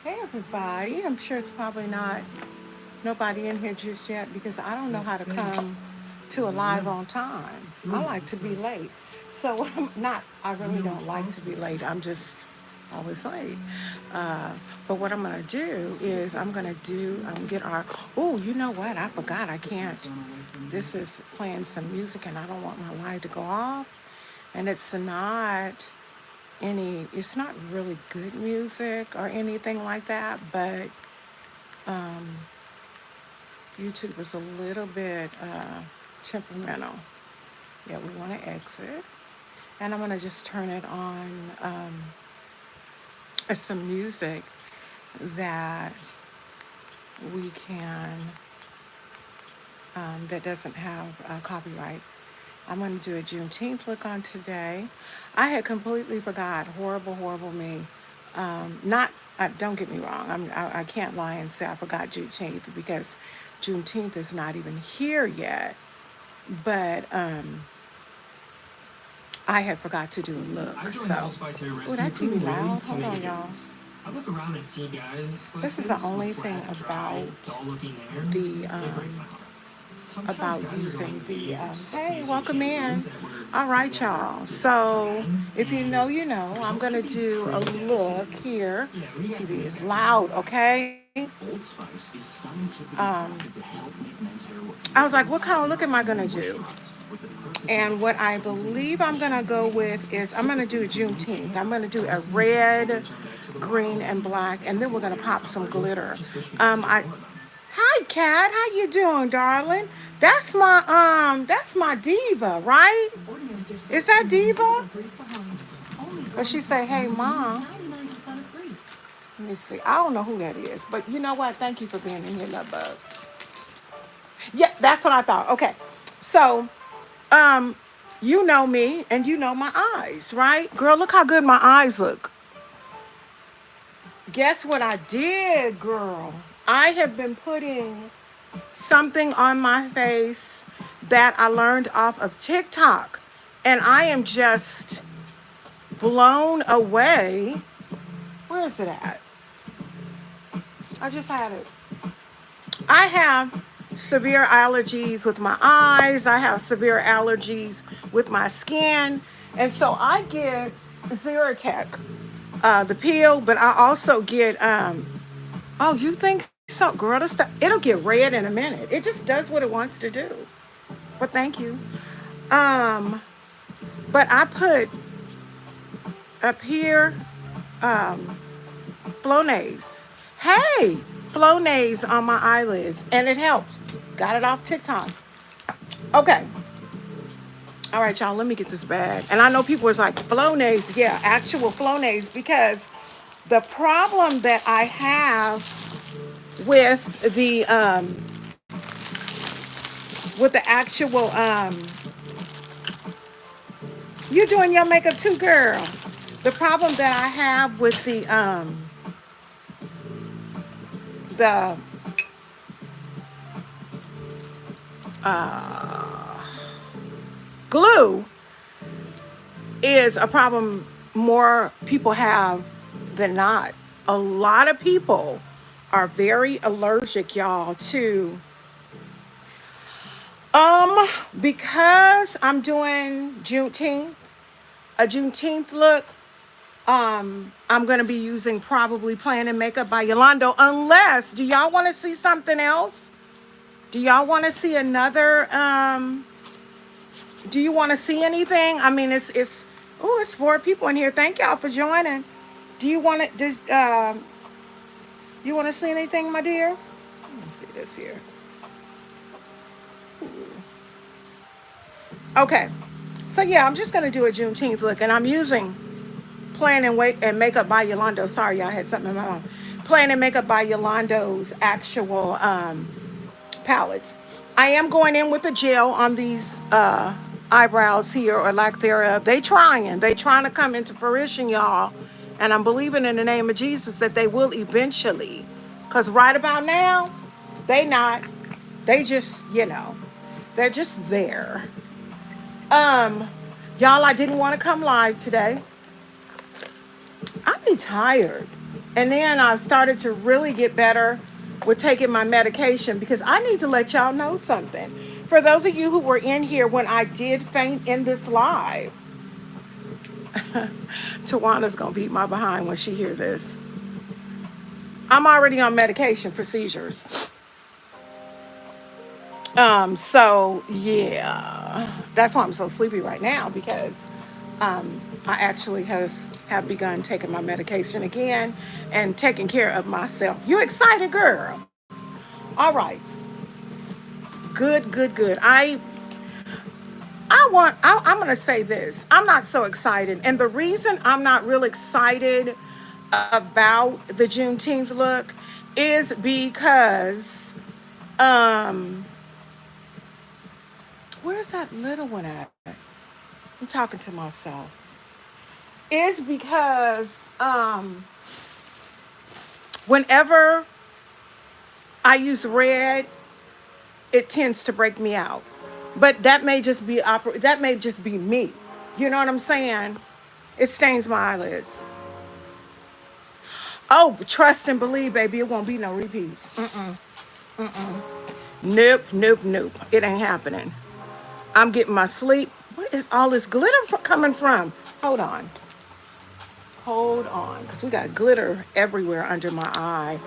Hey everybody, I'm sure it's probably not nobody in here just yet because I don't know how to come to a live on time. I like to be late. So what I'm not, I really don't like to be late. I'm just always late. Uh, but what I'm gonna do is get our, oh, you know what? I forgot I can't. This is playing some music and I don't want my live to go off. And it's not really good music or anything like that, but um, YouTube is a little bit temperamental. Yeah, we want to exit. And I'm going to just turn it on as some music that we can, that doesn't have copyright. I'm going to do a Juneteenth look on today. I had completely forgot. Horrible, horrible me. Not, don't get me wrong. I can't lie and say I forgot Juneteenth because Juneteenth is not even here yet. But I had forgot to do a look. I joined Allspice Air Rescue. Oh, that TV loud. Hold on, y'all. I look around and see guys. Like this is the only thing about the about using the hey, welcome in. All right, y'all. So if you know, you know. I'm gonna do a look here. TV is loud, okay? Um, I was like, what kind of look am I gonna do? And what I believe I'm gonna go with is I'm gonna do a Juneteenth. I'm gonna do a red, green, and black, and then we're gonna pop some glitter. Hi, Kat. How you doing, darling? That's my diva, right? Is that diva? Or she say, hey, mom. Let me see. I don't know who that is, but you know what? Thank you for being in here, love bug. Yeah, that's what I thought. Okay, so um, you know me, and you know my eyes, right? Girl, look how good my eyes look. Guess what I did, girl? I have been putting something on my face that I learned off of TikTok, and I am just blown away. Where is it at? I just had it. I have severe allergies with my eyes. I have severe allergies with my skin. And so I get Zyrtec, the pill, but I also get, oh, you think so? Girl, it'll get red in a minute. It just does what it wants to do. But thank you. Um, but I put up here, um, Flonase. Hey, Flonase on my eyelids, and it helped. Got it off TikTok. Okay. All right, y'all, let me get this bag. And I know people was like, Flonase, yeah, actual Flonase, because the problem that I have with the actual you're doing your makeup too, girl. The problem that I have with the glue is a problem more people have than not. A lot of people are very allergic, y'all, to because I'm doing a Juneteenth look. I'm gonna be using probably Plan and Makeup by Yolando. Unless, do y'all want to see something else? Do y'all want to see another? Do you want to see anything? I mean, it's 4 people in here. Thank y'all for joining. Do you want to you want to see anything, my dear? Let me see this here. Ooh. Okay, so yeah, I'm just gonna do a Juneteenth look, and I'm using Plan and Makeup by Yolando. Sorry, y'all, I had something in my mouth. Plan and Makeup by Yolando's actual palettes. I am going in with a gel on these eyebrows here, or lack thereof. They trying to come into fruition, y'all. And I'm believing in the name of Jesus that they will eventually. Because right about now, they not. They just, they're just there. Um, y'all, I didn't want to come live today. I be tired. And then I've started to really get better with taking my medication because I need to let y'all know something. For those of you who were in here when I did faint in this live, Tawana's going to beat my behind when she hear this. I'm already on medication procedures. So yeah, that's why I'm so sleepy right now because I actually have begun taking my medication again and taking care of myself. You excited, girl? All right. Good, good, good. I'm going to say this. I'm not so excited. And the reason I'm not real excited about the Juneteenth look is because, where's that little one at? I'm talking to myself. Is because, whenever I use red, it tends to break me out. But that may just be me. You know what I'm saying? It stains my eyelids. Oh, trust and believe, baby, it won't be no repeats. Nope, nope, nope. It ain't happening. I'm getting my sleep. What is all this glitter coming from? Hold on. Hold on, because we got glitter everywhere under my eye.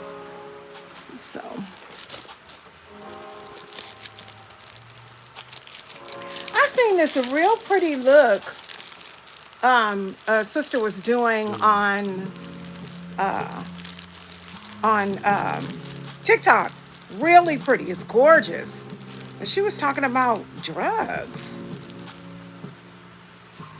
So I seen this real pretty look a sister was doing on TikTok. Really pretty. It's gorgeous. And she was talking about drugs.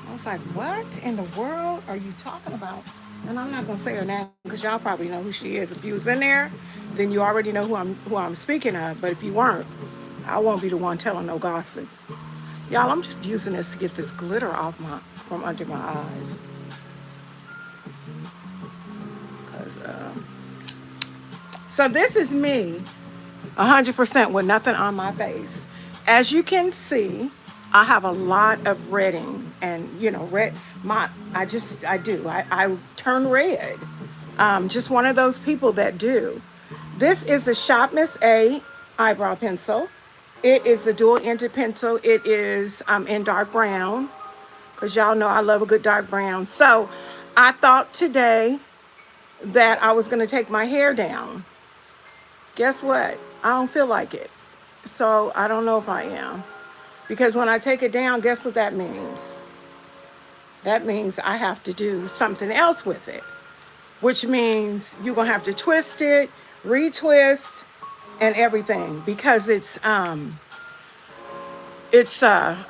I was like, what in the world are you talking about? And I'm not gonna say her name because y'all probably know who she is. If you was in there, then you already know who I'm speaking of. But if you weren't, I won't be the one telling no gossip. Y'all, I'm just using this to get this glitter off from under my eyes. So this is me, 100% with nothing on my face. As you can see, I have a lot of redding, and red. I turn red. Just one of those people that do. This is the Shop Miss A eyebrow pencil. It is a dual-ended pencil. It is in dark brown, because y'all know I love a good dark brown. So I thought today that I was going to take my hair down. Guess what? I don't feel like it. So I don't know if I am. Because when I take it down, guess what that means? That means I have to do something else with it. Which means you're going to have to twist it, retwist, and everything. Because it's a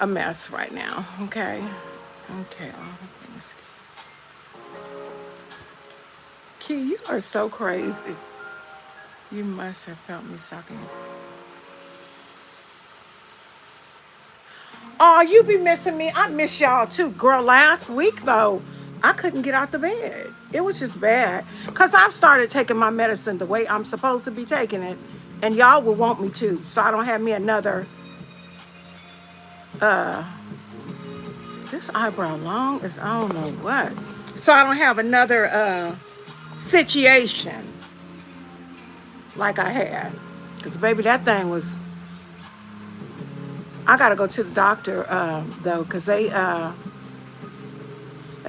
mess right now. Okay. Okay. Key, you are so crazy. You must have felt me sucking. Oh, you be missing me. I miss y'all too. Girl, last week though, I couldn't get out the bed. It was just bad. Because I've started taking my medicine the way I'm supposed to be taking it. And y'all will want me to. So I don't have me another this eyebrow long as I don't know what. So I don't have another situation like I had. Because baby, that thing was, I gotta go to the doctor though, because they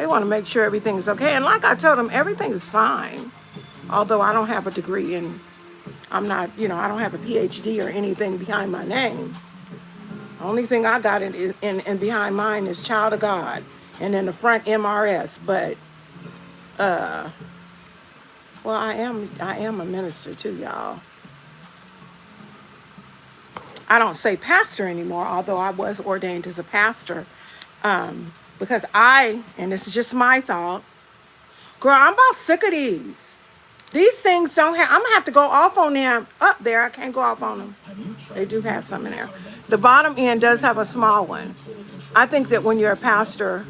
want to make sure everything is okay. And like I told them, everything is fine. Although I don't have a degree and I'm not, I don't have a PhD or anything behind my name. The only thing I got in behind mine is Child of God, and in the front MRS. But well, I am a minister too, y'all. I don't say pastor anymore, although I was ordained as a pastor, because and this is just my thought, girl, I'm about sick of these. These things don't have, I'm gonna have to go off on them. Up there, I can't go off on them. They do have some in there. The bottom end does have a small one. I think that when you're a pastor,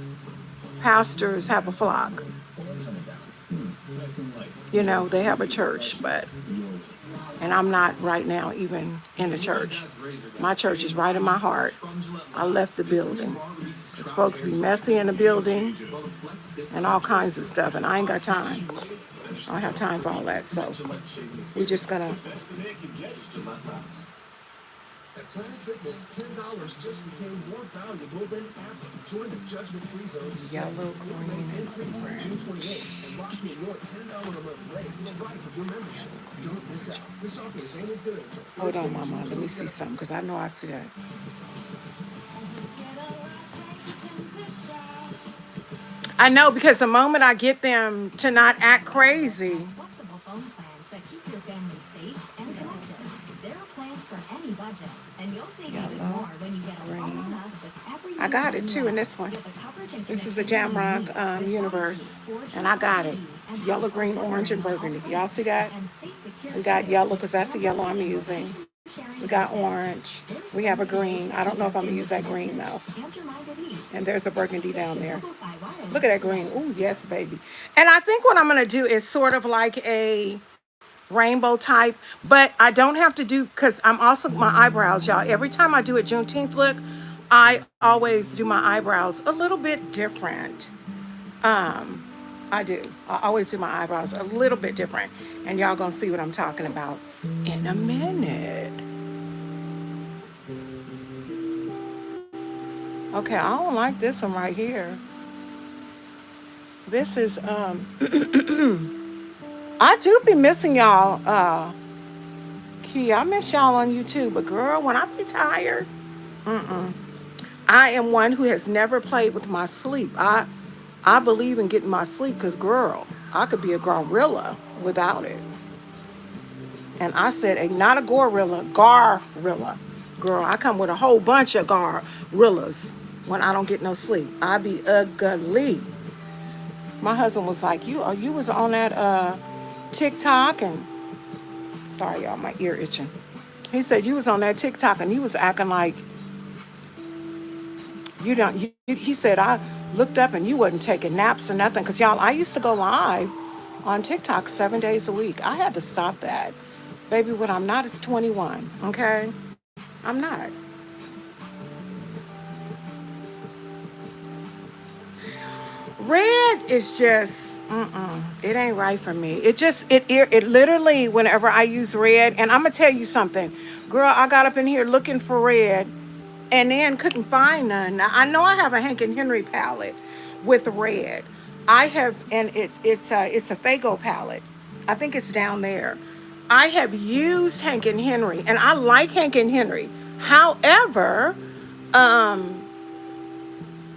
pastors have a flock. They have a church, but And I'm not right now even in the church. My church is right in my heart. I left the building. Because folks be messy in the building and all kinds of stuff. And I ain't got time. I don't have time for all that. So we're just going to. At Planet Fitness, $10 just became more valuable than ever. Join the judgment-free zone today. Yellow, green, and increase on orange. June 28th and lock in your $10 a month rate for the life of your membership. Don't miss out. This offer is only good until Hold on, Mama. Let me see something because I know I see that. I know because the moment I get them to not act crazy. Flexible phone plans that keep your family safe and connected. There are plans for any budget, and you'll save even more when you get a phone on us with every. I got it too in this one. This is a Jamrock Universe, and I got it. Yellow, green, orange, and burgundy. Y'all see that? We got yellow because that's the yellow I'm using. We got orange. We have a green. I don't know if I'm going to use that green though. And there's a burgundy down there. Look at that green. Ooh, yes, baby. And I think what I'm going to do is sort of like a rainbow type, but I don't have to do, because I'm also my eyebrows, y'all. Every time I do a Juneteenth look, I always do my eyebrows a little bit different. I do. I always do my eyebrows a little bit different. And y'all gonna see what I'm talking about in a minute. Okay, I don't like this one right here. This is I do be missing y'all. Key, I miss y'all on YouTube, but girl, when I be tired, I am one who has never played with my sleep. I believe in getting my sleep because, girl, I could be a gorilla without it. And I said, not a gorilla, garrilla. Girl, I come with a whole bunch of gorillas when I don't get no sleep. I be ugly. My husband was like, you was on that TikTok and, sorry y'all, my ear itching. He said you was on that TikTok and you was acting like you don't. He said I looked up and you wasn't taking naps or nothing. Cause y'all, I used to go live on TikTok 7 days a week. I had to stop that, baby. What I'm not is 21. Okay, I'm not. Red is just, it ain't right for me. It literally, whenever I use red, and I'm gonna tell you something, girl, I got up in here looking for red, and then couldn't find none. Now, I know I have a Hank and Henry palette with red. I have, and it's a Fago palette. I think it's down there. I have used Hank and Henry, and I like Hank and Henry. However,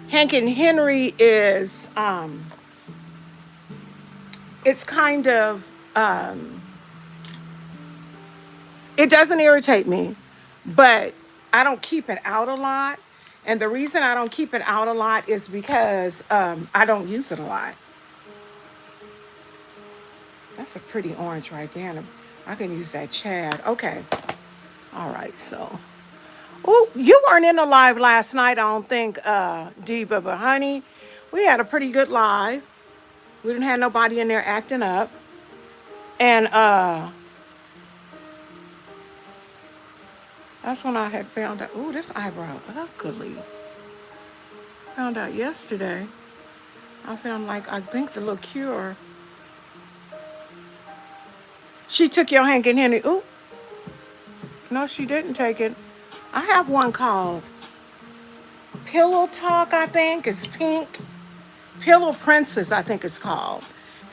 Hank and Henry is it's kind of it doesn't irritate me, but I don't keep it out a lot. And the reason I don't keep it out a lot is because I don't use it a lot. That's a pretty orange right there. And I can use that Chad. Okay. All right, so. Oh, you weren't in the live last night, I don't think, Diva, but honey, we had a pretty good live. We didn't have nobody in there acting up. And that's when I had found out, ooh, this eyebrow ugly. Found out yesterday. I found I think the little cure. She took your Hank and Henry. Ooh. No, she didn't take it. I have one called Pillow Talk, I think. It's pink. Pillow Princess, I think it's called.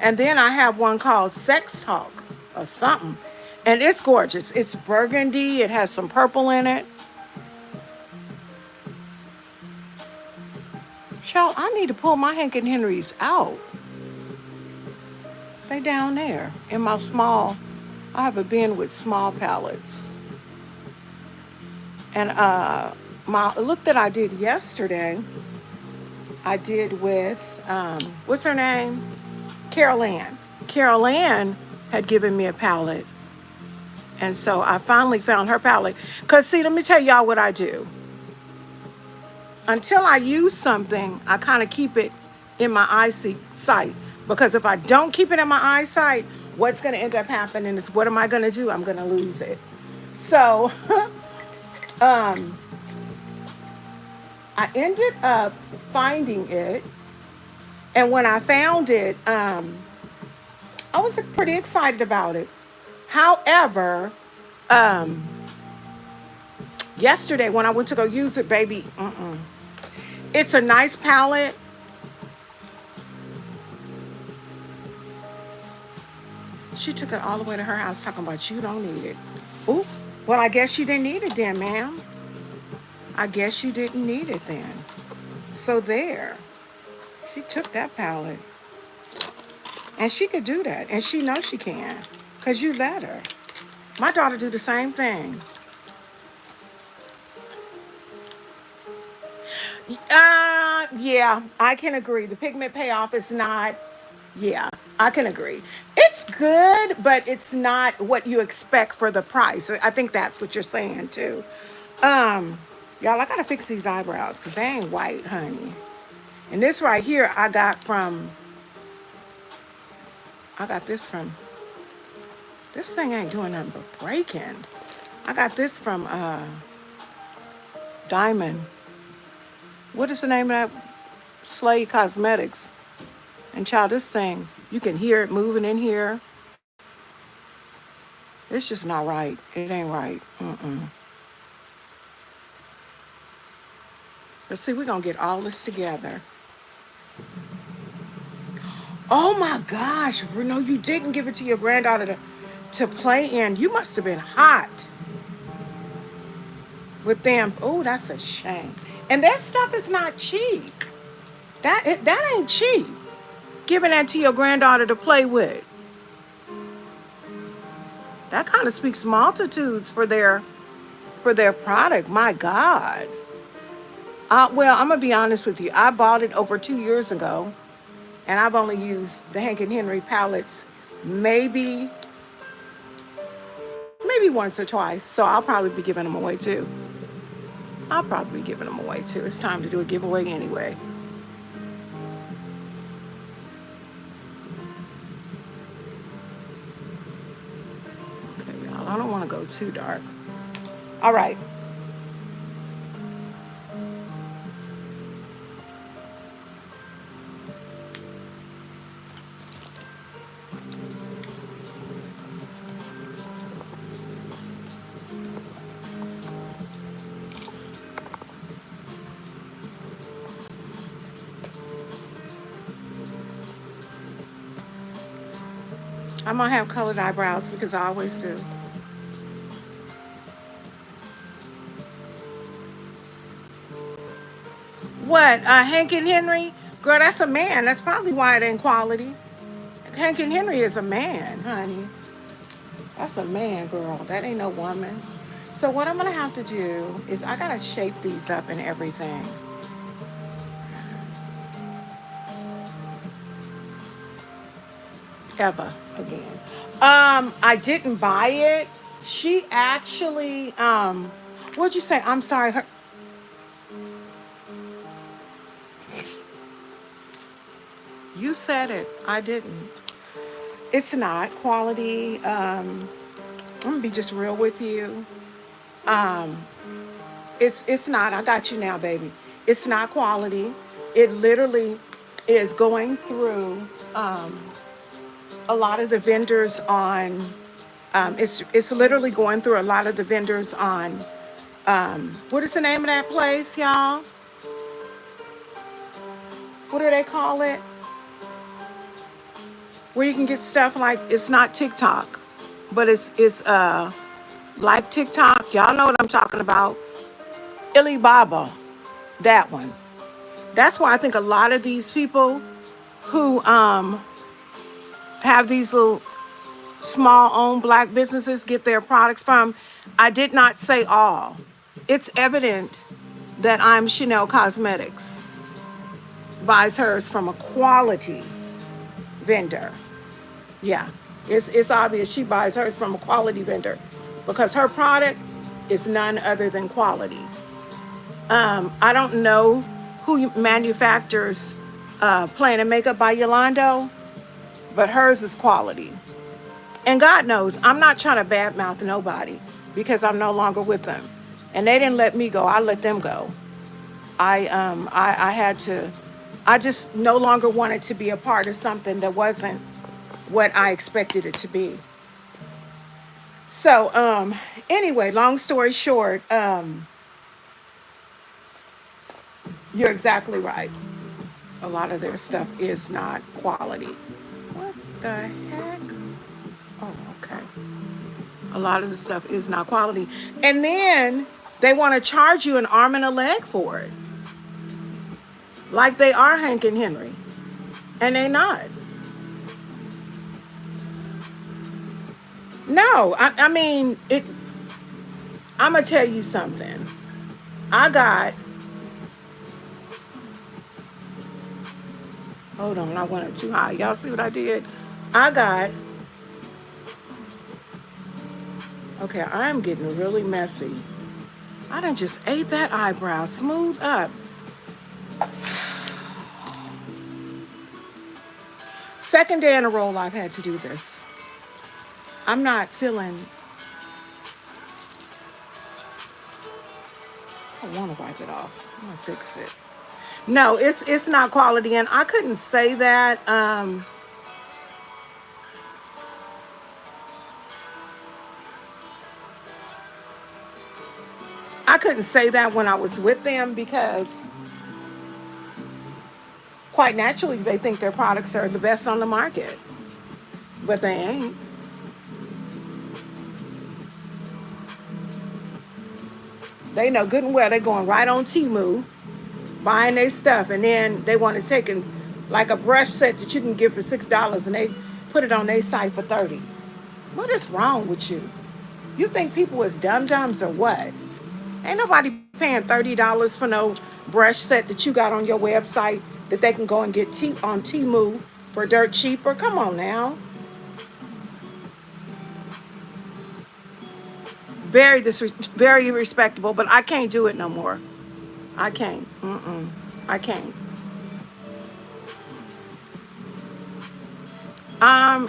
And then I have one called Sex Talk or something. And it's gorgeous. It's burgundy. It has some purple in it. Child, I need to pull my Hank and Henrys out. They down there in my small. I have a bin with small palettes. And my look that I did yesterday, I did with, what's her name? Carol Ann. Carol Ann had given me a palette. And so I finally found her palette. Because, see, let me tell y'all what I do. Until I use something, I kind of keep it in my eyesight. Because if I don't keep it in my eyesight, what's going to end up happening is, what am I going to do? I'm going to lose it. So I ended up finding it. And when I found it, I was pretty excited about it. However, yesterday when I went to go use it, baby, it's a nice palette. She took it all the way to her house talking about, you don't need it. Ooh, well, I guess you didn't need it then, ma'am. I guess you didn't need it then. So there. She took that palette. And she could do that. And she knows she can. Because you let her. My daughter do the same thing. Yeah, I can agree. The pigment payoff is not, yeah, I can agree. It's good, but it's not what you expect for the price. I think that's what you're saying too. Um, y'all, I gotta fix these eyebrows because they ain't white, honey. And this right here, I got this from, this thing ain't doing nothing but breaking. I got this from Diamond. What is the name of that? Slay Cosmetics. And child, this thing, you can hear it moving in here. It's just not right. It ain't right. Let's see, we're going to get all this together. Oh my gosh, Bruno, you didn't give it to your granddaughter to play in. You must have been hot with them. Oh, that's a shame. And their stuff is not cheap. That ain't cheap. Giving that to your granddaughter to play with. That kind of speaks multitudes for their product. My God. Well, I'm gonna be honest with you. I bought it over 2 years ago, and I've only used the Hank and Henry palettes maybe once or twice. So I'll probably be giving them away too. It's time to do a giveaway anyway. Okay, y'all. I don't want to go too dark. All right. I'm gonna have colored eyebrows because I always do. What? Hank and Henry? Girl, that's a man. That's probably why it ain't quality. Hank and Henry is a man, honey. That's a man, girl. That ain't no woman. So what I'm gonna have to do is I gotta shape these up and everything. Ever again. I didn't buy it. She actually, what'd you say? I'm sorry. You said it. I didn't. It's not quality. I'm gonna be just real with you. Um, it's not. I got you now, baby. It's not quality. It literally is going through a lot of the vendors on. It's literally going through a lot of the vendors on. What is the name of that place, y'all? What do they call it? Where you can get stuff like, it's not TikTok, but it's like TikTok. Y'all know what I'm talking about. Alibaba, that one. That's why I think a lot of these people who have these little small owned black businesses get their products from. I did not say all. It's evident that I'm Chanel Cosmetics buys hers from a quality vendor. Yeah, it's obvious she buys hers from a quality vendor because her product is none other than quality. I don't know who manufactures Plan and Makeup by Yolando, but hers is quality. And God knows I'm not trying to badmouth nobody because I'm no longer with them. And they didn't let me go. I let them go. I had to, I just no longer wanted to be a part of something that wasn't what I expected it to be. So anyway, long story short, you're exactly right. A lot of their stuff is not quality. What the heck? Oh, okay. A lot of the stuff is not quality. And then they want to charge you an arm and a leg for it. Like they are Hank and Henry. And they not. No, I mean, I'm going to tell you something. I got, hold on, I went up too high. Y'all see what I did? I got, okay, I'm getting really messy. I done just ate that eyebrow smooth up. Second day in a row I've had to do this. I'm not feeling, I don't want to wipe it off. I'm going to fix it. No, it's not quality. And I couldn't say that. I couldn't say that when I was with them because quite naturally they think their products are the best on the market. But they ain't. They know good and well they're going right on Temu, buying their stuff, and then they want to take and like a brush set that you can get for $6 and they put it on their site for 30. What is wrong with you? You think people is dum-dums or what? Ain't nobody paying $30 for no brush set that you got on your website that they can go and get on Temu for dirt cheaper. Come on now. Very respectable, but I can't do it no more. I can't. I can't.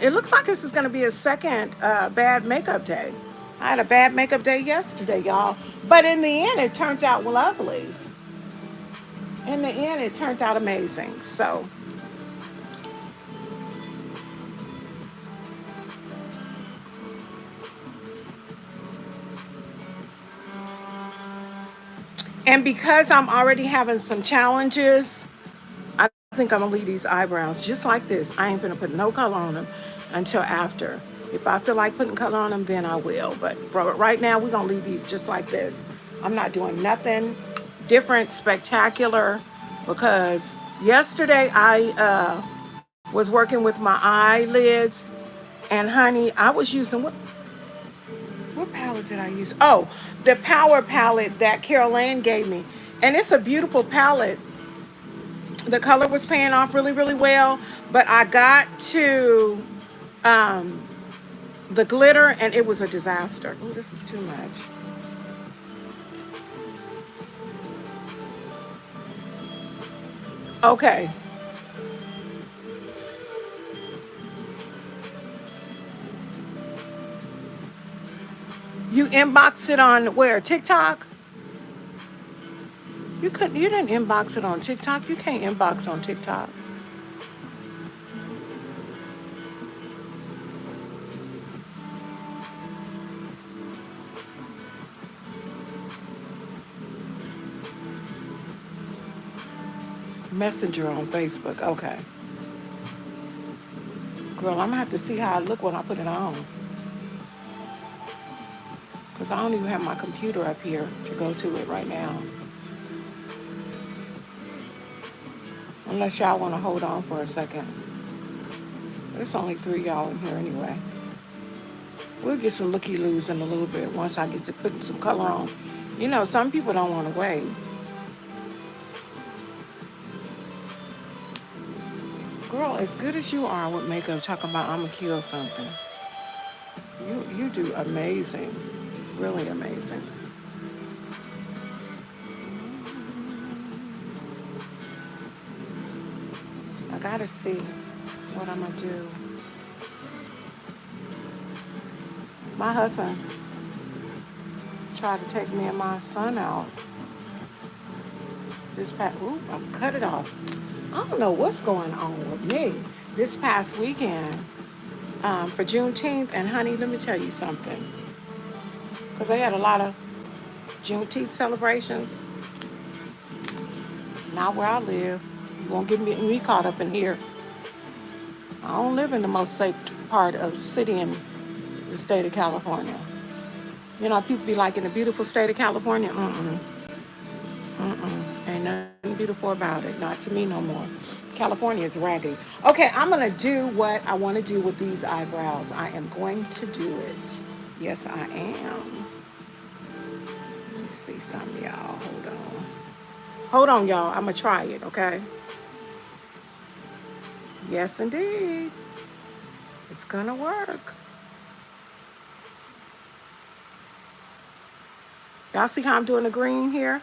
It looks like this is going to be a second bad makeup day. I had a bad makeup day yesterday, y'all. But in the end, it turned out lovely. In the end, it turned out amazing. So, and because I'm already having some challenges, I think I'm going to leave these eyebrows just like this. I ain't going to put no color on them until after. If I feel like putting color on them, then I will. But right now, we're going to leave these just like this. I'm not doing nothing different, spectacular, because yesterday I was working with my eyelids, and honey, I was using, what palette did I use? Oh, the Power palette that Carol Ann gave me. And it's a beautiful palette. The color was paying off really, really well. But I got to the glitter and it was a disaster. Oh, this is too much. Okay. You inbox it on where? TikTok? You didn't inbox it on TikTok. You can't inbox on TikTok. Messenger on Facebook. Okay. Girl, I'm gonna have to see how I look when I put it on. Because I don't even have my computer up here to go to it right now. Unless y'all want to hold on for a second. There's only 3 y'all in here anyway. We'll get some looky-loos in a little bit once I get to putting some color on. You know, some people don't want to wait. Girl, as good as you are with makeup, talking about I'm gonna kill something. You do amazing. Really amazing. I gotta see what I'm gonna do. My husband tried to take me and my son out this past. Ooh, I'm cut it off. I don't know what's going on with me this past weekend for Juneteenth. And honey, let me tell you something, because they had a lot of Juneteenth celebrations. Not where I live. You won't get me caught up in here. I don't live in the most safe part of the city in the state of California. You know, people be like, in the beautiful state of California. Ain't nothing beautiful about it. Not to me no more. California is raggedy. Okay, I'm going to do what I want to do with these eyebrows. I am going to do it. Yes, I am. Let's see something, y'all. Hold on. Hold on, y'all. I'm going to try it, okay? Yes, indeed. It's going to work. Y'all see how I'm doing the green here?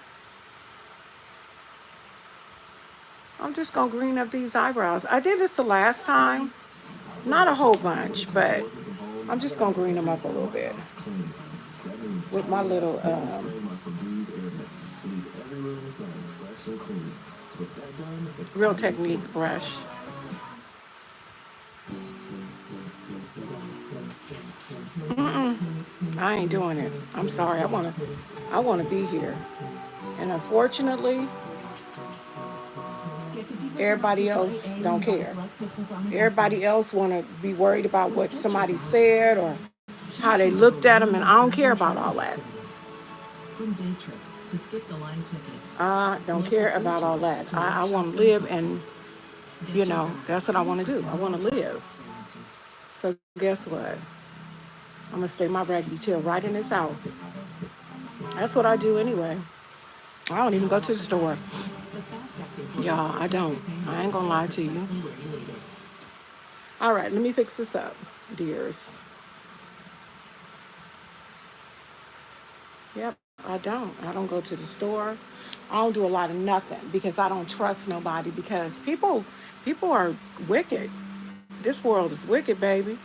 I'm just going to green up these eyebrows. I did this the last time. Not a whole bunch, but I'm just going to green them up a little bit with my little Real Technique brush. I ain't doing it. I'm sorry. I want to be here. And unfortunately, everybody else don't care. Everybody else want to be worried about what somebody said or how they looked at them, and I don't care about all that. From day trips to skip the line tickets. I don't care about all that. I want to live, and you know, that's what I want to do. I want to live. So guess what? I'm going to stay my raggedy tail right in this house. That's what I do anyway. I don't even go to the store. Y'all, I don't. I ain't going to lie to you. All right, let me fix this up, dears. Yep, I don't. I don't go to the store. I don't do a lot of nothing because I don't trust nobody, because people are wicked. This world is wicked, baby.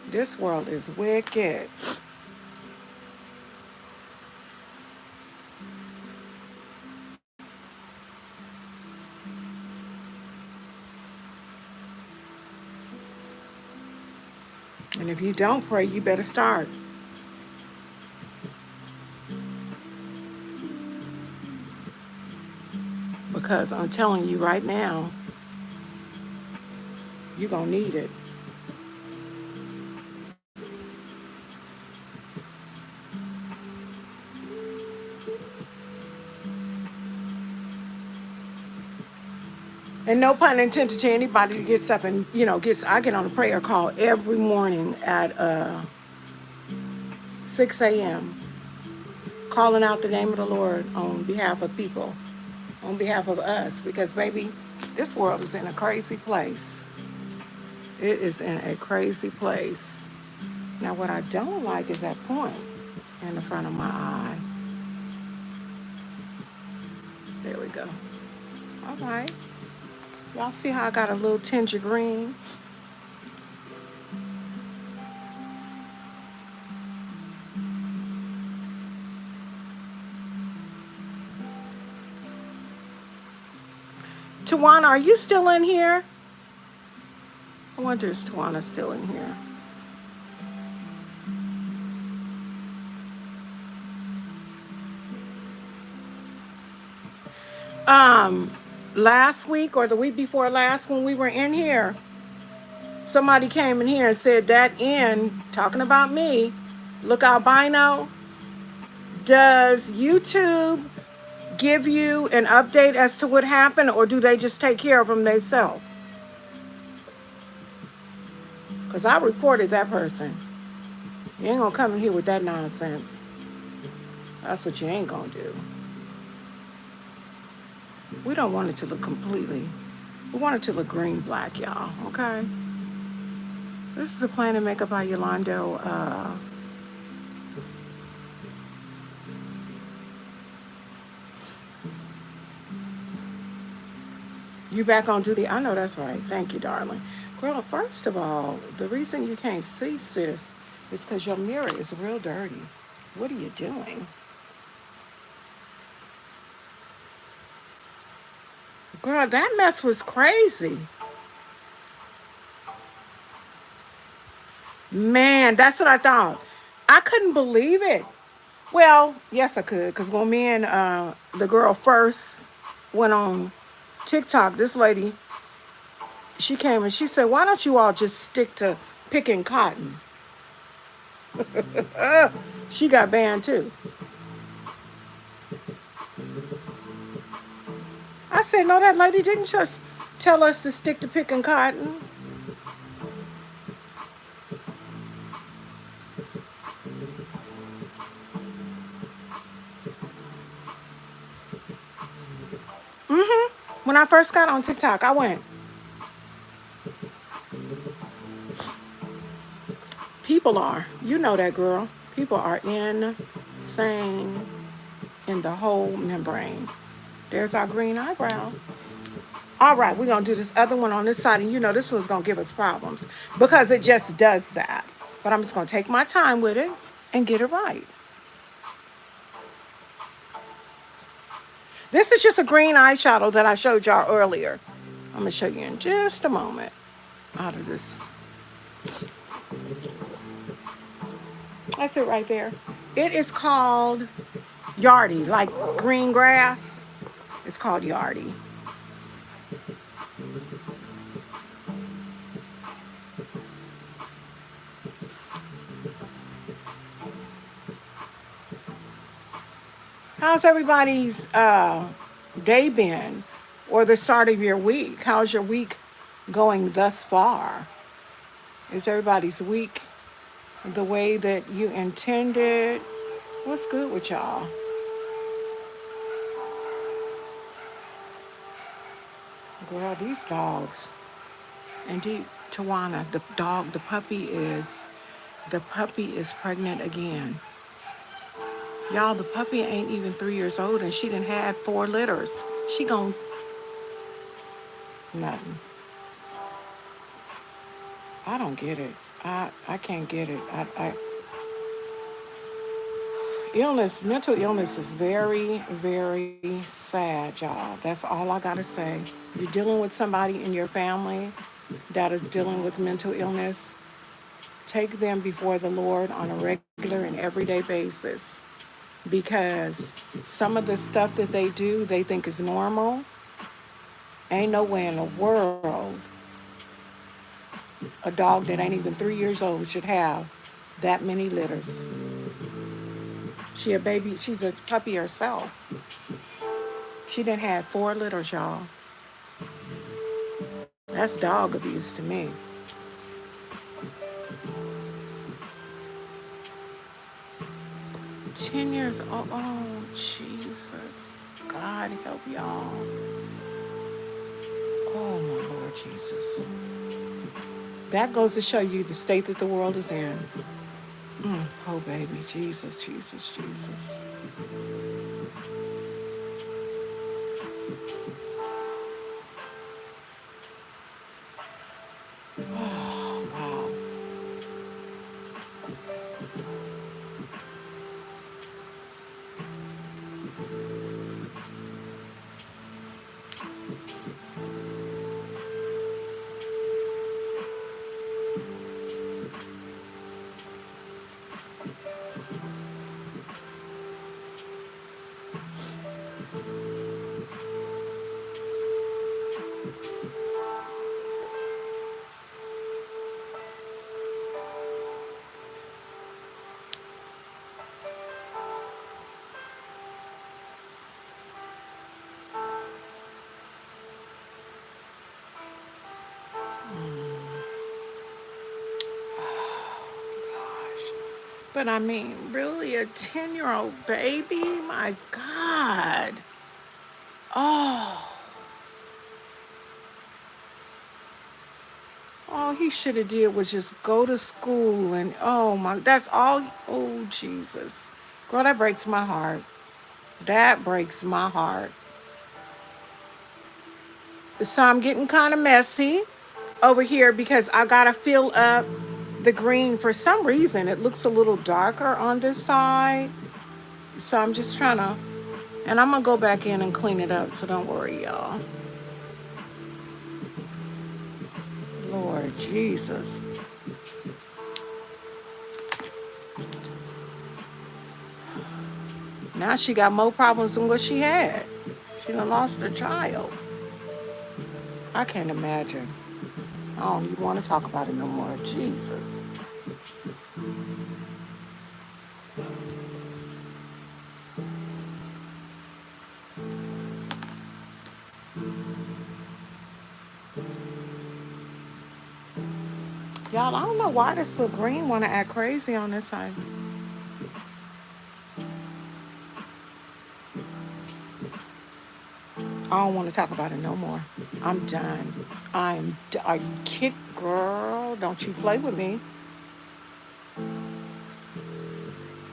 This world is wicked. And if you don't pray, you better start. Because I'm telling you right now, you're going to need it. And no pun intended to anybody who gets up and, you know, I get on a prayer call every morning at 6 a.m. calling out the name of the Lord on behalf of people, on behalf of us. Because, baby, this world is in a crazy place. It is in a crazy place. Now, what I don't like is that point in the front of my eye. There we go. All right. Y'all see how I got a little tinge of green? Tawana, are you still in here? I wonder is Tawana still in here? Last week or the week before last, when we were in here, somebody came in here and said that talking about me, look albino, does YouTube give you an update as to what happened, or do they just take care of them themselves? Because I reported that person. You ain't gonna come in here with that nonsense. That's what you ain't gonna do. We don't want it to look we want it to look green black, y'all, okay? This is a Planet Makeup by Yolando. You back on duty? I know that's right. Thank you, darling. Girl, first of all, the reason you can't see, sis, is because your mirror is real dirty. What are you doing? Girl, that mess was crazy. Man, that's what I thought. I couldn't believe it. Well, yes, I could, because when me and the girl first went on TikTok, this lady, she came and she said, "Why don't you all just stick to picking cotton?" She got banned too. I said, "No, that lady didn't just tell us to stick to picking cotton." When I first got on TikTok, I went, people are, you know that girl, people are insane in the whole membrane. There's our green eyebrow. All right, we're going to do this other one on this side, and you know this one's going to give us problems because it just does that. But I'm just going to take my time with it and get it right. This is just a green eyeshadow that I showed y'all earlier. I'm going to show you in just a moment out of this. That's it right there. It is called Yardie, like green grass. It's called Yardie. How's everybody's day been, or the start of your week? How's your week going thus far? Is everybody's week the way that you intended? What's good with y'all? Girl, these dogs. Indeed, Tawana, the dog, the puppy is pregnant again. Y'all, the puppy ain't even 3 years old and she done had 4 litters. She gon' nothing. I don't get it. I can't get it. Illness, mental illness is very, very sad, y'all. That's all I gotta say. You're dealing with somebody in your family that is dealing with mental illness. Take them before the Lord on a regular and everyday basis because some of the stuff that they do, they think is normal. Ain't no way in the world a dog that ain't even 3 years old should have that many litters. She a baby, she's a puppy herself. She done had 4 litters, y'all. That's dog abuse to me. 10 years old. Oh, Jesus. God help y'all. Oh, my Lord Jesus. That goes to show you the state that the world is in. Oh, baby. Jesus, Jesus, Jesus. Oh, wow. Gosh. But I mean, really, a 10-year-old baby? My God. Oh, all he should have did was just go to school and oh my, that's all. Oh, Jesus. Girl, that breaks my heart. That breaks my heart. So I'm getting kind of messy. over here because I gotta fill up the green. For some reason, it looks a little darker on this side. So I'm just trying to, and I'm gonna go back in and clean it up. So don't worry, y'all. Lord Jesus. Now she got more problems than what she had. She done lost her child. I can't imagine. I don't even want to talk about it no more. Jesus. Y'all, I don't know why this little green want to act crazy on this side. I don't want to talk about it no more. I'm done. Are you kidding, girl? Don't you play with me.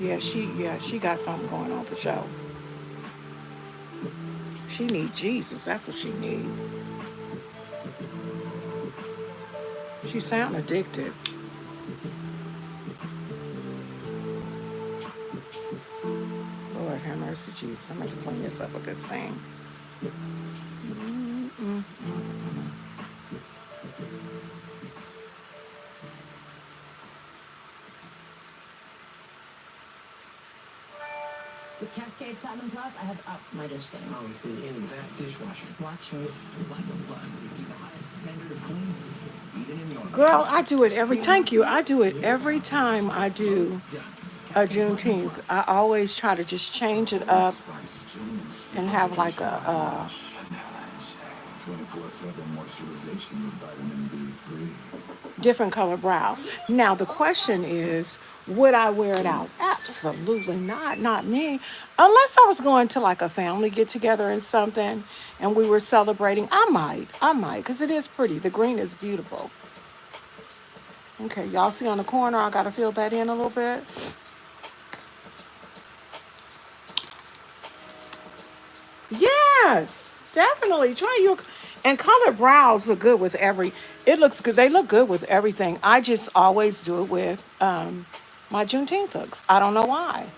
Yeah, she got something going on for sure. She need Jesus. That's what she need. She sound addicted. Lord have mercy, Jesus. I'm going to clean this up with this thing. With Cascade Platinum Plus, I have upped my dish game. Oh, it's in that dishwasher. Watch me. Platinum Plus gives you the highest standard of clean, even in your Girl, I do it every, thank you. I do it every time I do a Juneteenth. I always try to just change it up and have like a 24/7 moisturization with vitamin B3. different color brow. Now the question is, would I wear it out? Absolutely not. Not me. Unless I was going to like a family get together and something and we were celebrating. I might, because it is pretty. The green is beautiful. Okay, y'all see on the corner, I gotta fill that in a little bit. Yes, definitely. Try your, and colored brows look good with every, it looks good. They look good with everything. I just always do it with my Juneteenth looks. I don't know why.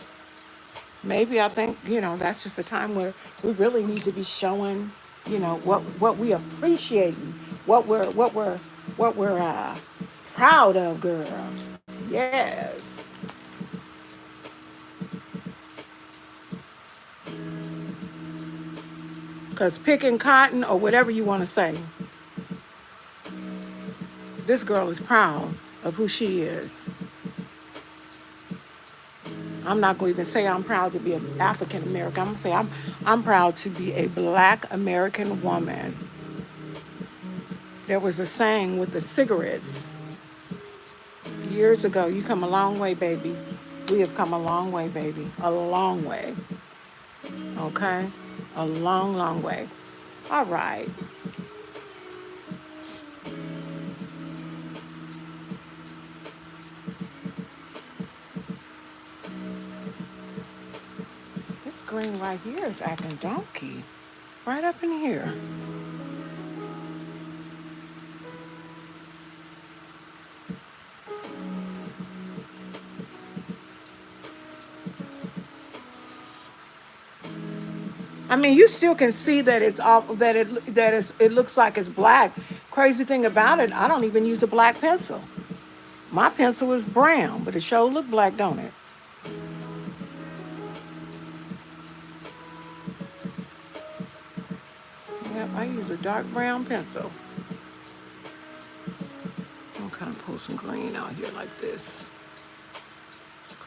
Maybe I think, that's just a time where we really need to be showing, what we appreciate, what we're proud of, girl. Yes. Because picking cotton or whatever you want to say, this girl is proud of who she is. I'm not going to even say I'm proud to be an African American. I'm going to say I'm proud to be a Black American woman. There was a saying with the cigarettes years ago, you come a long way, baby. We have come a long way, baby. A long way. Okay? A long, long way. All right. This green right here is acting donkey. Right up in here. I mean, you still can see that it's all it looks like it's black. Crazy thing about it, I don't even use a black pencil. My pencil is brown, but it sure look black, don't it? Yep, I use a dark brown pencil. I'm kind of pull some green out here like this.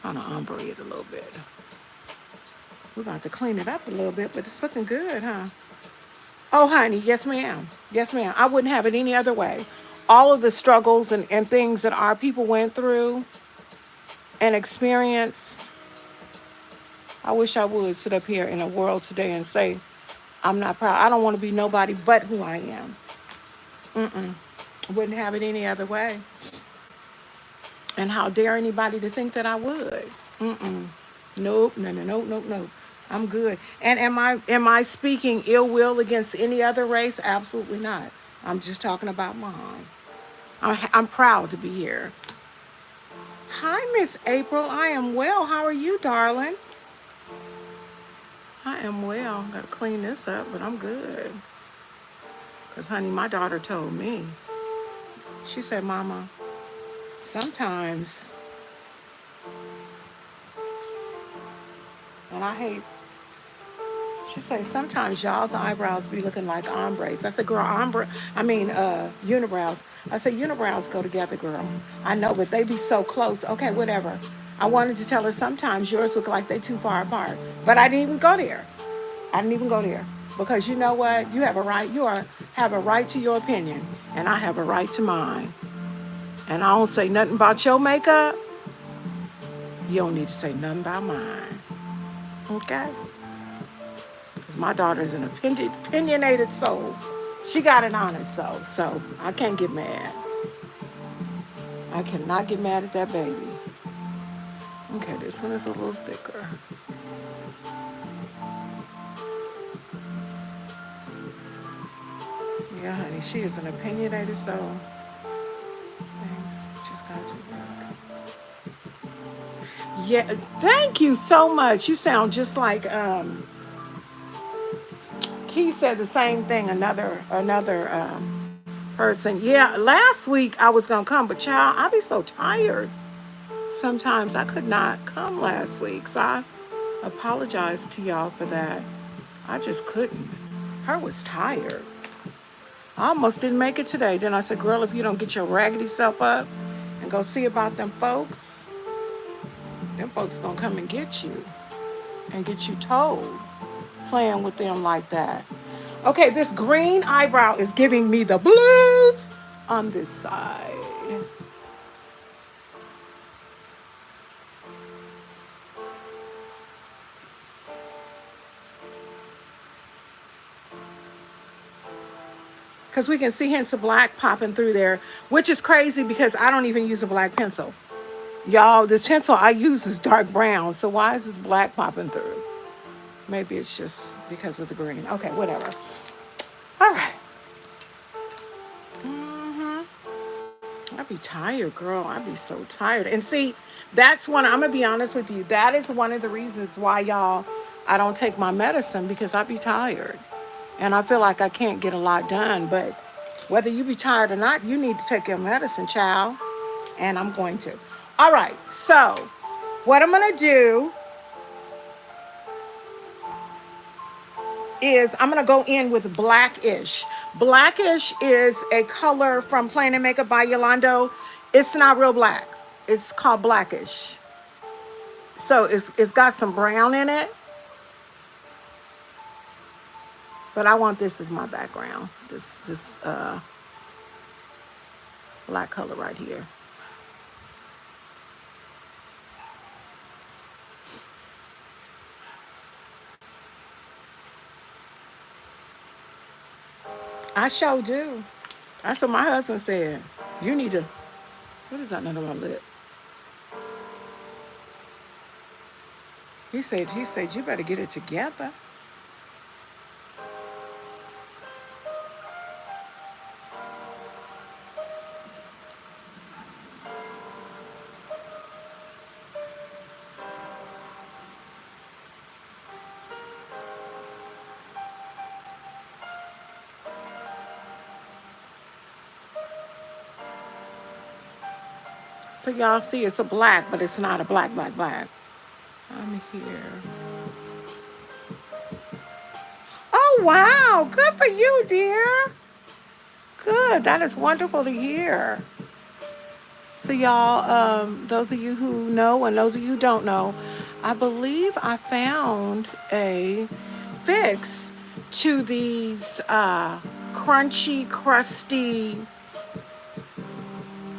Kind of ombre it a little bit. We're going to have to clean it up a little bit, but it's looking good, huh? Oh, honey, yes, ma'am. Yes, ma'am. I wouldn't have it any other way. All of the struggles and things that our people went through and experienced, I wish I would sit up here in the world today and say, I'm not proud. I don't want to be nobody but who I am. Wouldn't have it any other way. And how dare anybody to think that I would? Nope, no. I'm good. And am I speaking ill will against any other race? Absolutely not. I'm just talking about mine. I'm proud to be here. Hi, Miss April. I am well. How are you, darling? I am well. Gotta clean this up, but I'm good. Because, honey, my daughter told me. She said, Mama, sometimes, and I hate, she said, sometimes y'all's eyebrows be looking like ombres. I said, girl, unibrows. I said, unibrows go together, girl. I know, but they be so close. Okay, whatever. I wanted to tell her sometimes yours look like they too far apart. But I didn't even go there. I didn't even go there. Because you know what? You have a right. Have a right to your opinion. And I have a right to mine. And I don't say nothing about your makeup. You don't need to say nothing about mine. Okay? Because my daughter is an opinionated soul. She got an honest soul. So I can't get mad. I cannot get mad at that baby. Okay, this one is a little thicker. Yeah, honey, she is an opinionated soul. Thanks. Just got to work. Yeah, thank you so much. You sound just like Keith said the same thing. Another person. Yeah, last week I was gonna come, but child, I be so tired. Sometimes I could not come last week, so I apologize to y'all for that. I just couldn't. Her was tired. I almost didn't make it today. Then I said, girl, if you don't get your raggedy self up and go see about them folks gonna come and get you told, playing with them like that. Okay, this green eyebrow is giving me the blues on this side. Because we can see hints of black popping through there, which is crazy because I don't even use a black pencil. Y'all, the pencil I use is dark brown, so why is this black popping through? Maybe it's just because of the green. Okay, whatever. All right. I'd be tired, girl. I'd be so tired. And see, that's one, I'm going to be honest with you. That is one of the reasons why, y'all, I don't take my medicine because I be tired. And I feel like I can't get a lot done. But whether you be tired or not, you need to take your medicine, child. And I'm going to. All right. So what I'm going to do is I'm going to go in with Blackish. Blackish is a color from Plain and Makeup by Yolando. It's not real black. It's called Blackish. So it's got some brown in it. But I want this as my background. This black color right here. I sure do. That's what my husband said. You need to. What is that under my lip? He said, you better get it together. So y'all see it's a black, but it's not a black. I'm here. Oh, wow. Good for you, dear. Good. That is wonderful to hear. So y'all, those of you who know and those of you who don't know, I believe I found a fix to these crunchy, crusty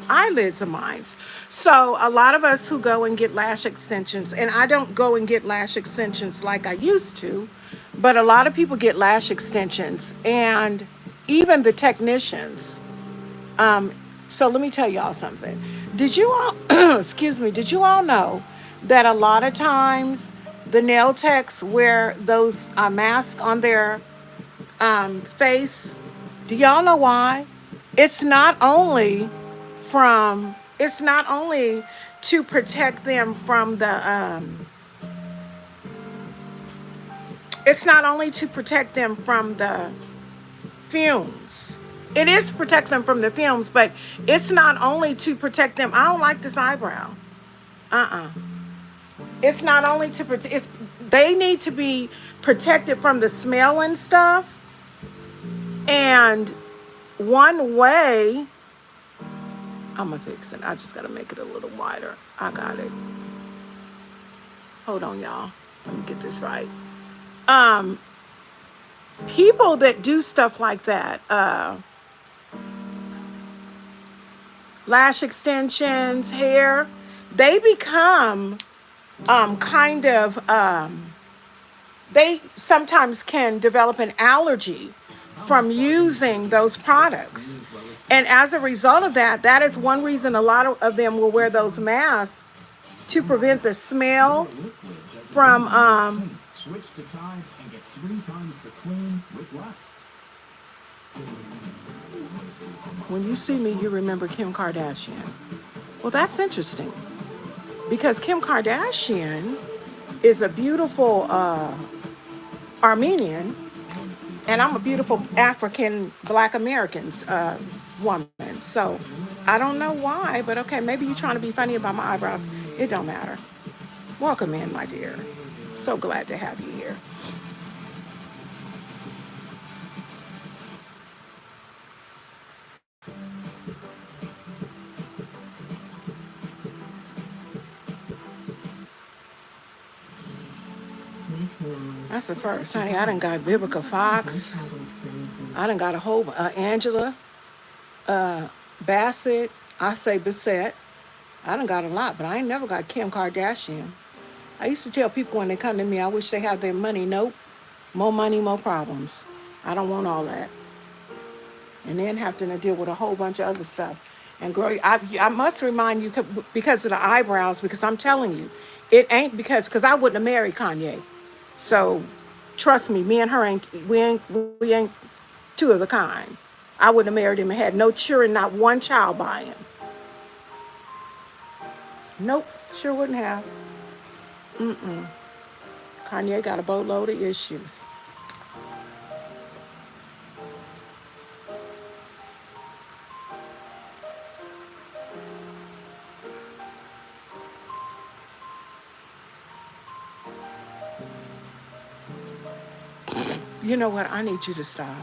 eyelids of mine. So a lot of us who go and get lash extensions, and I don't go and get lash extensions like I used to, but a lot of people get lash extensions, and even the technicians. So let me tell y'all something. Did you all, excuse me, did you all know that a lot of times the nail techs wear those masks on their face? Do y'all know why? It's not only from, it's not only to protect them from it's not only to protect them from the fumes. It is to protect them from the fumes, but it's not only to protect them. I don't like this eyebrow. It's not only to protect, they need to be protected from the smell and stuff. And one way, I'm gonna fix it. I just gotta make it a little wider. I got it. Hold on, y'all. Let me get this right. People that do stuff like that, lash extensions, hair, they become kind of they sometimes can develop an allergy from using those products. And as a result of that, that is one reason a lot of them will wear those masks to prevent the smell from Switch to Tide and get 3 times the clean with less. when you see me, you remember Kim Kardashian. Well, that's interesting because Kim Kardashian is a beautiful Armenian, and I'm a beautiful African Black American woman. So I don't know why, but okay, maybe you're trying to be funny about my eyebrows. It don't matter. Welcome in, my dear. So glad to have you here. That's the first, honey. I done got Vivica Fox. I done got a whole Angela Bassett. I say Bissett. I done got a lot, but I ain't never got Kim Kardashian. I used to tell people when they come to me, I wish they had their money. Nope. More money, more problems. I don't want all that. And then having to deal with a whole bunch of other stuff. And girl, I must remind you because of the eyebrows, because I'm telling you, it ain't because I wouldn't have married Kanye. So trust me, me and her we ain't two of the kind. I wouldn't have married him and had no children, not one child by him. Nope, sure wouldn't have. Kanye got a boatload of issues. You know what? I need you to stop.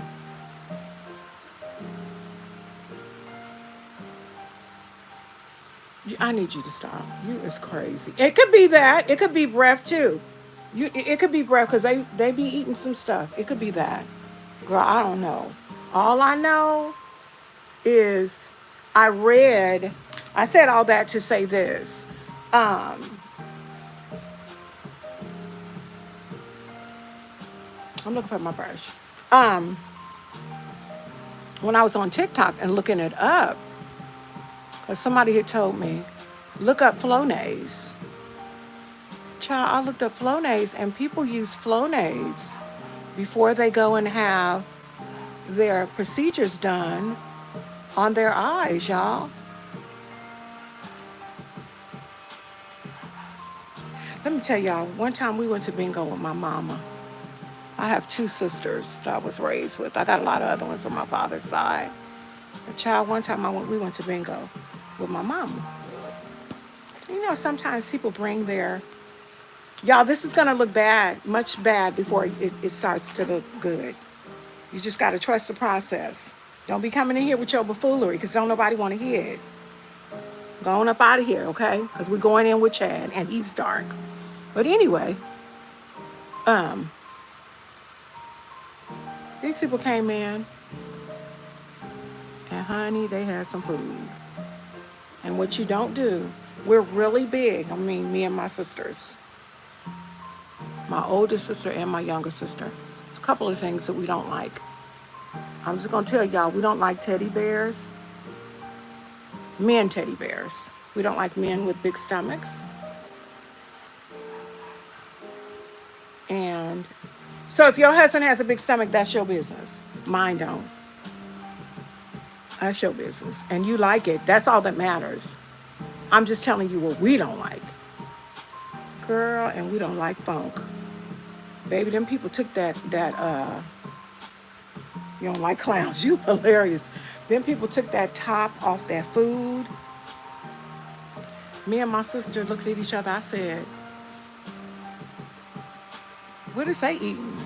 I need you to stop. You is crazy. It could be that. It could be breath too. It could be breath because they be eating some stuff. It could be that. Girl, I don't know. All I know is I said all that to say this. I'm looking for my brush. When I was on TikTok and looking it up, because somebody had told me, look up Flonase. Child, I looked up Flonase, and people use Flonase before they go and have their procedures done on their eyes, y'all. Let me tell y'all, one time we went to bingo with my mama. I have 2 sisters that I was raised with. I got a lot of other ones on my father's side. A child, one time we went to bingo with my mama. You know, sometimes people bring y'all, this is going to look bad, much bad before it starts to look good. You just got to trust the process. Don't be coming in here with your buffoonery because don't nobody want to hear it. Go on up out of here, okay? Because we're going in with Chad and he's dark. But anyway, these people came in and honey, they had some food. And what you don't do, we're really big. I mean, me and my sisters. My older sister and my younger sister. There's a couple of things that we don't like. I'm just going to tell y'all, we don't like teddy bears. Men teddy bears. We don't like men with big stomachs. And so if your husband has a big stomach, that's your business. Mine don't. That's your business. And you like it. That's all that matters. I'm just telling you what we don't like. Girl, and we don't like funk. Baby, them people took you don't like clowns. You hilarious. Them people took that top off that food. Me and my sister looked at each other. I said, what is they eating?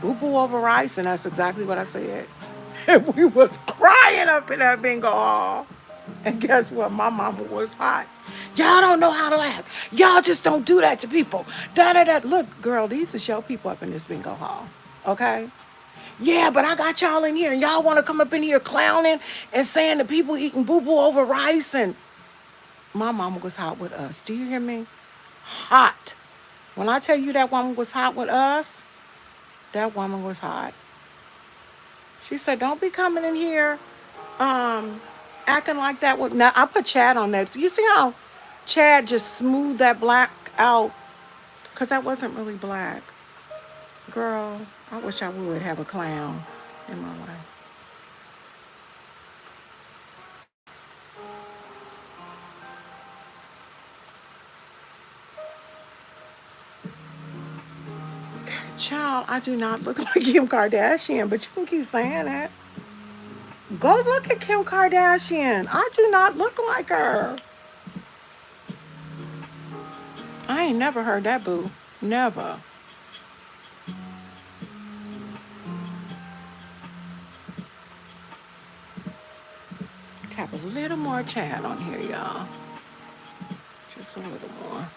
Boo boo over rice, and that's exactly what I said. And we was crying up in that bingo hall. And guess what? My mama was hot. Y'all don't know how to act. Y'all just don't do that to people. Da da da. Look, girl, these is your people up in this bingo hall. Okay? Yeah, but I got y'all in here, and y'all want to come up in here clowning and saying the people eating boo boo over rice. And my mama was hot with us. Do you hear me? Hot. When I tell you that woman was hot with us, that woman was hot. She said, "Don't be coming in here, um, acting like that." Now I put Chad on that. You see how Chad just smoothed that black out? Cause that wasn't really black. Girl, I wish I would have a clown in my life. Child, I do not look like Kim Kardashian, but you can keep saying that. Go look at Kim Kardashian. I do not look like her. I ain't never heard that, boo. Never. Tap a little more Chad on here, y'all. Just a little more.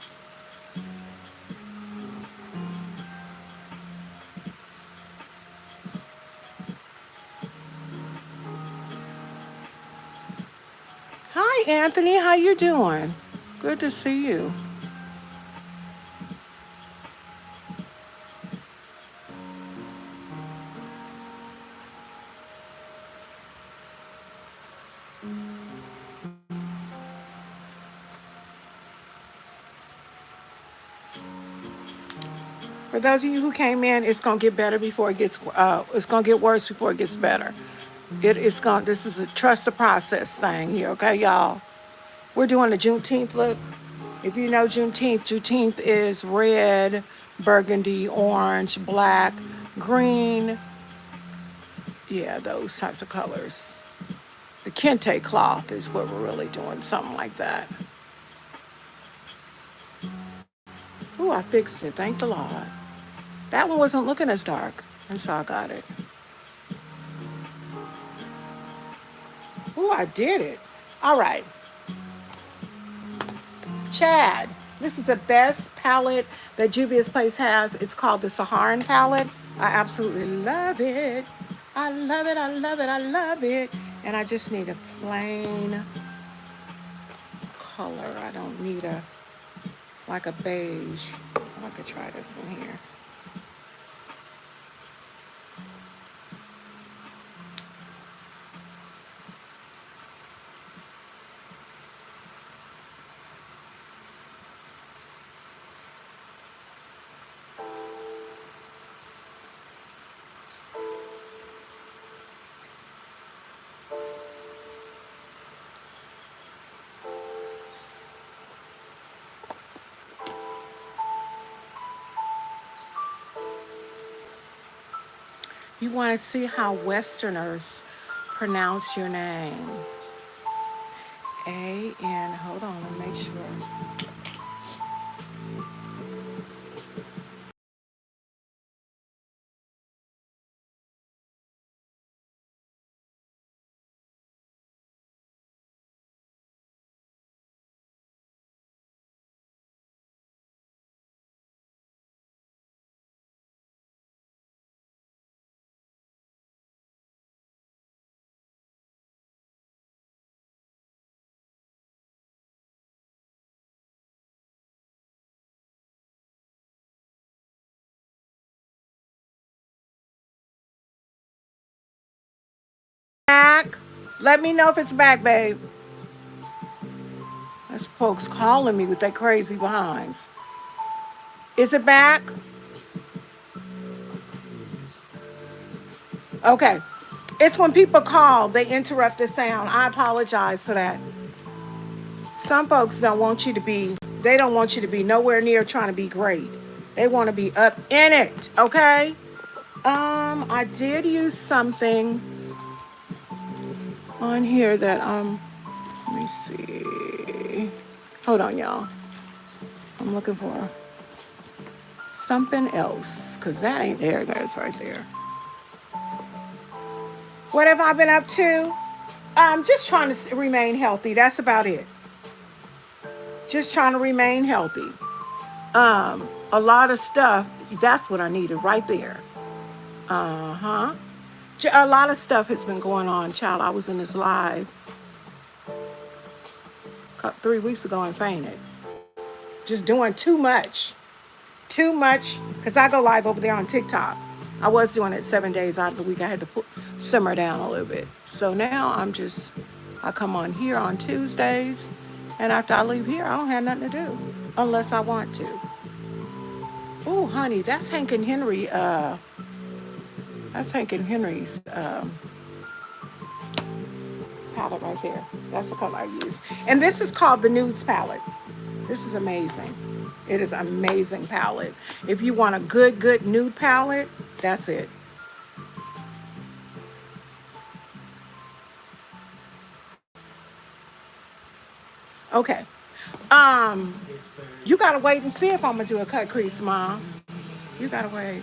Hi, Anthony. How you doing? Good to see you. For those of you who came in, it's gonna get better before it gets. It's gonna get worse before it gets better. It's gonna. This is a trust the process thing here, okay, y'all. We're doing the Juneteenth look. If you know Juneteenth is red, burgundy, orange, black, green. Yeah, those types of colors. The kente cloth is what we're really doing, something like that. Ooh, I fixed it. Thank the Lord. That one wasn't looking as dark, and so I got it. Ooh, I did it. All right. Chad, this is the best palette that Juvia's Place has. It's called the Saharan palette. I absolutely love it. I love it, I love it, I love it. And I just need a plain color. I don't need like a beige. Oh, I could try this one here. You want to see how Westerners pronounce your name. A-N, hold on, let me make sure. Back. Let me know if it's back, babe. That's folks calling me with their crazy behinds. Is it back? Okay. It's when people call, they interrupt the sound. I apologize for that. Some folks don't want you to be, they don't want you to be nowhere near trying to be great. They want to be up in it, okay? I did use something on here that, let me see. Hold on, y'all. I'm looking for something else, because that ain't there. That's right there. What have I been up to? I'm just trying to remain healthy. That's about it. Just trying to remain healthy. A lot of stuff, that's what I needed right there. Uh-huh. A lot of stuff has been going on, child. I was in this live 3 weeks ago and fainted. Just doing too much. Too much, because I go live over there on TikTok. I was doing it 7 days out of the week. I had to simmer down a little bit. So now I come on here on Tuesdays, and after I leave here, I don't have nothing to do unless I want to. Oh, honey, that's Hank and Henry. That's Hank and Henry's palette right there. That's the color I use. And this is called the Nudes palette. This is amazing. It is an amazing palette. If you want a good nude palette, that's it. Okay. You gotta wait and see if I'm gonna do a cut crease, Mom. You gotta wait.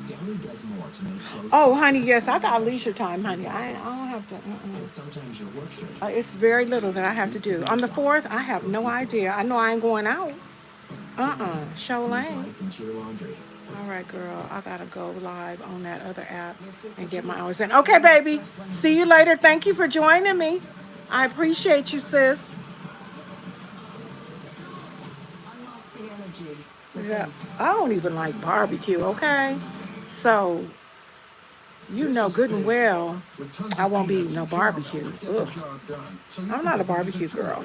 Downey does more to make clothes. Oh, honey, yes, I got leisure time, honey. I don't have to. And sometimes your work shirt. It's very little that I have to do. On the 4th, I have no idea. I know I ain't going out. Show lane. Life into your laundry. All right, girl. I gotta go live on that other app and get my hours in. Okay, baby. See you later. Thank you for joining me. I appreciate you, sis. Yeah, I don't even like barbecue, okay? So, you know good and well I won't be eating no barbecue. Ugh. I'm not a barbecue girl.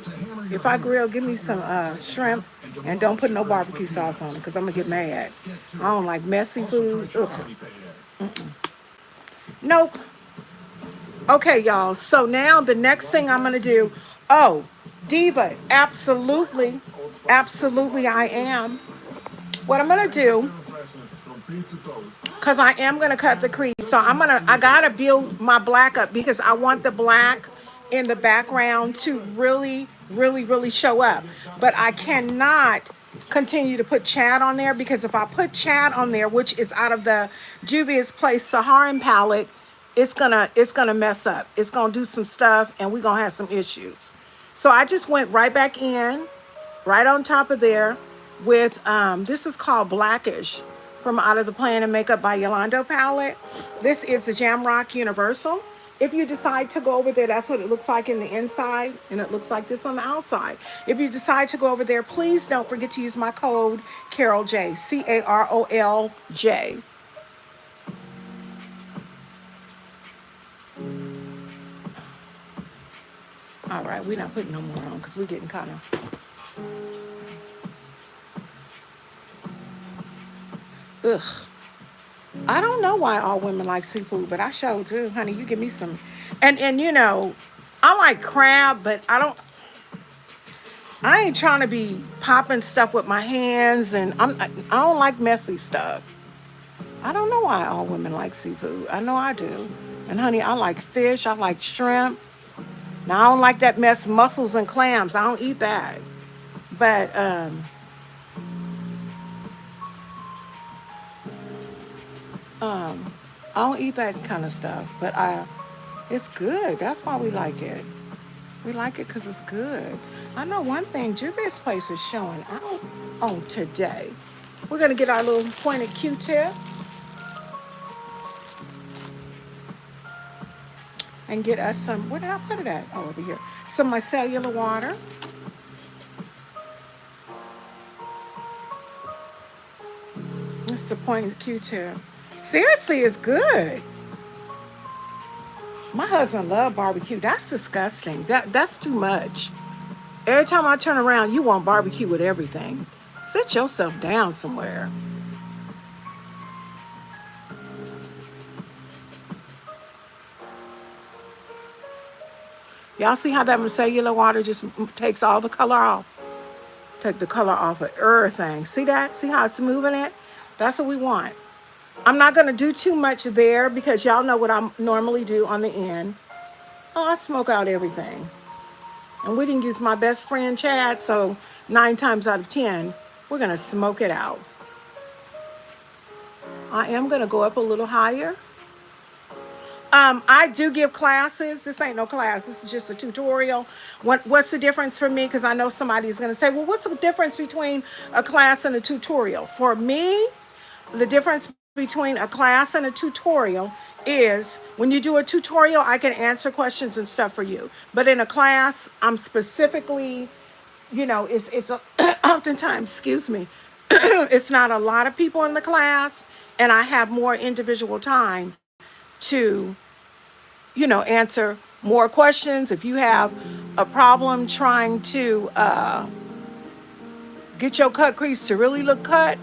If I grill, give me some shrimp and don't put no barbecue sauce on it because I'm going to get mad. I don't like messy food. Ugh. Nope. Okay, y'all. So now the next thing I'm going to do, Diva, absolutely. Absolutely I am. What I'm going to do, because I am going to cut the crease. So I got to build my black up because I want the black in the background to really, really, really show up. But I cannot continue to put Chad on there because if I put Chad on there, which is out of the Juvia's Place Saharan palette, it's gonna mess up. It's gonna do some stuff and we're gonna have some issues. So I just went right back in, right on top of there with, this is called Blackish from Out of the Plan and Makeup by Yolando palette. This is the Jamrock Universal. If you decide to go over there, that's what it looks like in the inside, and it looks like this on the outside. If you decide to go over there, please don't forget to use my code CarolJ, CAROLJ. All right, we're not putting no more on because we're getting kind of... Ugh. I don't know why all women like seafood, but I sure do, honey. You give me some... And you know, I like crab, but I ain't trying to be popping stuff with my hands, and I don't like messy stuff. I don't know why all women like seafood. I know I do. And honey, I like fish. I like shrimp. Now, I don't like that mess, mussels and clams. I don't eat that. But, I don't eat that kind of stuff. But it's good. That's why we like it. We like it because it's good. I know one thing. Juvia's Place is showing out on today. We're going to get our little pointed Q-tip. And get us some, where did I put it at? Oh, over here. Some micellar water. This is the pointed Q-tip. Seriously, it's good. My husband loves barbecue. That's disgusting. That's too much. Every time I turn around, you want barbecue with everything. Sit yourself down somewhere. Y'all see how that micellar water just takes all the color off? Take the color off of everything. See that? See how it's moving it? That's what we want. I'm not going to do too much there because y'all know what I normally do on the end. Oh, I smoke out everything. And we didn't use my best friend Chad, so 9 times out of 10, we're going to smoke it out. I am going to go up a little higher. I do give classes. This ain't no class. This is just a tutorial. What's the difference for me? Because I know somebody's going to say, well, what's the difference between a class and a tutorial? For me, the difference between a class and a tutorial is when you do a tutorial, I can answer questions and stuff for you. But in a class, I'm specifically, it's oftentimes, excuse me, it's not a lot of people in the class, and I have more individual time to answer more questions. If you have a problem trying to get your cut crease to really look cut,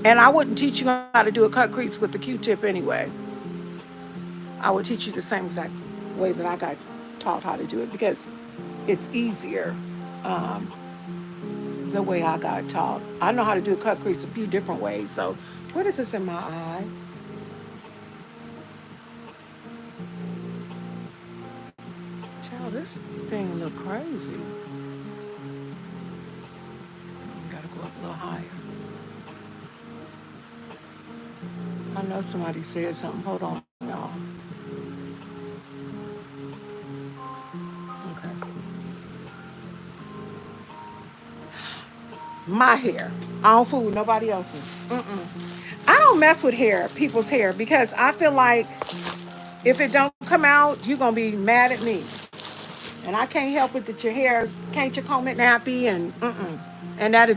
and I wouldn't teach you how to do a cut crease with the Q-tip anyway. I would teach you the same exact way that I got taught how to do it because it's easier the way I got taught. I know how to do a cut crease a few different ways. So what is this in my eye? Child, this thing look crazy. Gotta go up a little higher. I know somebody said something. Hold on, y'all. Okay. My hair. I don't fool with nobody else's. I don't mess with people's hair, because I feel like if it don't come out, you're going to be mad at me. And I can't help it that your hair, can't you comb it nappy and that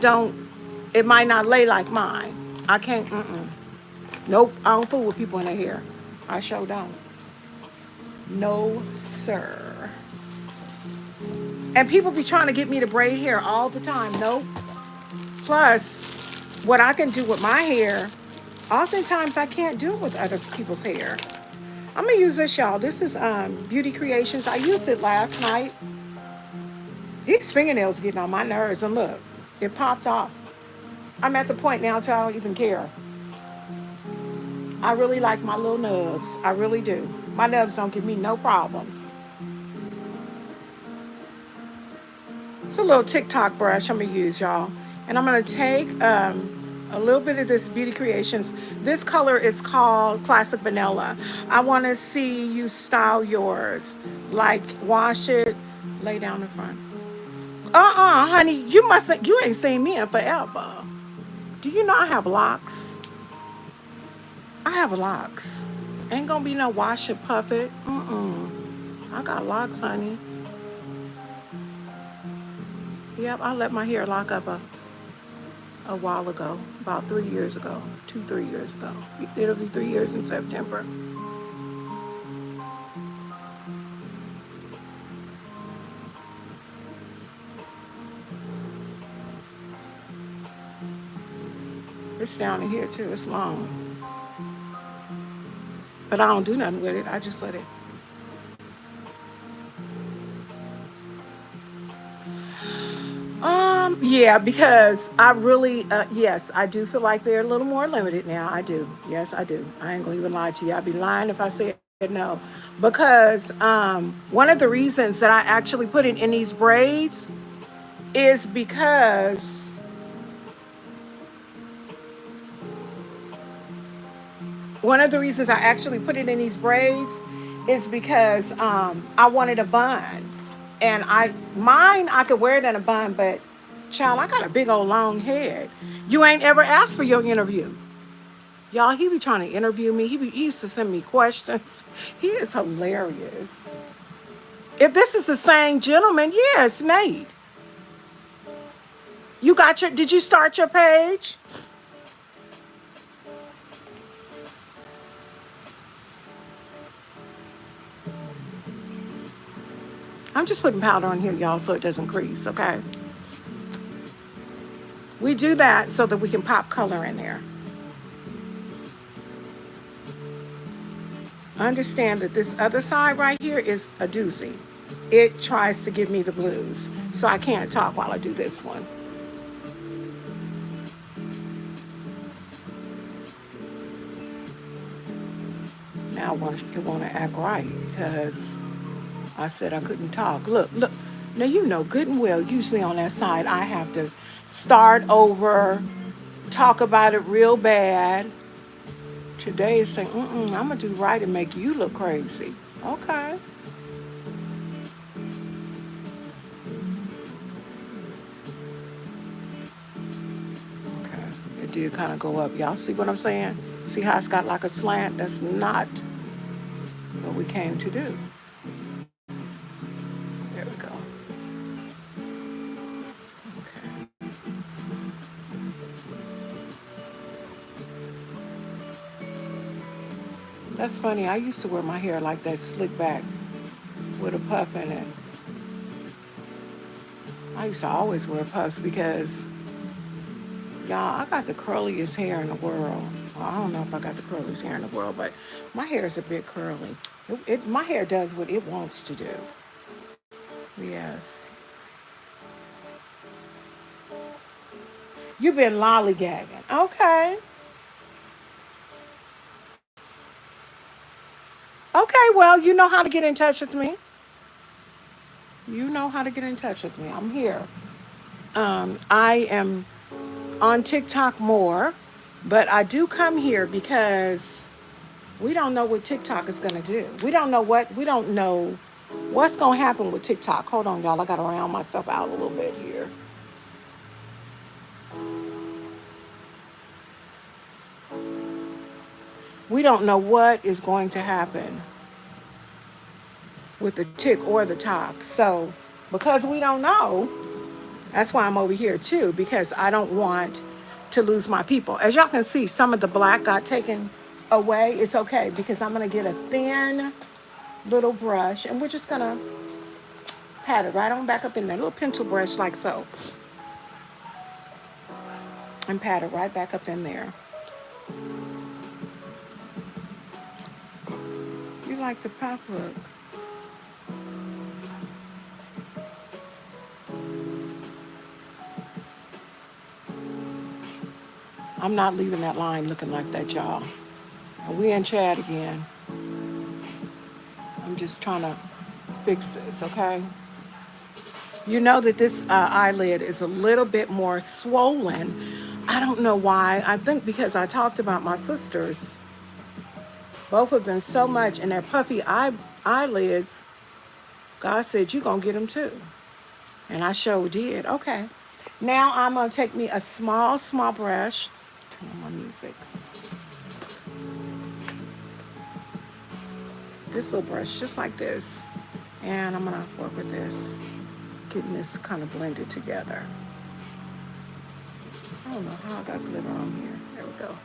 it might not lay like mine. I can't, Nope, I don't fool with people in their hair. I sure don't. No, sir. And people be trying to get me to braid hair all the time. Nope. Plus, what I can do with my hair, oftentimes I can't do with other people's hair. I'm going to use this, y'all. This is Beauty Creations. I used it last night. These fingernails getting on my nerves. And look, it popped off. I'm at the point now until I don't even care. I really like my little nubs. I really do. My nubs don't give me no problems. It's a little TikTok brush I'm going to use, y'all. And I'm going to take a little bit of this Beauty Creations. This color is called Classic Vanilla. I want to see you style yours. Like, wash it, lay down in front. Honey, you ain't seen me in forever. Do you know I have locks? I have locks. Ain't gonna be no wash it, puff it. I got locks, honey. Yep, I let my hair lock up a while ago, about 3 years ago, 3 years ago. It'll be 3 years in September. It's down in here too, it's long. But I don't do nothing with it, I just let it. Yeah, because I really, yes, I do feel like they're a little more limited now. I do. Yes, I do. I ain't gonna even lie to you. I'd be lying if I said no. Because one of the reasons that I actually put it in these braids is because I wanted a bun. And mine, I could wear it in a bun, but child, I got a big old long head. You ain't ever asked for your interview. Y'all, he be trying to interview me. He used to send me questions. He is hilarious. If this is the same gentleman, yes, Nate. Did you start your page? I'm just putting powder on here, y'all, so it doesn't crease, okay? We do that so that we can pop color in there. Understand that this other side right here is a doozy. It tries to give me the blues. So I can't talk while I do this one. Now it want to act right because I said I couldn't talk. Look, look. Now you know good and well, usually on that side, I have to start over, talk about it real bad. Today is saying, I'm going to do right and make you look crazy. Okay. Okay. It did kind of go up. Y'all see what I'm saying? See how it's got like a slant? That's not what we came to do. There we go. Okay. That's funny. I used to wear my hair like that, slick back with a puff in it. I used to always wear puffs because, y'all, I got the curliest hair in the world. Well, I don't know if I got the curliest hair in the world, but my hair is a bit curly. My hair does what it wants to do. Yes. You've been lollygagging. Okay. Okay, well, you know how to get in touch with me. You know how to get in touch with me. I'm here. I am on TikTok more, but I do come here because we don't know what TikTok is going to do. We don't know what's going to happen with TikTok. Hold on, y'all. I got to round myself out a little bit here. We don't know what is going to happen with the tick or the tock. So, because we don't know, that's why I'm over here too, because I don't want to lose my people. As y'all can see, some of the black got taken away. It's okay because I'm going to get a thin little brush and we're just going to pat it right on back up in there. A little pencil brush like so. And pat it right back up in there. You like the pop look? I'm not leaving that line looking like that, y'all. And we in chat again. I'm just trying to fix this, okay? You know that this eyelid is a little bit more swollen. I don't know why. I think because I talked about my sisters, both of them so much, and their puffy eyelids. God said, you're going to get them too. And I sure did. Okay. Now I'm going to take me a small brush. Turn on my music. This little brush, just like this. And I'm going to work with this. Getting this kind of blended together. I don't know how I got glitter on here. There we go.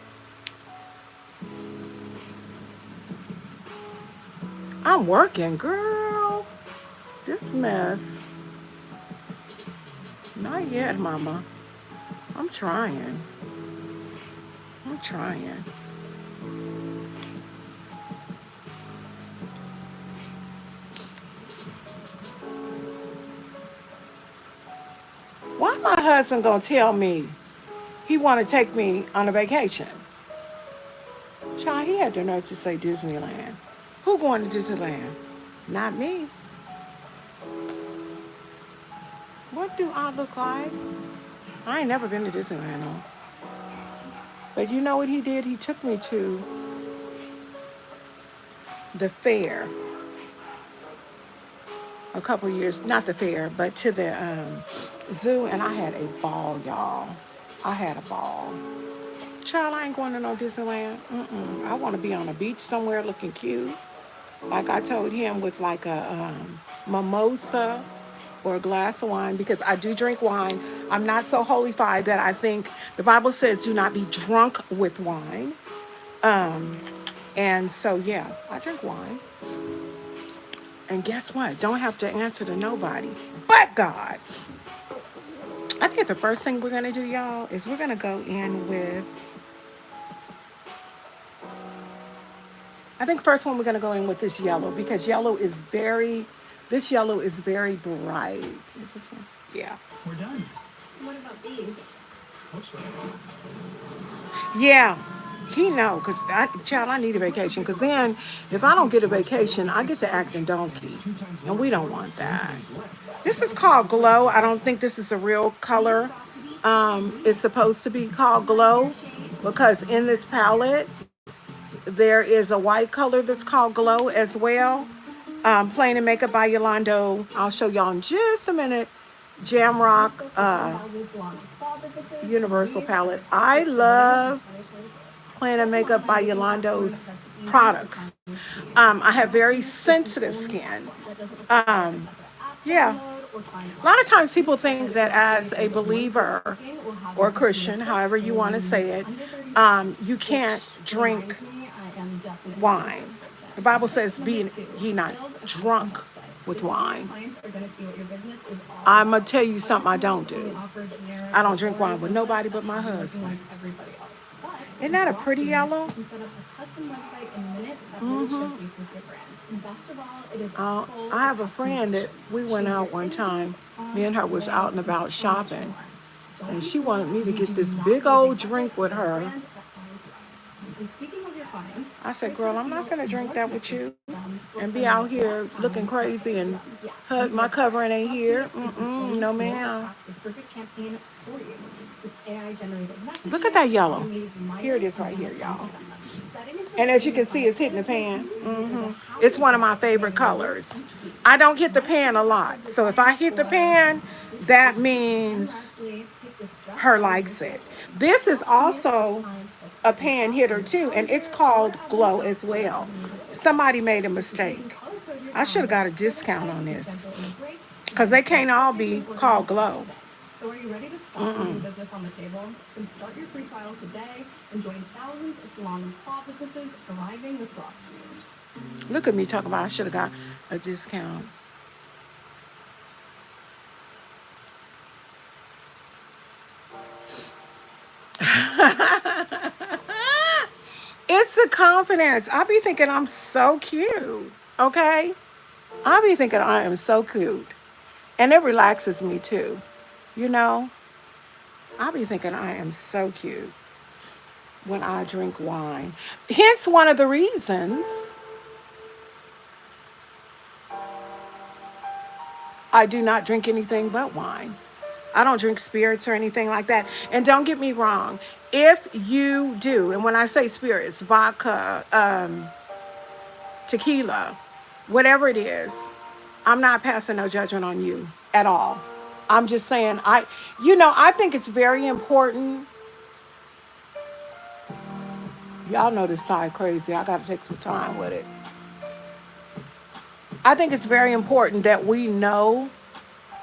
I'm working, girl. This mess. Not yet, mama. I'm trying. Why my husband gonna tell me he want to take me on a vacation? Child, he had the nerve to say Disneyland. Who going to Disneyland? Not me. What do I look like? I ain't never been to Disneyland, though. But you know what he did? He took me to the fair a couple years, not the fair, but to the zoo, and I had a ball, y'all. I had a ball. Child, I ain't going to no Disneyland. I want to be on a beach somewhere looking cute. Like I told him, with like a mimosa or a glass of wine, because I do drink wine. I'm not so holified that I think the Bible says do not be drunk with wine. And so, yeah, I drink wine. And guess what? Don't have to answer to nobody but God. I think the first thing we're going to do, y'all, is we're going to go in with I think first one we're going to go in with this yellow because this yellow is very bright. Is this one? Yeah. We're done. What about these? Looks right. Yeah. He know, because child, I need a vacation. Because then, if I don't get a vacation, I get to acting donkey. And we don't want that. This is called Glow. I don't think this is a real color. It's supposed to be called Glow because in this palette, there is a white color that's called Glow as well. Plain and Makeup by Yolando. I'll show y'all in just a minute. Jamrock Universal palette. I love Plain and Makeup by Yolando's products. I have very sensitive skin. Yeah. A lot of times people think that as a believer or Christian, however you want to say it, you can't drink wine. The Bible says, be ye not drunk with wine. I'm going to tell you something I don't do. I don't drink wine with nobody but my husband. Isn't that a pretty yellow? I have a friend that we went out one time. Me and her was out and about shopping. And she wanted me to get this big old drink with her. I said, girl, I'm not going to drink that with you and be out here looking crazy and my covering ain't here. No, ma'am. Look at that yellow. Here it is right here, y'all. And as you can see, it's hitting the pan. It's one of my favorite colors. I don't hit the pan a lot. So if I hit the pan, that means her likes it. This is also a pan hitter too, and it's called Glow as well. Somebody made a mistake. I should have got a discount on this because they can't all be called Glow. So are you ready to start putting business on the table? Then start your free trial today and join thousands of salon and spa businesses thriving with Rostries. Look at me talking about I should have got a discount. It's the confidence. I be thinking I'm so cute, okay? I be thinking I am so cute. And it relaxes me too, you know? I be thinking I am so cute when I drink wine. Hence one of the reasons I do not drink anything but wine. I don't drink spirits or anything like that. And don't get me wrong, if you do, and when I say spirits, vodka, tequila, whatever it is, I'm not passing no judgment on you at all. I'm just saying, I think it's very important. Y'all know this side crazy. I got to take some time with it. I think it's very important that we know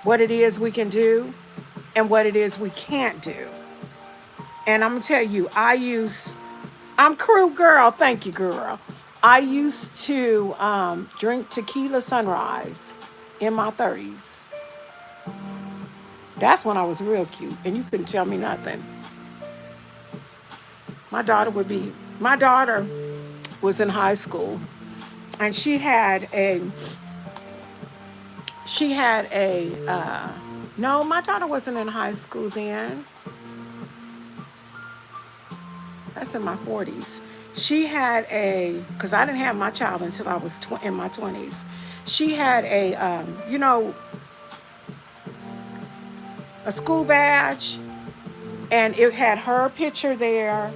what it is we can do and what it is we can't do. And I'm going to tell you, I'm crew girl. Thank you, girl. I used to drink tequila sunrise in my 30s. That's when I was real cute, and you couldn't tell me nothing. My daughter was in high school, and she had a, no, my daughter wasn't in high school then. That's in my 40s. She had because I didn't have my child until I was in my 20s. She had a school badge, and it had her picture there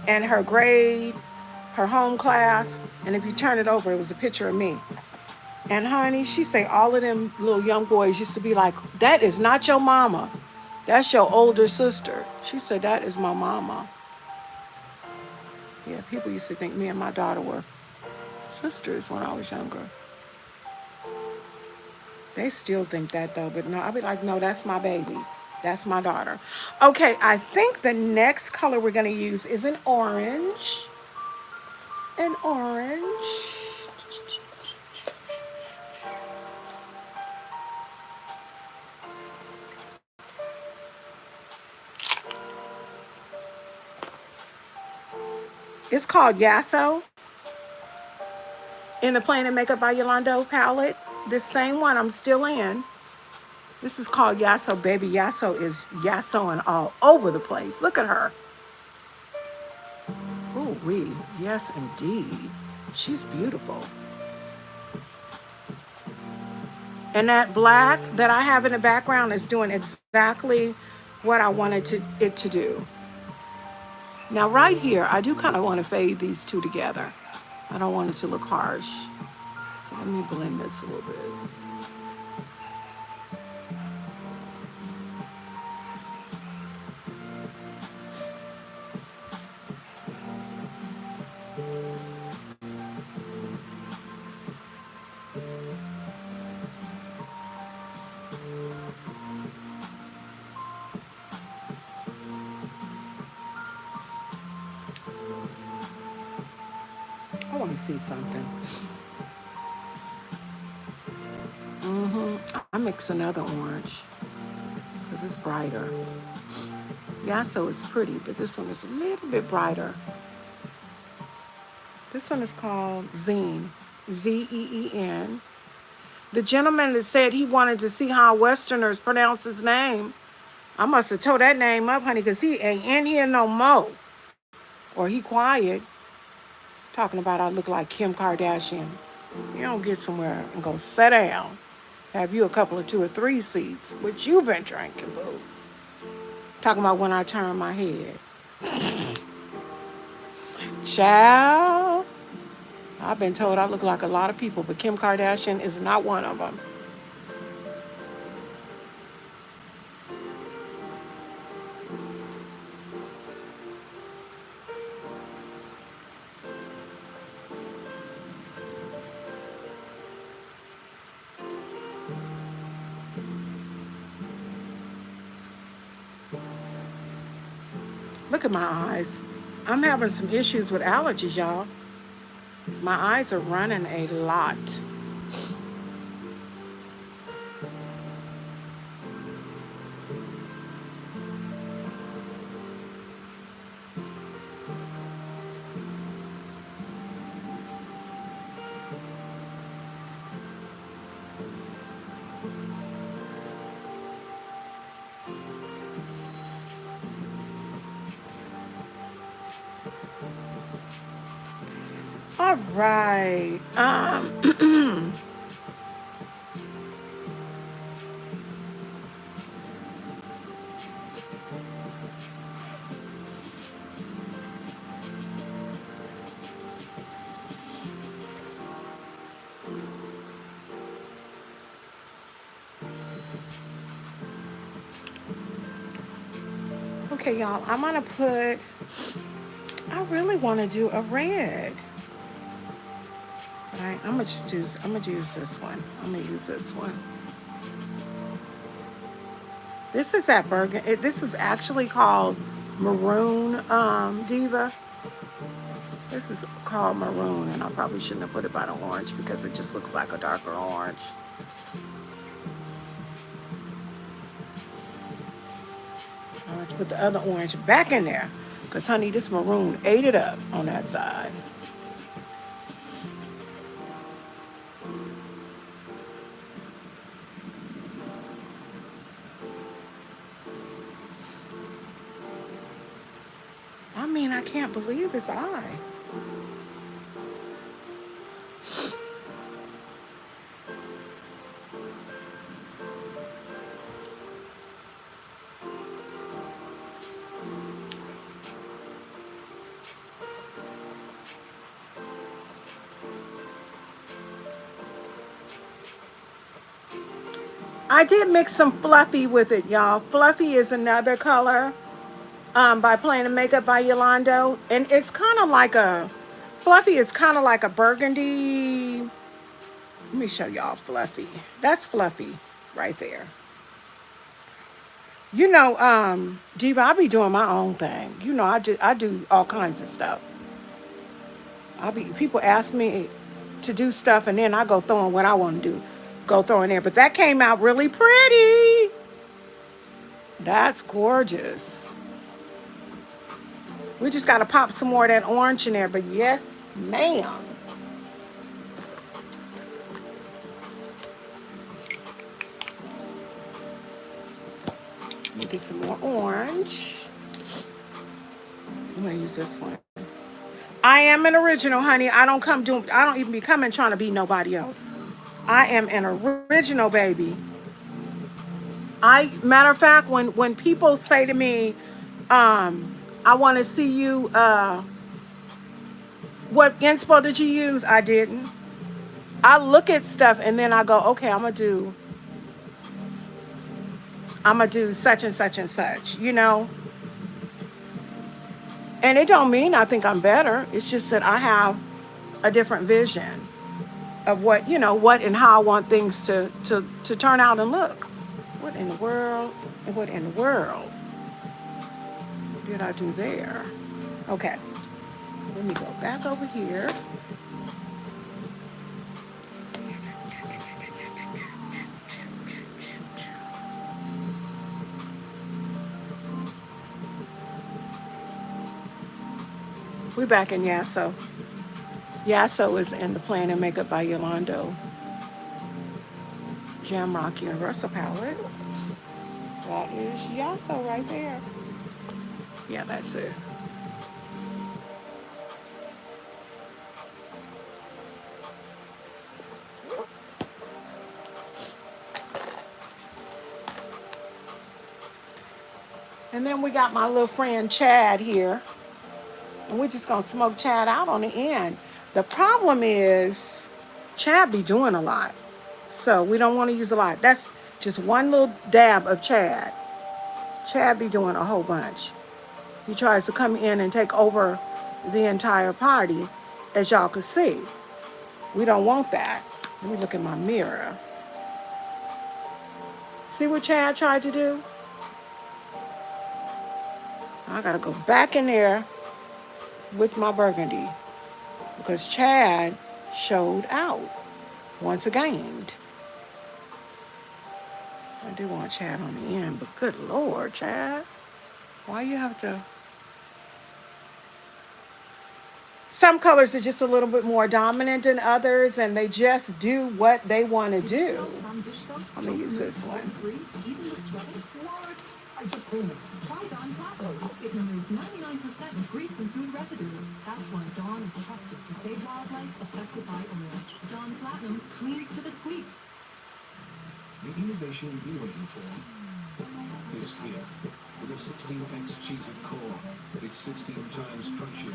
and her grade, her home class, and if you turn it over, it was a picture of me. And honey, she say all of them little young boys used to be like, that is not your mama. That's your older sister. She said, that is my mama. Yeah, people used to think me and my daughter were sisters when I was younger. They still think that though, but no, I'll be like, no, that's my baby. That's my daughter. Okay, I think the next color we're going to use is an orange. An orange. It's called Yasso. in the Planet Makeup by Yolanda palette. This same one I'm still in. This is called Yasso, baby. Yasso is Yassoing all over the place. Look at her. Oh, yes, indeed. She's beautiful. And that black that I have in the background is doing exactly what I wanted it to do. Now right here, I do kind of want to fade these two together. I don't want it to look harsh. So let me blend this a little bit. I want to see something. I mix another orange because it's brighter. Yasso is pretty, but this one is a little bit brighter. This one is called Zeen, Zeen. The gentleman that said he wanted to see how Westerners pronounce his name, I must have told that name up, honey, because he ain't in here no more. Or he quiet. Talking about I look like Kim Kardashian. You don't get somewhere and go sit down. Have you a couple of 2 or 3 seats, which you've been drinking, boo. Talking about when I turn my head. Child, I've been told I look like a lot of people, but Kim Kardashian is not one of them. Look at my eyes. I'm having some issues with allergies, y'all. My eyes are running a lot. All right. Okay, y'all, I'm gonna put, I really want to do a red. All right, I'm gonna use this one. I'm gonna use this one. This is that burgundy. This is actually called Maroon, Diva. This is called Maroon, and I probably shouldn't have put it by the orange because it just looks like a darker orange. I have to put the other orange back in there because, honey, this maroon ate it up on that side. I mean, I can't believe his eye. I did mix some Fluffy with it, y'all. Fluffy is another color by Planet Makeup by Yolanda. And it's kind of like Fluffy is kind of like a burgundy. Let me show y'all Fluffy. That's Fluffy right there. You know, Diva, I be doing my own thing. You know, I do all kinds of stuff. People ask me to do stuff and then I go throwing what I want to do. Go throw in there. But that came out really pretty. That's gorgeous. We just got to pop some more of that orange in there. But yes, ma'am. Let me get some more orange. I'm gonna use this one. I am an original, honey. I don't even be coming trying to be nobody else. I am an original, baby. Matter of fact, when people say to me, I want to see you, what inspo did you use? I didn't. I look at stuff and then I go, okay, I'm gonna do such and such and such, you know? And it don't mean I think I'm better. It's just that I have a different vision of what and how I want things to turn out and look. What in the world? What in the world did I do there? Okay. Let me go back over here. We're back in Yasso. Yasso is in the Plan and Makeup by Yolando Jamrock Universal palette. That is Yasso right there. Yeah, that's it. And then we got my little friend Chad here. And we're just going to smoke Chad out on the end. The problem is Chad be doing a lot. So we don't want to use a lot. That's just one little dab of Chad. Chad be doing a whole bunch. He tries to come in and take over the entire party, as y'all can see. We don't want that. Let me look in my mirror. See what Chad tried to do? I got to go back in there with my burgundy because Chad showed out once again. I do want Chad on the end, but good Lord, Chad. Why you have to... Some colors are just a little bit more dominant than others, and they just do what they want to do. I'm going to use this one. I just cleaned them. Try Dawn Platinum. It removes 99% of grease and food residue. That's why Dawn is trusted to save wildlife affected by oil. Dawn Platinum cleans to the sweep. The innovation you've been waiting for is here. With a 16x cheesy core, it's 16 times crunchier,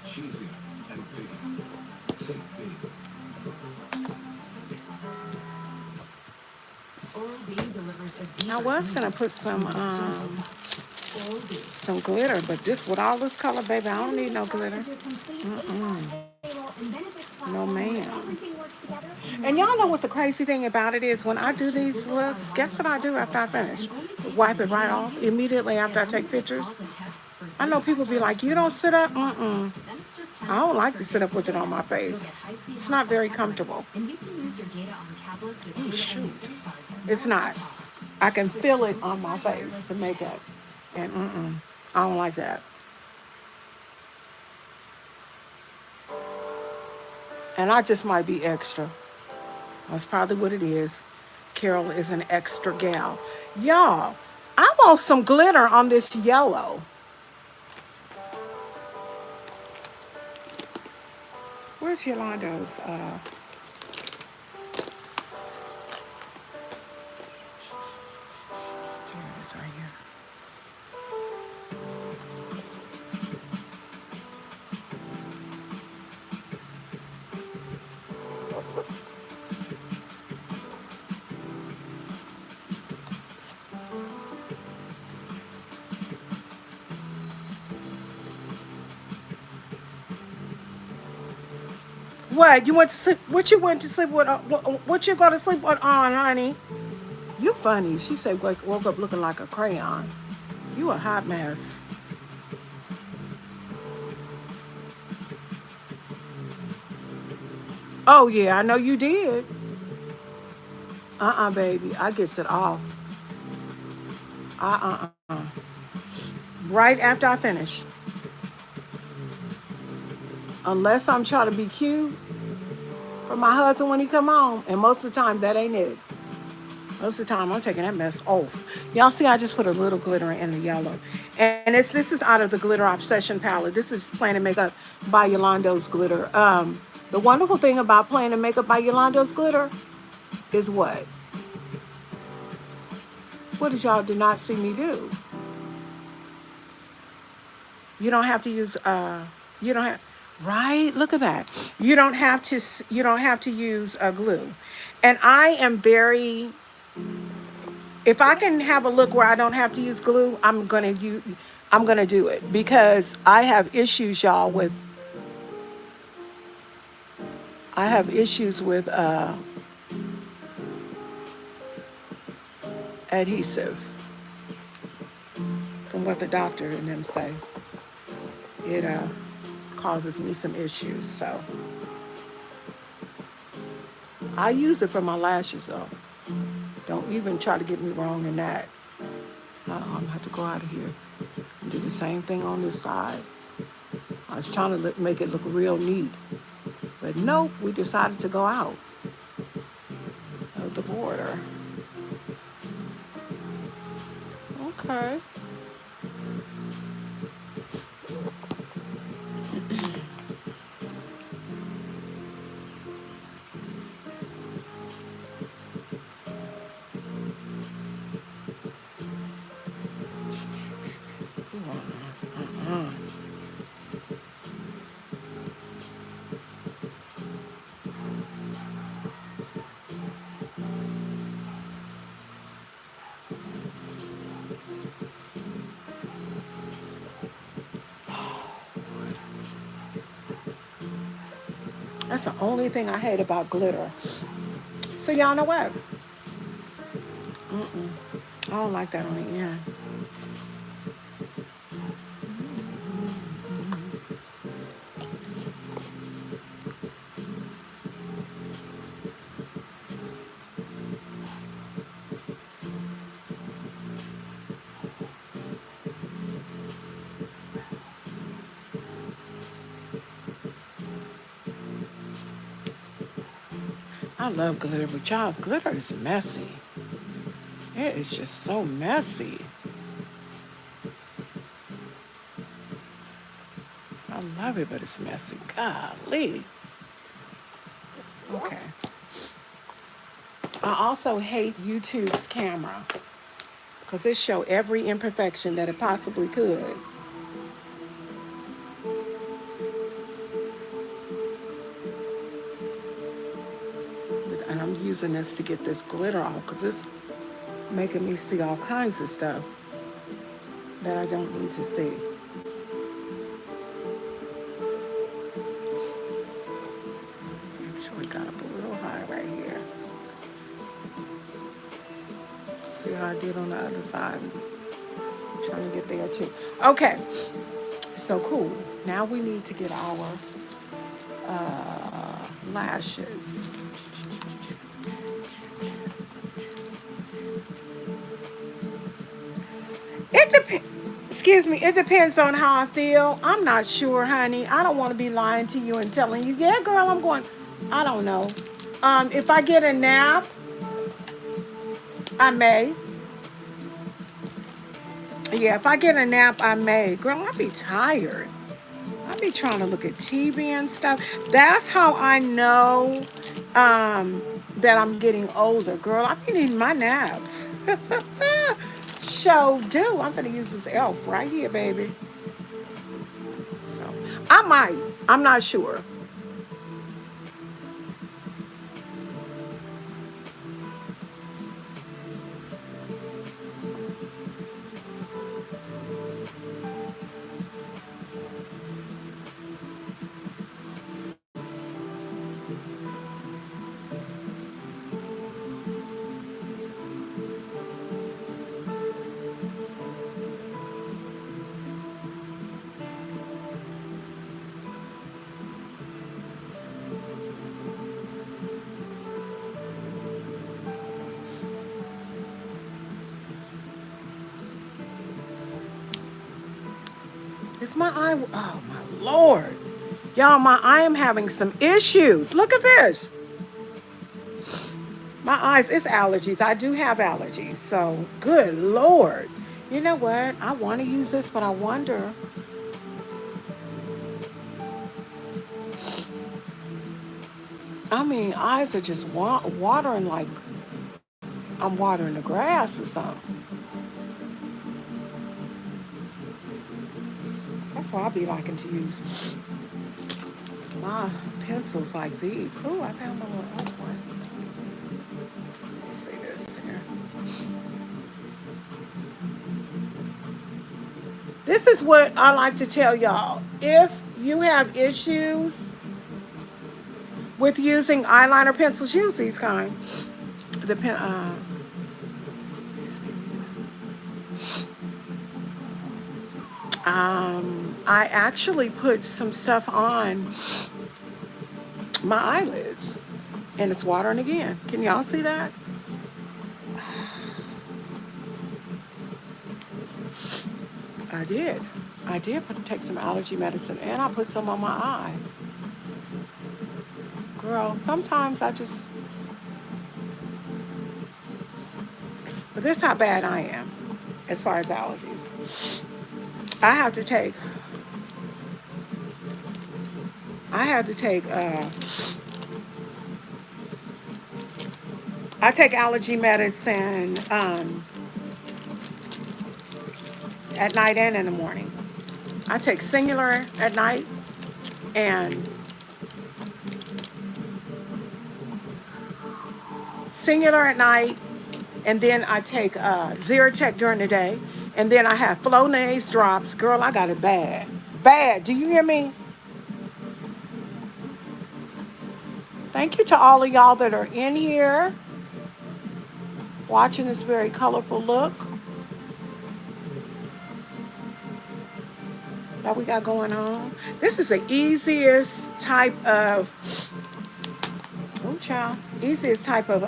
cheesier, and bigger. Think big. I was gonna put some glitter, but this with all this color, baby, I don't need no glitter. No ma'am. And y'all know what the crazy thing about it is? When I do these looks, guess what I do after I finish? Wipe it right off immediately after I take pictures. I know people be like, you don't sit up? I don't like to sit up with it on my face. It's not very comfortable. Oh, shoot. It's not. I can feel it on my face, the makeup. And I don't like that. And I just might be extra. That's probably what it is. Carol is an extra gal. Y'all, I want some glitter on this yellow. Where's Yolanda's? There it is right here. What you went to sleep? What you went to sleep with? What you go to sleep with on, honey? You funny. She said woke up looking like a crayon. You a hot mess. Oh yeah, I know you did. Baby, I gets it off. Right after I finish. Unless I'm trying to be cute for my husband when he come home, and most of the time that ain't it. Most of the time, I'm taking that mess off. Y'all see, I just put a little glitter in the yellow. And this is out of the Glitter Obsession palette. This is Planet Makeup by Yolando's Glitter. The wonderful thing about Planet Makeup by Yolando's Glitter is what? What did y'all did not see me do? You don't have to use you don't have right? Look at that. You don't have to use glue. And I am very, if I can have a look where I don't have to use glue, I'm going to do it because I have issues with adhesive from what the doctor and them say. It causes me some issues. So I use it for my lashes though. Don't even try to get me wrong in that. I'm gonna have to go out of here and do the same thing on this side. I was trying to make it look real neat, but nope, we decided to go out of the border. Okay. That's the only thing I hate about glitter. So y'all know what? I don't like that on the end. I love glitter, but y'all, glitter is messy. It is just so messy. I love it, but it's messy. Golly. Okay. I also hate YouTube's camera because it show every imperfection that it possibly could. And I'm using this to get this glitter off because it's making me see all kinds of stuff that I don't need to see. Actually got up a little high right here. See how I did on the other side? I'm trying to get there too. Okay, so cool. Now we need to get our lashes. It depends. Excuse me. It depends on how I feel. I'm not sure, honey. I don't want to be lying to you and telling you, yeah, girl, I'm going. I don't know. If I get a nap, I may. Yeah, if I get a nap, I may. Girl, I'll be tired. I'll be trying to look at TV and stuff. That's how I know that I'm getting older. Girl, I've been needing my naps. Show do. I'm going to use this elf right here, baby. So, I might. I'm not sure. Is my eye? Oh my Lord. Y'all, I am having some issues. Look at this. My eyes, it's allergies. I do have allergies. So, good Lord. You know what? I want to use this, but I wonder. I mean, eyes are just watering like I'm watering the grass or something. That's why I be liking to use my pencils like these. Oh, I found my little old one. Let me see this here. This is what I like to tell y'all. If you have issues with using eyeliner pencils, use these kind. The pen, I actually put some stuff on my eyelids, and it's watering again. Can y'all see that? I did. I did take some allergy medicine, and I put some on my eye. Girl, sometimes I just... But this is how bad I am as far as allergies. I have to take... I take allergy medicine at night and in the morning. I take Singular at night and and then I take Zyrtec during the day, and then I have Flonase drops. Girl, I got it bad. Bad. Do you hear me? Thank you to all of y'all that are in here watching this very colorful look that we got going on. This is the easiest type of, easiest type of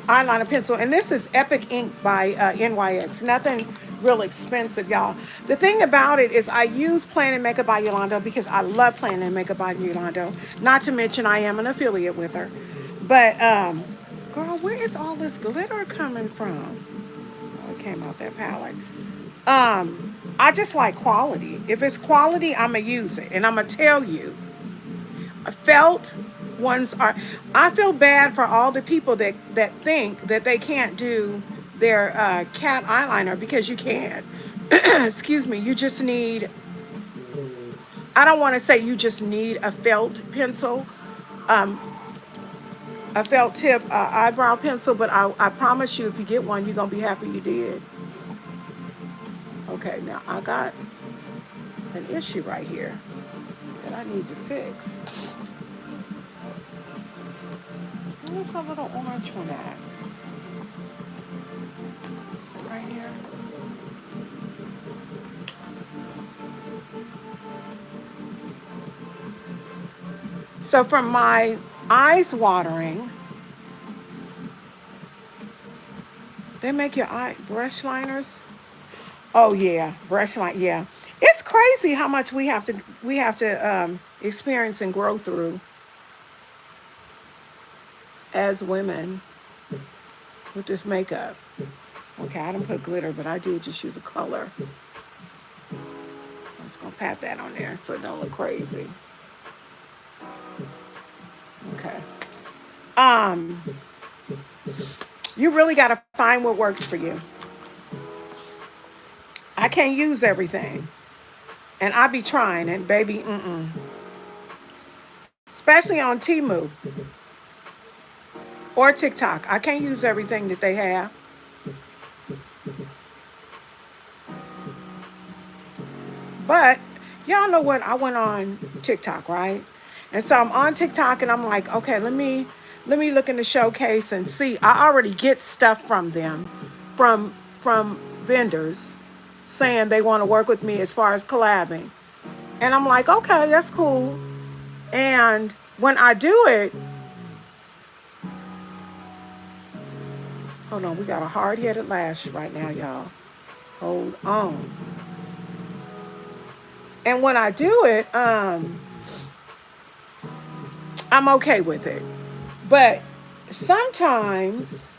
eyeliner pencil. And this is Epic Ink by NYX. Nothing real expensive, y'all. The thing about it is I use Plan & Makeup by Yolanda because I love Plan & Makeup by Yolanda. Not to mention I am an affiliate with her. But, girl, where is all this glitter coming from? Oh, it came out that palette. I just like quality. If it's quality, I'm going to use it. And I'm going to tell you, felt ones are... I feel bad for all the people that think that they can't do their cat eyeliner, because you can. Excuse me. You just need... I don't want to say you just need a felt pencil, a felt tip eyebrow pencil, but I promise you, if you get one, you're going to be happy you did. Okay, now I got an issue right here that I need to fix. Where's the little orange one at? Is it right here? So from my eyes watering, they make your eye brush liners. Oh yeah, brush line. Yeah, it's crazy how much we have to experience and grow through as women with this makeup. Okay, I didn't put glitter, but I did just use a color. I'm just gonna pat that on there so it don't look crazy. Okay. You really gotta find what works for you. I can't use everything. And I be trying, and baby, especially on Temu or TikTok. I can't use everything that they have. But y'all know what? I went on TikTok, right? And so I'm on TikTok and I'm like, okay, let me look in the showcase and see. I already get stuff from them, from vendors saying they want to work with me as far as collabing. And I'm like, okay, that's cool. And when I do it, hold on, we got a hard-headed lash right now, y'all. Hold on. And when I do it, I'm okay with it. But sometimes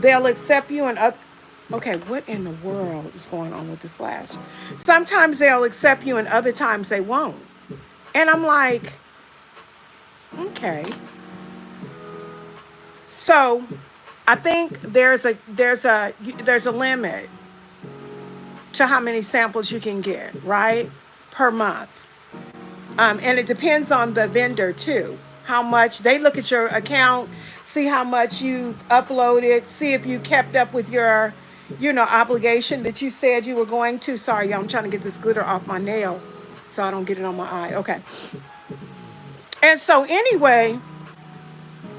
they'll accept you and okay, what in the world is going on with this lash? Sometimes they'll accept you and other times they won't. And I'm like, okay. So I think there's a limit to how many samples you can get, right? Per month. And it depends on the vendor too. How much they look at your account, see how much you've uploaded, see if you kept up with your, obligation that you said you were going to. Sorry, y'all, I'm trying to get this glitter off my nail so I don't get it on my eye. Okay. And so anyway,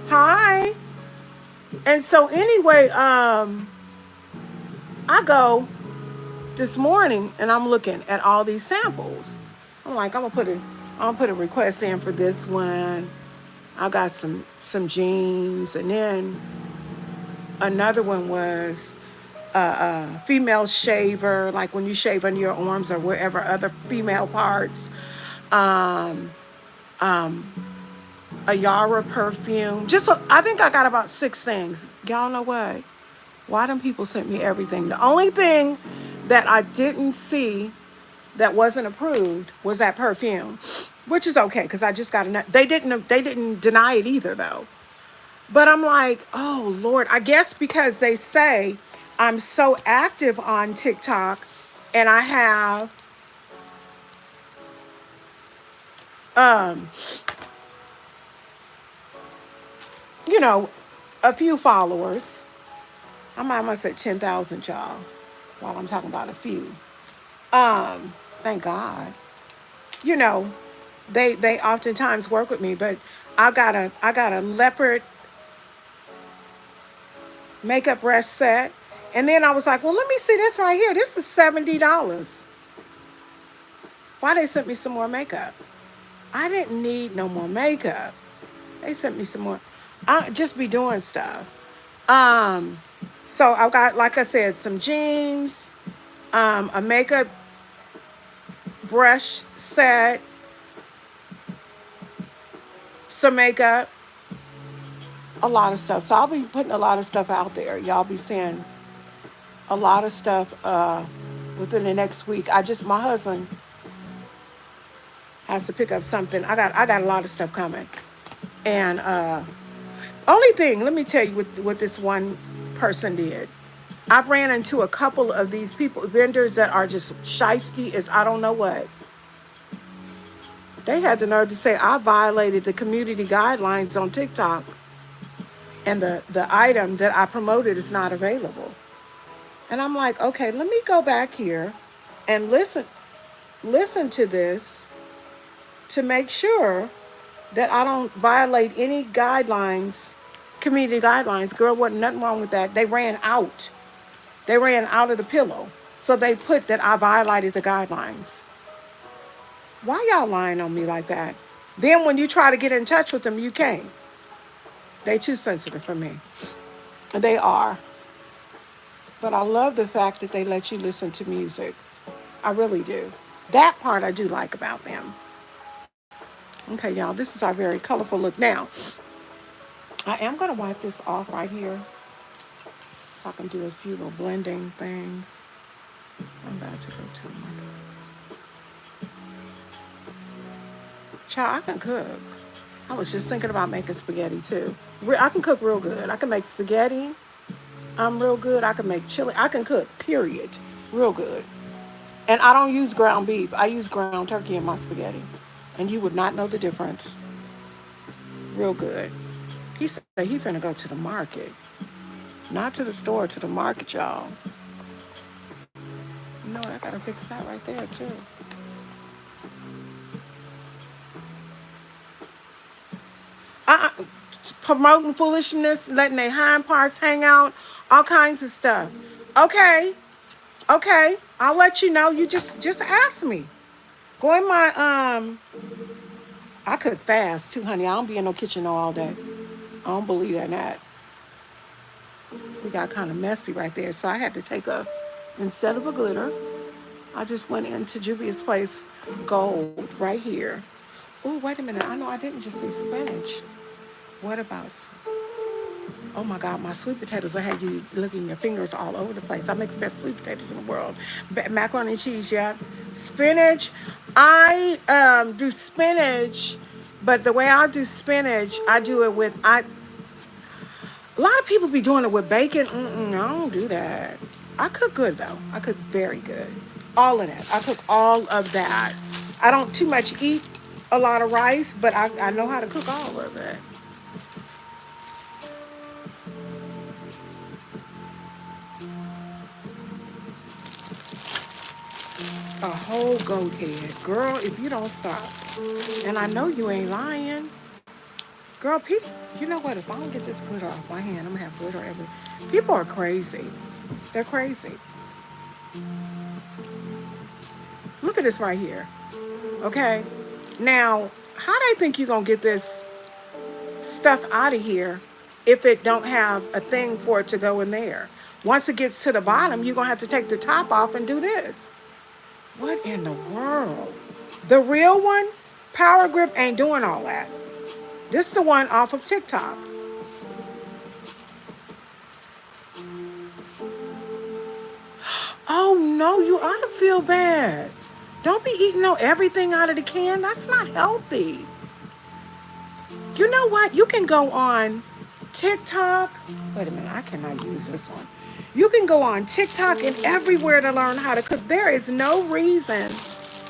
hi. And so anyway, I go this morning and I'm looking at all these samples. I'm like, I'm gonna put a request in for this one. I got some jeans, and then another one was a female shaver, like when you shave under your arms or wherever other female parts. Um, a Yara perfume. I think I got about 6 things. Y'all know what? Why them people sent me everything? The only thing that I didn't see that wasn't approved was that perfume, which is okay because I just got enough. They didn't deny it either though. But I'm like, oh Lord, I guess because they say I'm so active on TikTok and I have um, you know, a few followers. I'm almost at 10,000, y'all, while I'm talking about a few. Thank God. You know, they oftentimes work with me, but I got a leopard makeup brush set. And then I was like, well, let me see this right here. This is $70. Why they sent me some more makeup? I didn't need no more makeup. They sent me some more. I just be doing stuff. Um, so I've got, like I said, some jeans, a makeup brush set, some makeup, a lot of stuff. So I'll be putting a lot of stuff out there. Y'all be seeing a lot of stuff within the next week. My husband has to pick up something. I got a lot of stuff coming. And only thing, let me tell you what this one person did. I've ran into a couple of these vendors that are just shiesty as I don't know what. They had the nerve to say I violated the community guidelines on TikTok and the item that I promoted is not available. And I'm like, okay, let me go back here and listen to this to make sure that I don't violate any guidelines, community guidelines. Girl, wasn't nothing wrong with that. They ran out. They ran out of the pillow. So they put that I violated the guidelines. Why y'all lying on me like that? Then when you try to get in touch with them, you can't. They too sensitive for me. They are. But I love the fact that they let you listen to music. I really do. That part I do like about them. Okay, y'all, this is our very colorful look. Now, I am going to wipe this off right here so I can do a few little blending things. I'm about to go to my... Child, I can cook. I was just thinking about making spaghetti too. I can cook real good. I can make spaghetti. I'm real good. I can make chili. I can cook, period. Real good. And I don't use ground beef. I use ground turkey in my spaghetti. And you would not know the difference. Real good. He said he finna go to the market. Not to the store, to the market, y'all. You know what? I gotta fix that right there, too. Promoting foolishness, letting their hind parts hang out, all kinds of stuff. Okay. Okay. I'll let you know. You just ask me. Go in my, I cook fast, too, honey. I don't be in no kitchen all day. I don't believe in that. We got kind of messy right there. So I had to instead of a glitter, I just went into Juvia's Place Gold right here. Oh, wait a minute. I know I didn't just see spinach. What about, oh my God, my sweet potatoes. I had you looking your fingers all over the place. I make the best sweet potatoes in the world. Macaroni and cheese, yeah. Spinach. I do spinach, but the way I do spinach, I do it with, a lot of people be doing it with bacon. I don't do that. I cook good though. I cook very good. All of that. I cook all of that. I don't too much eat a lot of rice, but I know how to cook all of it. A whole goat head. Girl, if you don't stop. And I know you ain't lying. Girl, people, you know what? If I don't get this glitter off my hand, I'm going to have glitter everywhere. People are crazy. They're crazy. Look at this right here. Okay? Now, how do they think you're going to get this stuff out of here if it don't have a thing for it to go in there? Once it gets to the bottom, you're going to have to take the top off and do this. What in the world? The real one, Power Grip, ain't doing all that. This is the one off of TikTok. Oh no, you ought to feel bad. Don't be eating everything out of the can. That's not healthy. You know what? You can go on TikTok. Wait a minute, I cannot use this one. You can go on TikTok and everywhere to learn how to cook. There is no reason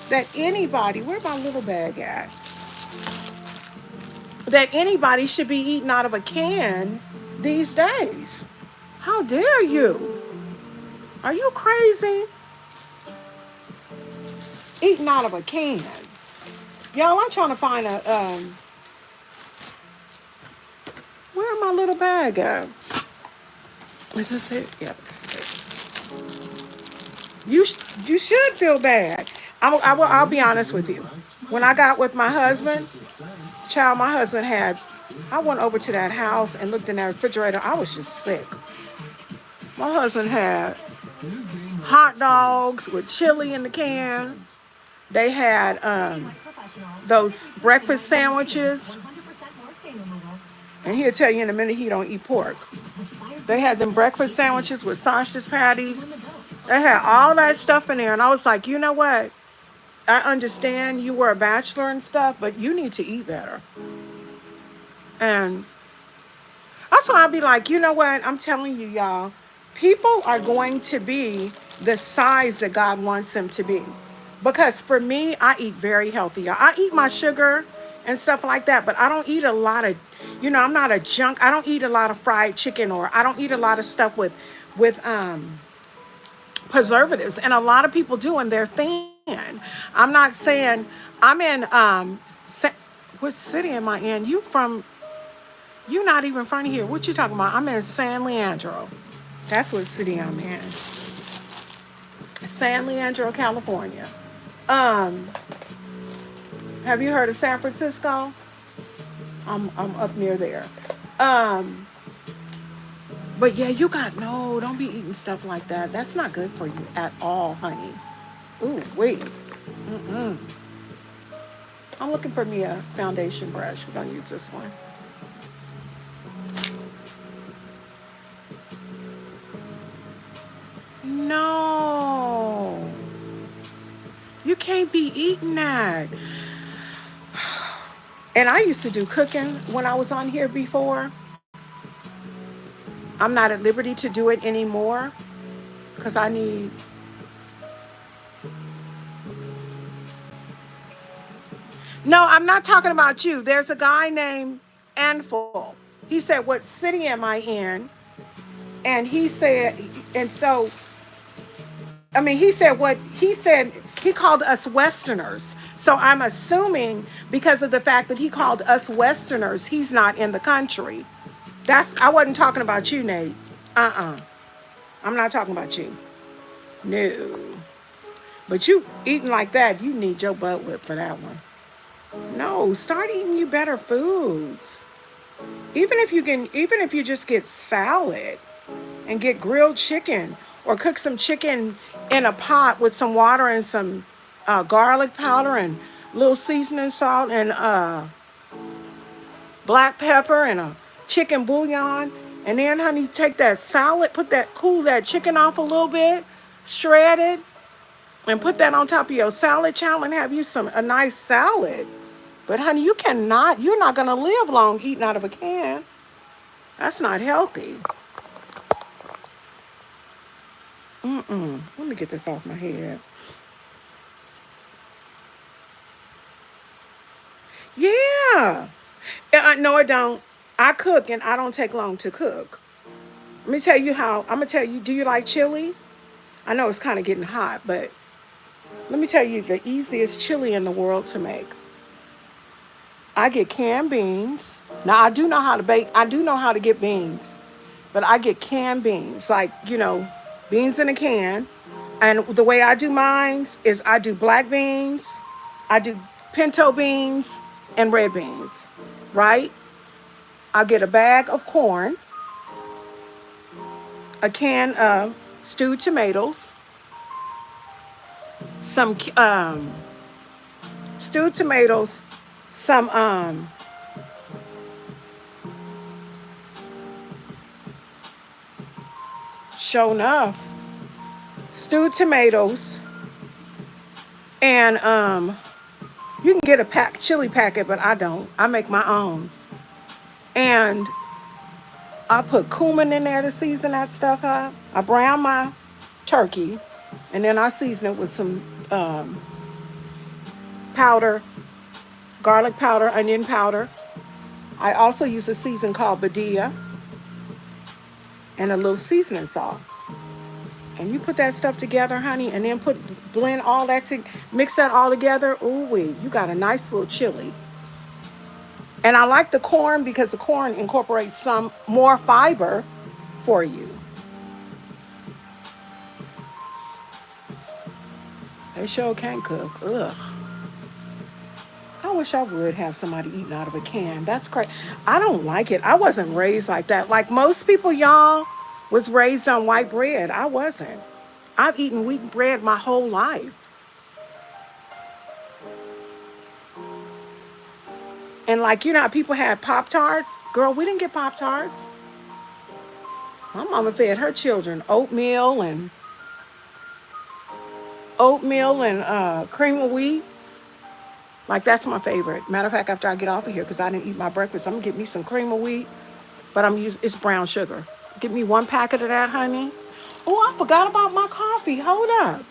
that anybody, where's my little bag at? That anybody should be eating out of a can these days. How dare you? Are you crazy? Eating out of a can. Y'all, I'm trying to find a, where my little bag at? Is this it? Yep, this is it. You should feel bad. I'll be honest with you. When I got with my husband, child, my husband I went over to that house and looked in that refrigerator. I was just sick. My husband had hot dogs with chili in the can. They had those breakfast sandwiches. And he'll tell you in a minute he don't eat pork. They had them breakfast sandwiches with sausage patties. They had all that stuff in there. And I was like, you know what? I understand you were a bachelor and stuff, but you need to eat better. And that's why I'll be like, you know what? I'm telling you, y'all, people are going to be the size that God wants them to be. Because for me, I eat very healthy. I eat my sugar and stuff like that, but I don't eat a lot of, I'm not a junk. I don't eat a lot of fried chicken, or I don't eat a lot of stuff with preservatives. And a lot of people do, and they're thin. I'm not saying, I'm in, what city am I in? You not even from here. What you talking about? I'm in San Leandro. That's what city I'm in. San Leandro, California. Have you heard of San Francisco? I'm up near there. But yeah, don't be eating stuff like that. That's not good for you at all, honey. Ooh, wait. I'm looking for me a foundation brush. We're gonna use this one. No. You can't be eating that. And I used to do cooking when I was on here before. I'm not at liberty to do it anymore because I need... No, I'm not talking about you. There's a guy named Anful. He said, what city am I in? And he said, and so, he said, he called us Westerners. So I'm assuming because of the fact that he called us Westerners, he's not in the country. I wasn't talking about you, Nate. I'm not talking about you. No. But you eating like that, you need your butt whipped for that one. No, start eating you better foods. Even if you just get salad and get grilled chicken, or cook some chicken in a pot with some water and some garlic powder and little seasoning salt and black pepper and a chicken bouillon. And then, honey, take that salad, cool that chicken off a little bit, shred it, and put that on top of your salad chow and have you a nice salad. But honey, you're not gonna live long eating out of a can. That's not healthy. Let me get this off my head. Yeah. No, I don't. I cook and I don't take long to cook. Let me tell you how. I'm gonna tell you. Do you like chili? I know it's kind of getting hot, but let me tell you the easiest chili in the world to make. I get canned beans. Now I do know how to bake. I do know how to get beans, but I get canned beans, like beans in a can. And the way I do mine is I do black beans, I do pinto beans, and red beans. Right? I'll get a bag of corn, a can of stewed tomatoes, some stewed tomatoes, some sure enough, stewed tomatoes, and you can get a chili packet, but I don't. I make my own. And I put cumin in there to season that stuff up. I brown my turkey, and then I season it with some powder, garlic powder, onion powder. I also use a season called Badia and a little seasoning salt. And you put that stuff together, honey, and then blend all that mix that all together. Ooh wee, you got a nice little chili. And I like the corn because the corn incorporates some more fiber for you. They sure can cook. Ugh. I wish I would have somebody eating out of a can. That's crazy. I don't like it. I wasn't raised like that. Like most people, y'all, was raised on white bread. I wasn't. I've eaten wheat bread my whole life. And like, how people had Pop-Tarts? Girl, we didn't get Pop-Tarts. My mama fed her children oatmeal and cream of wheat. Like, that's my favorite. Matter of fact, after I get off of here, because I didn't eat my breakfast, I'm going to get me some cream of wheat. But it's brown sugar. Get me 1 packet of that, honey. Oh, I forgot about my coffee. Hold up.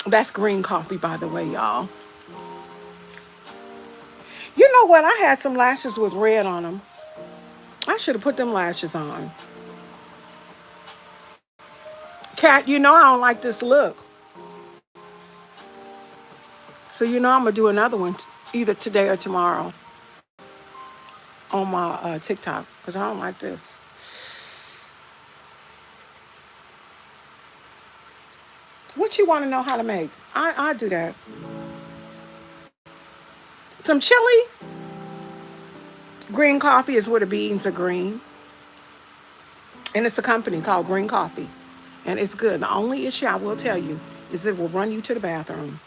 That's green coffee, by the way, y'all. You know what? I had some lashes with red on them. I should have put them lashes on. Cat, I don't like this look. So I'm going to do another one either today or tomorrow on my TikTok because I don't like this. What you want to know how to make? I do that. Some chili. Green coffee is where the beans are green. And it's a company called Green Coffee. And it's good. The only issue I will tell you is it will run you to the bathroom.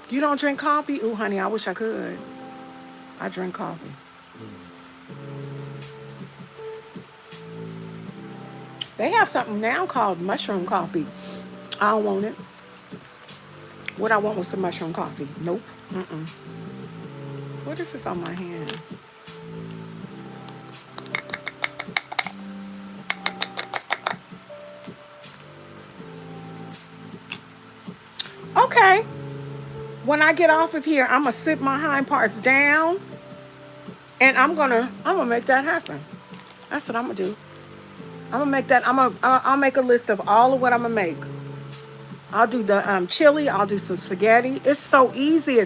You don't drink coffee? Ooh, honey, I wish I could. I drink coffee. They have something now called mushroom coffee. I don't want it. What I want was some mushroom coffee. Nope. What is this on my hand? Okay. When I get off of here, I'm going to sit my hind parts down and I'm going to make that happen. That's what I'm going to do. I'm going to make that. I'll make a list of all of what I'm going to make. I'll do the chili. I'll do some spaghetti. It's so easy.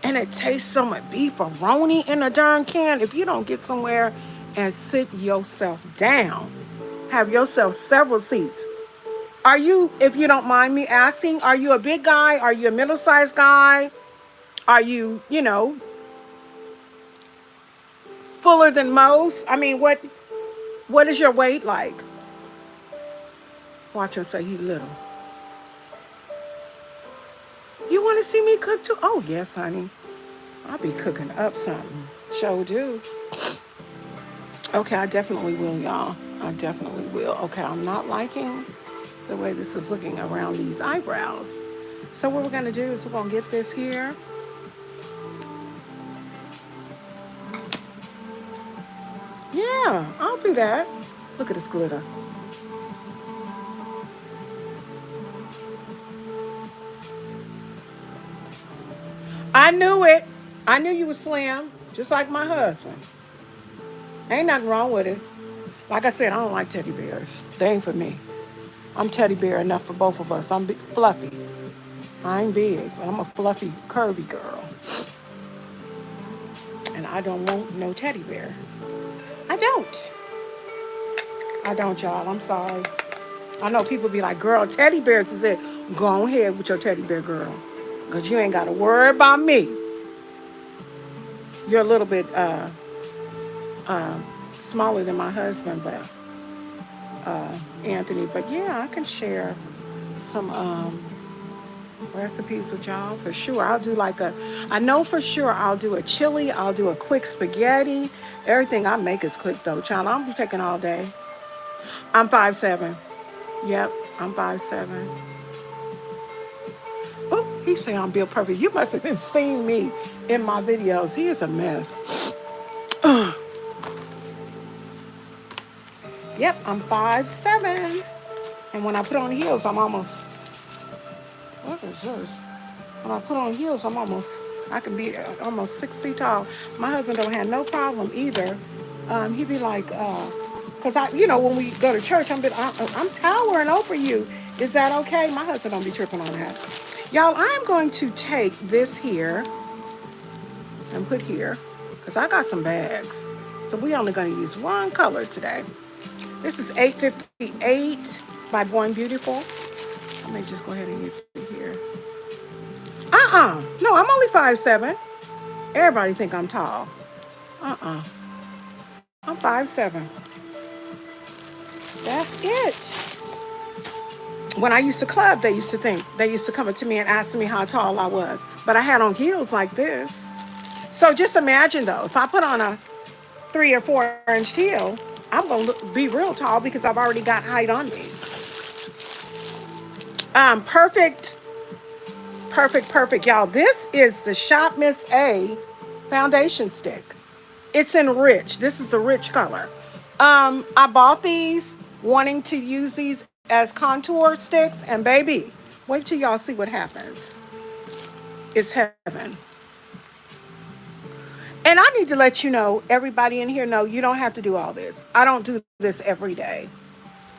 And it tastes so much beefaroni in a darn can. If you don't get somewhere and sit yourself down, have yourself several seats. Are you, if you don't mind me asking, are you a big guy? Are you a middle-sized guy? Are you, Fuller than most? I mean, what is your weight like? Watch him say he little. You want to see me cook too? Oh, yes, honey. I'll be cooking up something. Sure do. Okay, I definitely will, y'all. I definitely will. Okay, I'm not liking the way this is looking around these eyebrows. So what we're going to do is we're going to get this here. Yeah, I'll do that. Look at this glitter. I knew it. I knew you was slim, just like my husband. Ain't nothing wrong with it. Like I said, I don't like teddy bears. They ain't for me. I'm teddy bear enough for both of us. I'm fluffy. I ain't big, but I'm a fluffy, curvy girl. And I don't want no teddy bear. I don't. I don't, y'all. I'm sorry. I know people be like, girl, teddy bears is it. Go ahead with your teddy bear, girl. Because you ain't got to worry about me. You're a little bit smaller than my husband, but Anthony. But yeah, I can share some recipes with y'all for sure. I know for sure I'll do a chili. I'll do a quick spaghetti. Everything I make is quick though, child. I'll be taking all day. I'm 5'7". Yep, I'm 5'7". Oh, he say I'm built perfect. You must have been seeing me in my videos. He is a mess. Yep, I'm 5'7". And when I put on heels, I'm almost, what is this? When I put on heels, I can be almost 6 feet tall. My husband don't have no problem either. He'd be like, cause when we go to church, I'm towering over you. Is that okay? My husband don't be tripping on that. Y'all, I'm going to take this here and put here, cause I got some bags. So we only gonna use one color today. This is 858 by Born Beautiful. Let me just go ahead and use it here. No, I'm only 5'7". Everybody think I'm tall. I'm 5'7". That's it. When I used to club, they used to come up to me and ask me how tall I was. But I had on heels like this. So just imagine though, if I put on a 3 or 4 inch heel, I'm gonna be real tall because I've already got height on me. Perfect, y'all. This is the Shop Miss A foundation stick. It's in rich. This is a rich color. I bought these wanting to use these as contour sticks, and baby, wait till y'all see what happens. It's heaven. And I need to let you know, everybody in here know you don't have to do all this. I don't do this every day.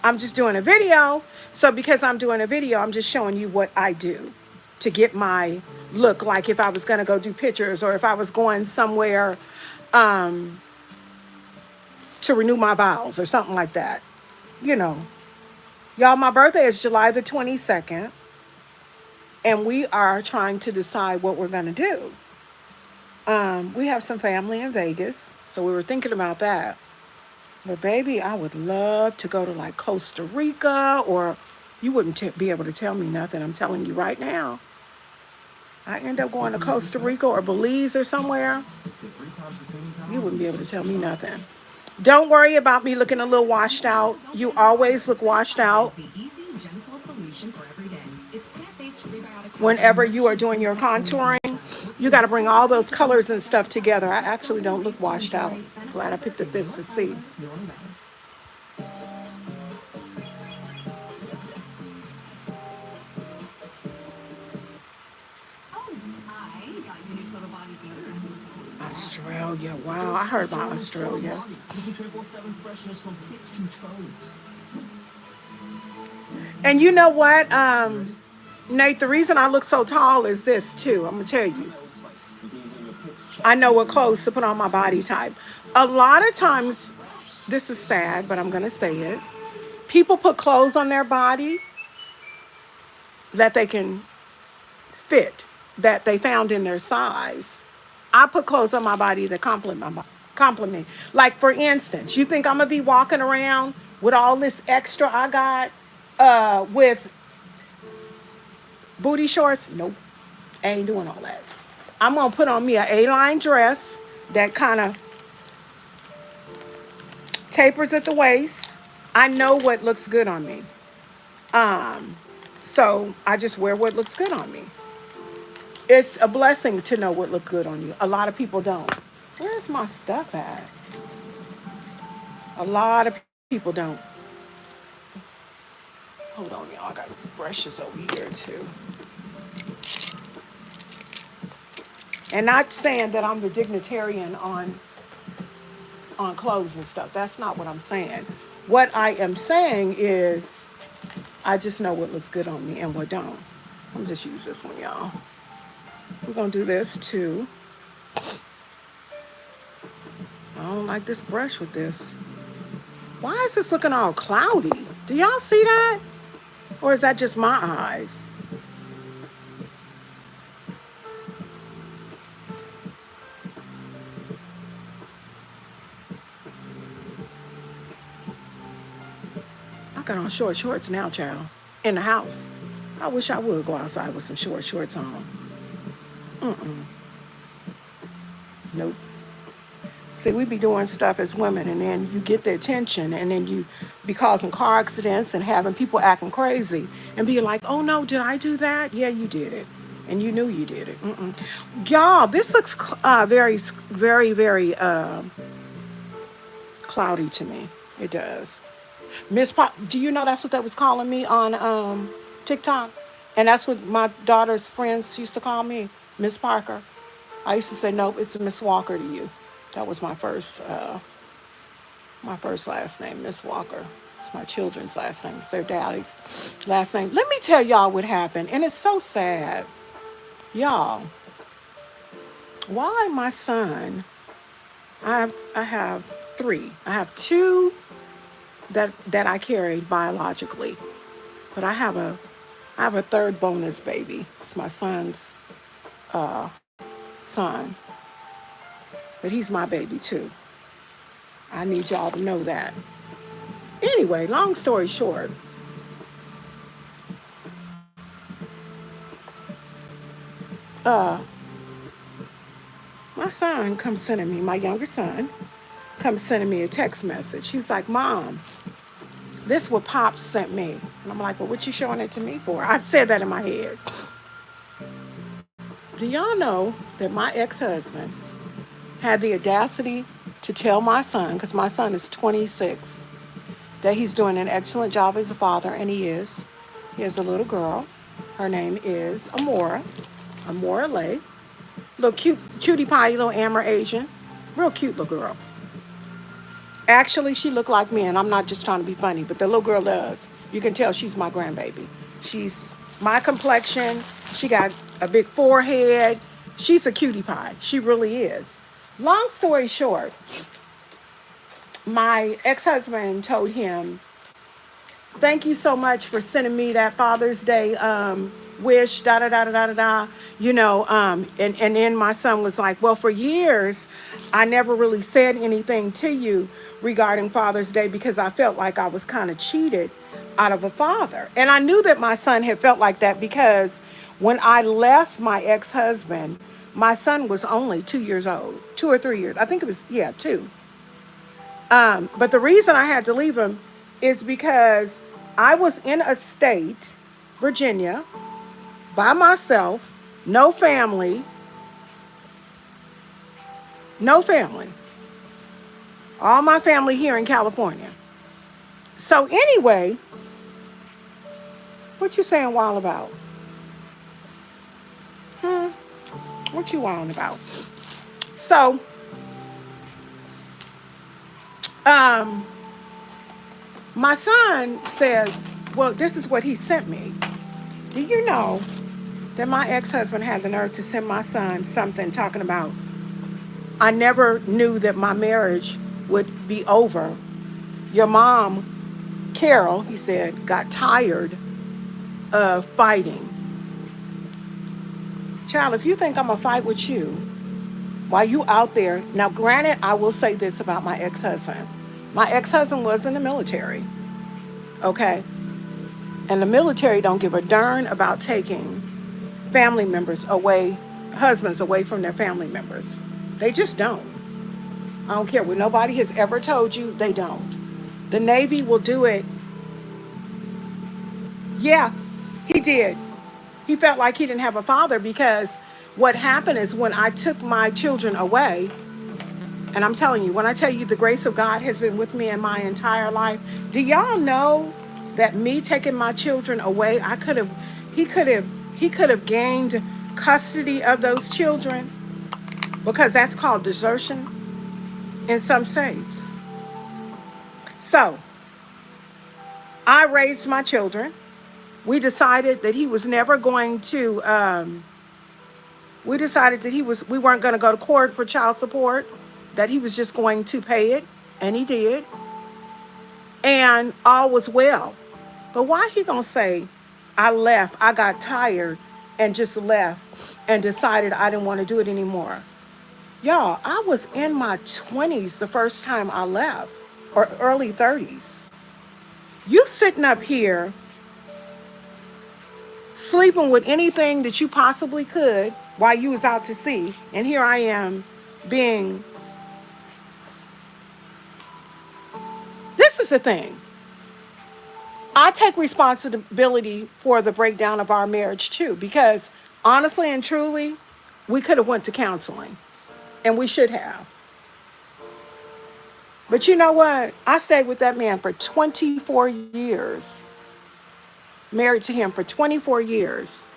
I'm just doing a video. So because I'm doing a video, I'm just showing you what I do to get my look. Like if I was going to go do pictures or if I was going somewhere to renew my vows or something like that. Y'all, my birthday is July the 22nd. And we are trying to decide what we're going to do. We have some family in Vegas. So we were thinking about that. But baby, I would love to go to like Costa Rica, or you wouldn't be able to tell me nothing. I'm telling you right now. I end up going to Costa Rica or Belize or somewhere. You wouldn't be able to tell me nothing. Don't worry about me looking a little washed out. You always look washed out whenever you are doing your contouring. You got to bring all those colors and stuff together. I actually don't look washed out. Glad I picked up this to see. Australia. Wow, I heard about Australia. And you know what, Nate, the reason I look so tall is this too. I'm going to tell you. I know what clothes to put on my body type. A lot of times, this is sad, but I'm going to say it. People put clothes on their body that they can fit, that they found in their size. I put clothes on my body that compliment. Like, for instance, you think I'm going to be walking around with all this extra I got with booty shorts? Nope. I ain't doing all that. I'm going to put on me an A-line dress that kind of tapers at the waist. I know what looks good on me. So I just wear what looks good on me. It's a blessing to know what looks good on you. A lot of people don't. Where's my stuff at? A lot of people don't. Hold on, y'all. I got some brushes over here too. And not saying that I'm the dignitarian on clothes and stuff. That's not what I'm saying. What I am saying is I just know what looks good on me and what don't. I'm just use this one, y'all. We're going to do this too. I don't like this brush with this. Why is this looking all cloudy? Do y'all see that? Or is that just my eyes? I got on short shorts now, child. In the house. I wish I would go outside with some short shorts on. Nope. See, we be doing stuff as women, and then you get the attention, and then you be causing car accidents and having people acting crazy and being like, oh no, did I do that? Yeah, you did it. And you knew you did it. Y'all, this looks very, very, very cloudy to me. It does. Miss Pop, do you know that's what that was calling me on TikTok? And that's what my daughter's friends used to call me, Miss Parker. I used to say, nope, it's Miss Walker to you. That was my first last name, Miss Walker. It's my children's last name. It's their daddy's last name. Let me tell y'all what happened, and it's so sad. Y'all, why my son, I have three. I have two that I carry biologically, but I have a third bonus baby. It's my son's son, but he's my baby too. I need y'all to know that. Anyway, long story short, my son comes sending me, my younger son, comes sending me a text message. He's like, Mom, this what Pops sent me. And I'm like, well, what you showing it to me for? I said that in my head. Do y'all know that my ex-husband had the audacity to tell my son, because my son is 26, that he's doing an excellent job as a father, and he is. He has a little girl. Her name is Amora Lay. Little cutie pie, little Amber Asian. Real cute little girl. Actually, she looked like me, and I'm not just trying to be funny, but the little girl does. You can tell she's my grandbaby. She's my complexion. She got a big forehead. She's a cutie pie. She really is. Long story short, my ex-husband told him, thank you so much for sending me that Father's Day wish, you know, and then my son was like, well, for years, I never really said anything to you regarding Father's Day because I felt like I was kind of cheated out of a father. And I knew that my son had felt like that because when I left my ex-husband, my son was only 2 years old, 2 or 3 years. I think it was, 2. But the reason I had to leave him is because I was in a state, Virginia, by myself, no family. All my family here in California. So anyway, what you saying wild about? What you wilding about? So, my son says, well, this is what he sent me. Do you know that my ex-husband had the nerve to send my son something talking about, I never knew that my marriage would be over. Your mom, Carol, he said, got tired of fighting. Child, if you think I'm going to fight with you, while you out there. Now, granted, I will say this about my ex-husband. My ex-husband was in the military, okay? And the military don't give a darn about taking family members away, husbands away from their family members. They just don't. I don't care what nobody has ever told you, they don't. The Navy will do it. Yeah, he did. He felt like he didn't have a father because what happened is when I took my children away, and I'm telling you, when I tell you the grace of God has been with me in my entire life, do y'all know that me taking my children away, he could have, he could have gained custody of those children because that's called desertion in some states. So I raised my children. We decided that he was never going to, we decided that we weren't going to go to court for child support, that he was just going to pay it, and he did. And all was well. But why he gonna say, I left, I got tired, and just left, and decided I didn't want to do it anymore? Y'all, I was in my 20s the first time I left, or early 30s. You sitting up here sleeping with anything that you possibly could while you was out to sea, and here I am being... This is the thing. I take responsibility for the breakdown of our marriage too, because honestly and truly, we could have went to counseling, and we should have. But you know what? I stayed with that man for 24 years. Married to him for 24 years.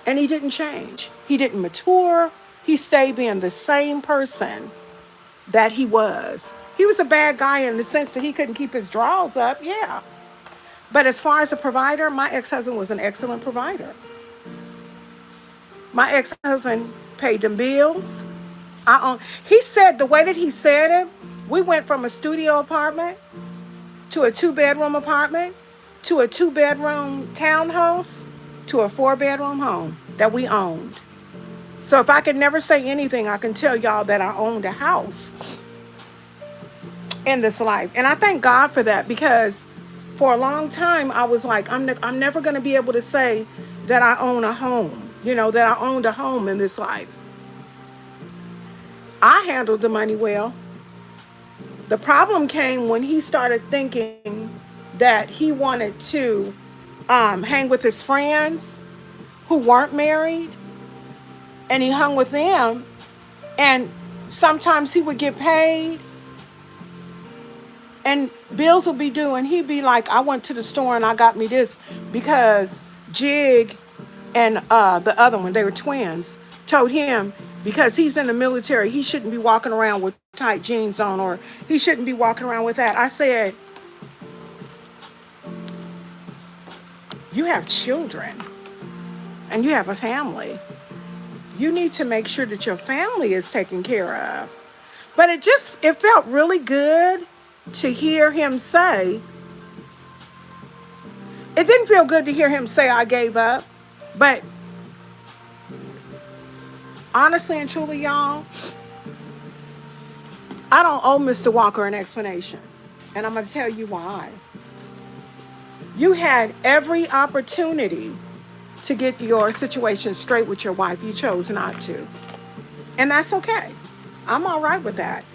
And he didn't change. He didn't mature. He stayed being the same person that he was. He was a bad guy in the sense that he couldn't keep his drawers up, yeah. But as far as a provider, my ex-husband was an excellent provider. My ex-husband paid them bills. He said, the way that he said it, we went from a studio apartment to a 2-bedroom apartment to a 2-bedroom townhouse to a 4-bedroom home that we owned. So if I could never say anything, I can tell y'all that I owned a house in this life. And I thank God for that, because for a long time I was like, I'm never going to be able to say that I own a home, that I owned a home in this life. I handled the money well. The problem came when he started thinking that he wanted to hang with his friends who weren't married, and he hung with them, and sometimes he would get paid and bills would be due, and he'd be like, I went to the store and I got me this because Jig and the other one, they were twins, told him because he's in the military, he shouldn't be walking around with tight jeans on, or he shouldn't be walking around with that. I said, you have children and you have a family. You need to make sure that your family is taken care of. But it felt really good to hear him say, it didn't feel good to hear him say I gave up, but honestly and truly, y'all, I don't owe Mr. Walker an explanation, and I'm going to tell you why. You had every opportunity to get your situation straight with your wife. You chose not to, and that's okay. I'm all right with that.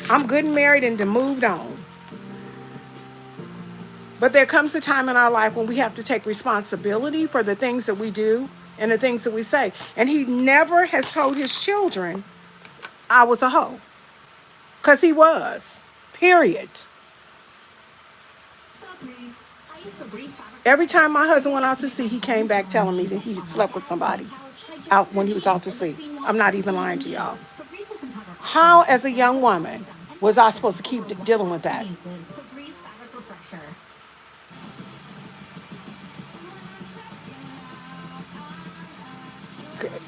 I'm good and married and moved on. But there comes a time in our life when we have to take responsibility for the things that we do and the things that we say. And he never has told his children I was a hoe. Because he was. Period. Every time my husband went out to sea, he came back telling me that he had slept with somebody out when he was out to sea. I'm not even lying to y'all. How, as a young woman, was I supposed to keep dealing with that?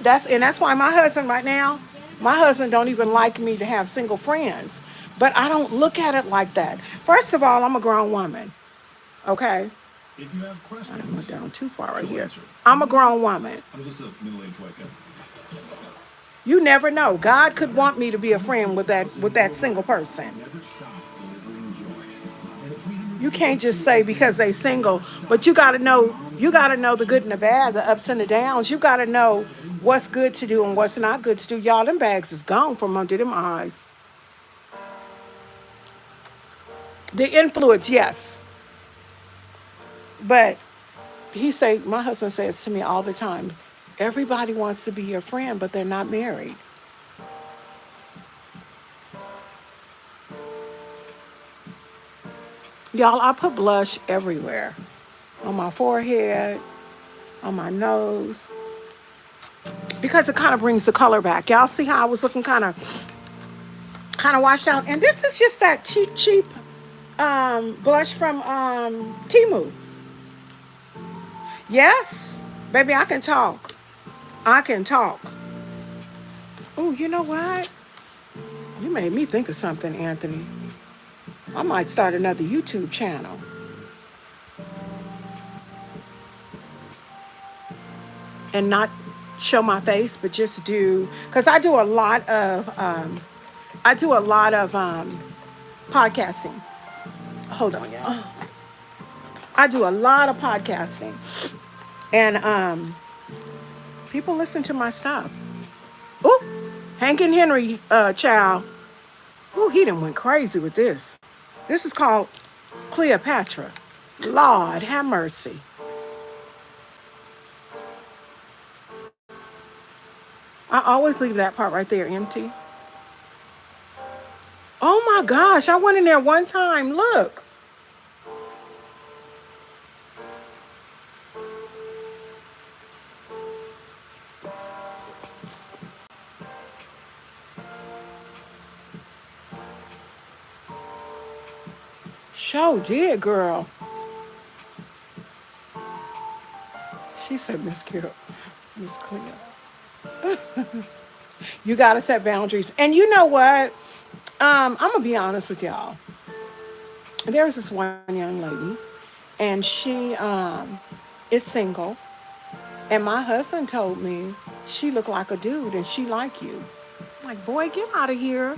That's why my husband right now, my husband don't even like me to have single friends. But I don't look at it like that. First of all, I'm a grown woman. Okay? If you have questions, I went down too far right here. I'm a grown woman. I'm just a middle-aged white guy. You never know. God could want me to be a friend with that single person. Never stop delivering joy. And if we didn't You feel can't the just same say thing because they every day, single, never but stop. you gotta know the good and the bad, the ups and the downs. You gotta know what's good to do and what's not good to do. Y'all, them bags is gone from under them eyes. The influence, yes. But my husband says to me all the time, everybody wants to be your friend, but they're not married. Y'all, I put blush everywhere. On my forehead, on my nose, because it kind of brings the color back. Y'all see how I was looking kind of washed out? And this is just that cheap blush from Timu. Yes, baby, I can talk. I can talk. Oh, you know what? You made me think of something, Anthony. I might start another YouTube channel and not show my face, but just do, because I do a lot of podcasting. Hold on, y'all. I do a lot of podcasting, and people listen to my stuff. Ooh, Hank and Henry, child. Ooh, he done went crazy with this. This is called Cleopatra. Lord, have mercy. I always leave that part right there empty. Oh my gosh, I went in there one time. Look. Sure did, girl. She said, Miss Carol, Miss Cleo. You gotta set boundaries. And you know what? I'm gonna be honest with y'all. There's this one young lady, and she is single. And my husband told me she looked like a dude and she like you. I'm like, boy, get out of here.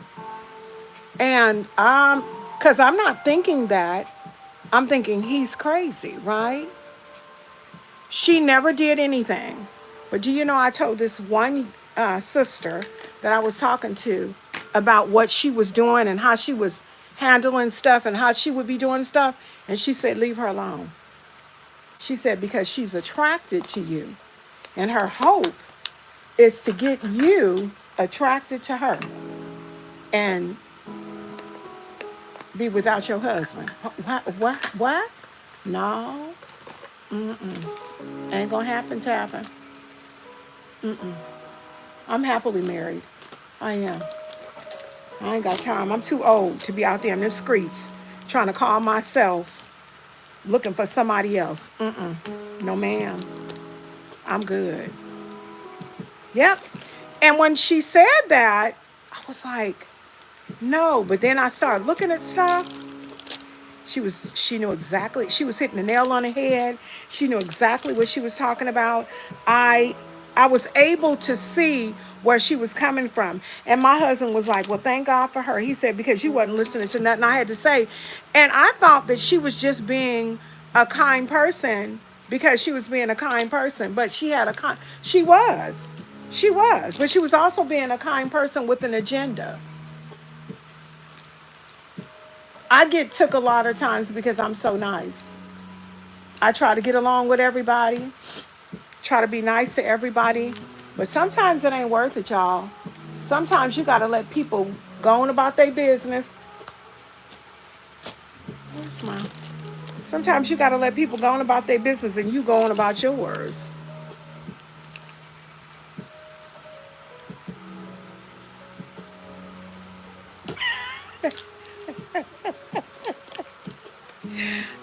And cause I'm not thinking that. I'm thinking he's crazy, right? She never did anything. But do you know, I told this one sister that I was talking to about what she was doing and how she was handling stuff and how she would be doing stuff. And she said, leave her alone. She said, because she's attracted to you. And her hope is to get you attracted to her and be without your husband. What? No. Ain't gonna happen, Tavin. I'm happily married. I am. I ain't got time. I'm too old to be out there in the streets trying to call myself looking for somebody else. No, ma'am. I'm good. Yep. And when she said that, I was like, no. But then I started looking at stuff. She knew exactly, she was hitting the nail on the head. She knew exactly what she was talking about. I I was able to see where she was coming from. And my husband was like, well, thank God for her. He said, because you wasn't listening to nothing I had to say. And I thought that she was just being a kind person because she was being a kind person. But she was. But she was also being a kind person with an agenda. I get took a lot of times because I'm so nice. I try to get along with everybody, try to be nice to everybody. But sometimes it ain't worth it, y'all. Sometimes you got to let people go on about their business. Where's my... Sometimes you got to let people go on about their business and you go on about yours.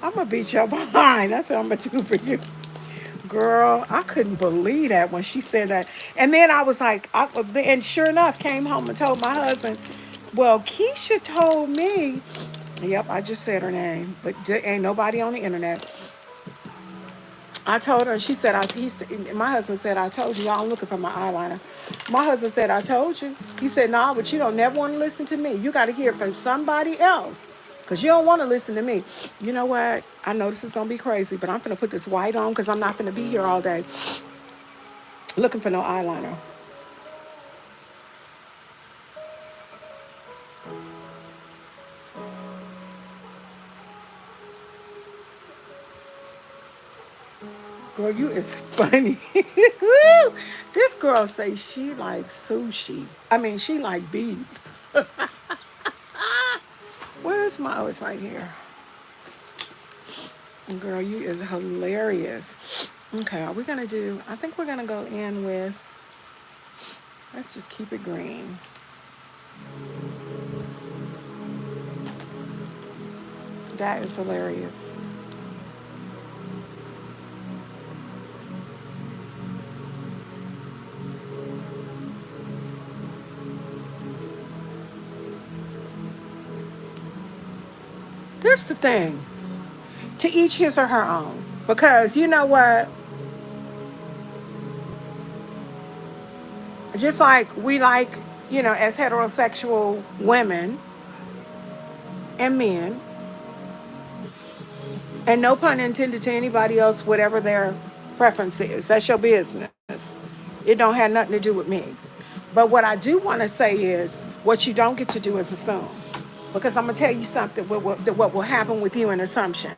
I'm going to beat your behind. That's what I'm going to do for you. Girl, I couldn't believe that when she said that. And then I was like, and sure enough, came home and told my husband, well, Keisha told me, yep, I just said her name, but there ain't nobody on the internet. I told her, and she said, my husband said, I told you, y'all, I'm looking for my eyeliner. My husband said, I told you. He said, nah, but you don't never want to listen to me. You got to hear from somebody else because you don't want to listen to me. You know what? I know this is going to be crazy, but I'm going to put this white on because I'm not going to be here all day looking for no eyeliner. Girl, you is funny. This girl say she like sushi. I mean, she like beef. Where's my, oh, it's right here. Girl, you is hilarious. Okay, are we gonna do, I think we're gonna go in with, let's just keep it green. That is hilarious. This the thing. To each his or her own. Because you know what? Just like we like, as heterosexual women and men, and no pun intended to anybody else, whatever their preference is. That's your business. It don't have nothing to do with me. But what I do want to say is, what you don't get to do is assume. Because I'm going to tell you something, what will happen with you in assumptions.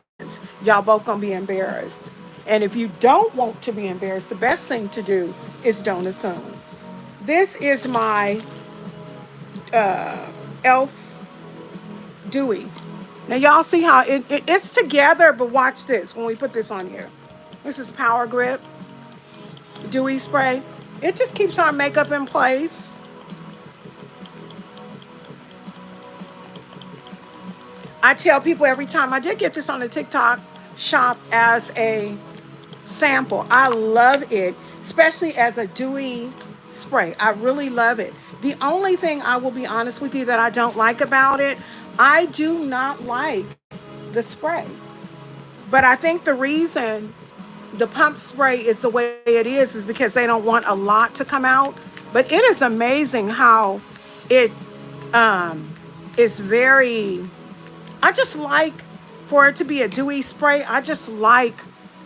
Y'all both going to be embarrassed. And if you don't want to be embarrassed, the best thing to do is don't assume. This is my elf dewy. Now y'all see how it's together, but watch this when we put this on here. This is Power Grip Dewy Spray. It just keeps our makeup in place. I tell people every time, I did get this on the TikTok shop as a sample. I love it, especially as a dewy spray. I really love it. The only thing I will be honest with you that I don't like about it, I do not like the spray. But I think the reason the pump spray is the way it is because they don't want a lot to come out. But it is amazing how it is very, I just like, for it to be a dewy spray, I just like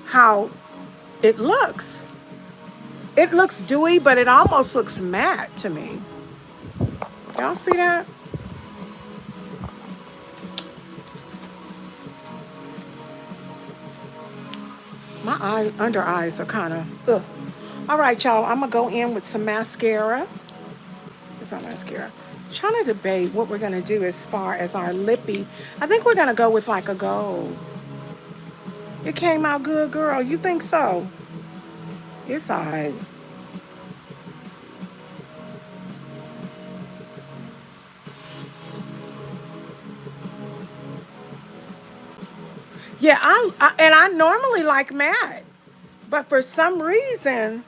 how it looks. It looks dewy, but it almost looks matte to me. Y'all see that? My under eyes are kind of, ugh. All right, y'all, I'm going to go in with some mascara. It's not mascara. I'm trying to debate what we're going to do as far as our lippy. I think we're going to go with like a gold. It came out good, girl. You think so? It's all right. Yeah, and I normally like matte, but for some reason,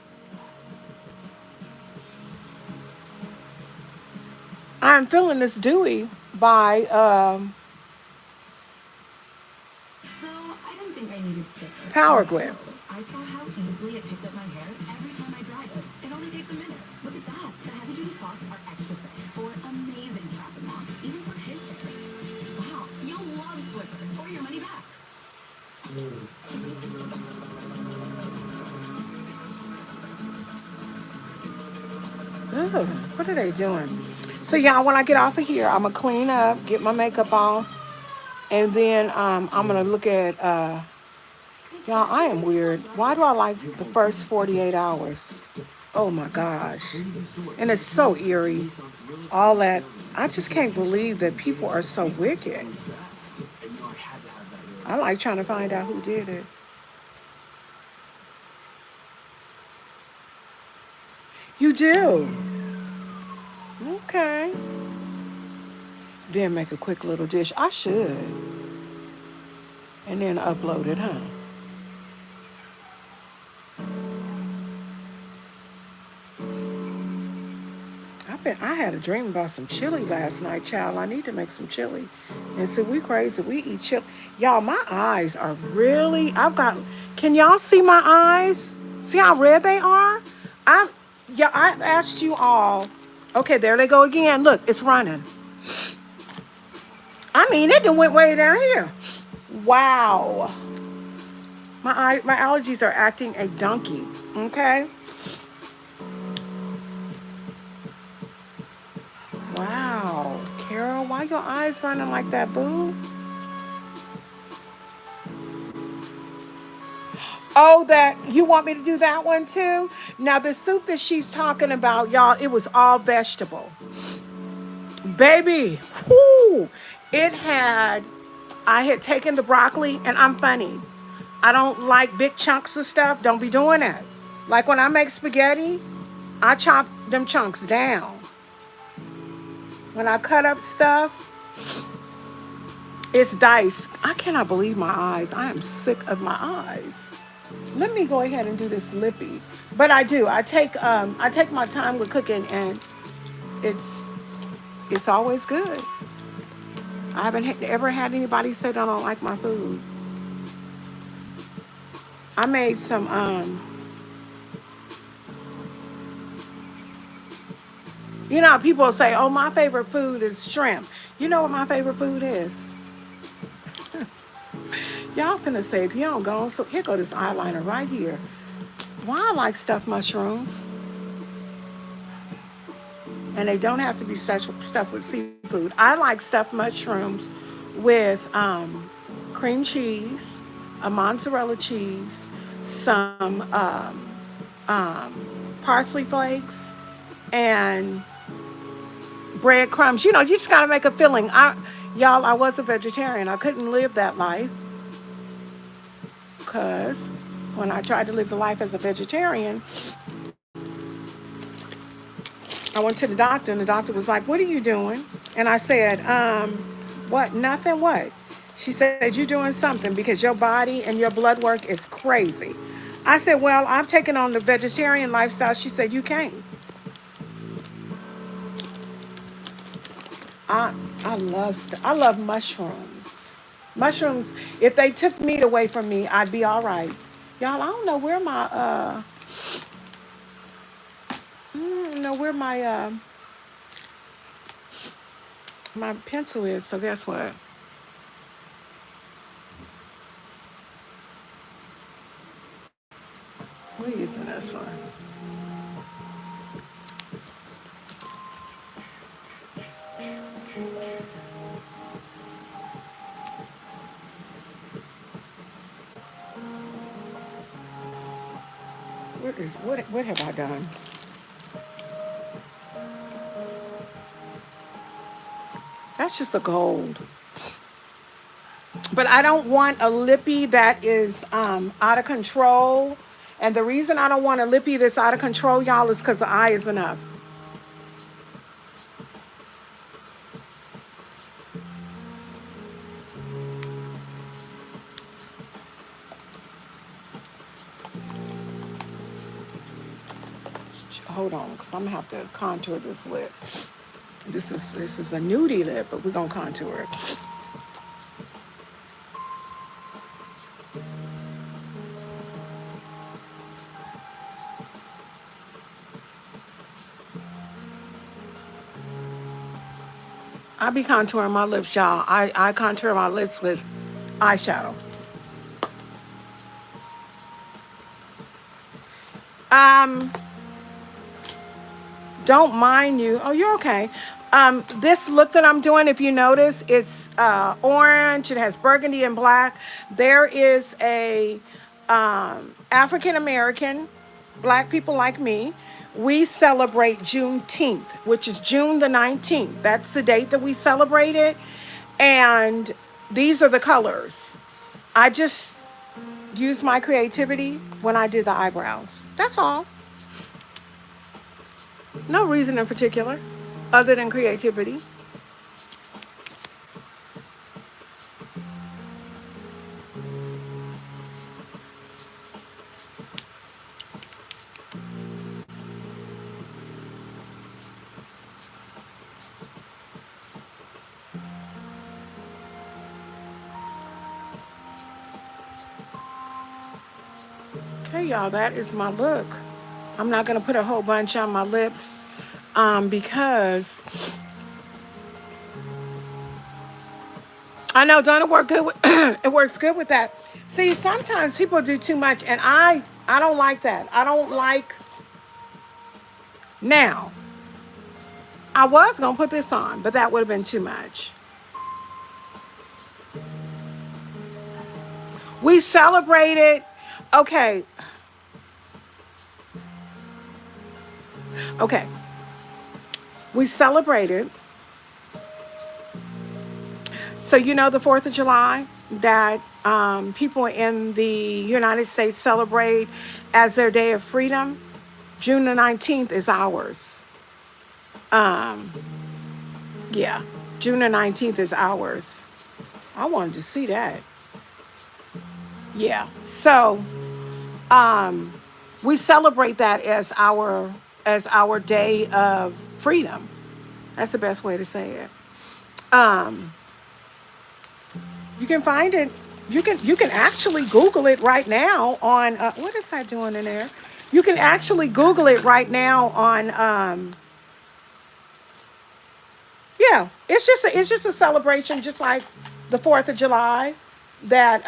I'm feeling this dewy by So, I didn't think I needed Swiffer. Power Grip. I saw how easily it picked up my hair every time I dried it. It only takes a minute. Look at that. The heavy-duty thoughts are extra thick for amazing trapping on, even for his hair. Wow, you'll love Swiffer or your money back. Ugh, what are they doing? So y'all, when I get off of here, I'm gonna clean up, get my makeup off, and then I'm gonna look at y'all, I am weird. Why do I like the first 48 hours? Oh my gosh. And it's so eerie. All that. I just can't believe that people are so wicked. I like trying to find out who did it. You do? Okay. Then make a quick little dish. I should. And then upload it, huh? I had a dream about some chili last night, child. I need to make some chili. And so we crazy. We eat chili. Y'all, my eyes are really, Can y'all see my eyes? See how red they are? I've asked you all. Okay, there they go again. Look, it's running. I mean, it done went way down here. Wow. My allergies are acting a donkey. Okay. Wow. Carol, why your eyes running like that, boo? Oh, that you want me to do that one too? Now the soup that she's talking about, y'all, it was all vegetable. Baby, whoo! I had taken the broccoli, and I'm funny. I don't like big chunks of stuff. Don't be doing that. Like when I make spaghetti, I chop them chunks down. When I cut up stuff, it's diced. I cannot believe my eyes. I am sick of my eyes. Let me go ahead and do this lippy. But I do. I take my time with cooking, and it's always good. I haven't ever had anybody say they don't like my food. I made some you know, people say, "Oh, my favorite food is shrimp." You know what my favorite food is? Y'all finna say, if you don't go, so here go this eyeliner right here. Why I like stuffed mushrooms, and they don't have to be such stuffed with seafood. I like stuffed mushrooms with cream cheese, a mozzarella cheese, some parsley flakes, and breadcrumbs. You know, you just gotta make a filling. Y'all, I was a vegetarian. I couldn't live that life because when I tried to live the life as a vegetarian, I went to the doctor, and the doctor was like, "What are you doing?" And I said, "What? Nothing. What?" She said, "You're doing something because your body and your blood work is crazy." I said, "Well, I've taken on the vegetarian lifestyle." She said, "You can't." I I love mushrooms. Mushrooms. If they took meat away from me, I'd be all right. Y'all, I don't know where my pencil is. So guess what? We're using this one. What have I done? That's just a gold. But I don't want a lippy that is out of control. And the reason I don't want a lippy that's out of control, y'all, is because the eye is enough. Hold on, because I'm gonna have to contour this lip. This is a nudie lip, but we're gonna contour it. I be contouring my lips, y'all. I contour my lips with eyeshadow. Um, don't mind you. Oh, you're okay. This look that I'm doing, if you notice, it's orange. It has burgundy and black. There is a African American, black people like me. We celebrate Juneteenth, which is June the 19th. That's the date that we celebrate it. And these are the colors. I just used my creativity when I did the eyebrows. That's all. No reason in particular other than creativity. Okay, y'all, that is my look. I'm not gonna put a whole bunch on my lips because I know don't it work good with it works good with that. See, sometimes people do too much and I don't like that. I don't like now. I was gonna put this on, but that would have been too much. We celebrated. Okay. Okay. We celebrated. So you know the 4th of July that people in the United States celebrate as their day of freedom. June the 19th is ours. Yeah, June the 19th is ours. I wanted to see that. Yeah. So we celebrate that as our day of freedom. That's the best way to say it. You can find it. You can actually Google it right now on what is that doing in there? You can actually Google it right now on yeah. It's just a celebration, just like the 4th of July. That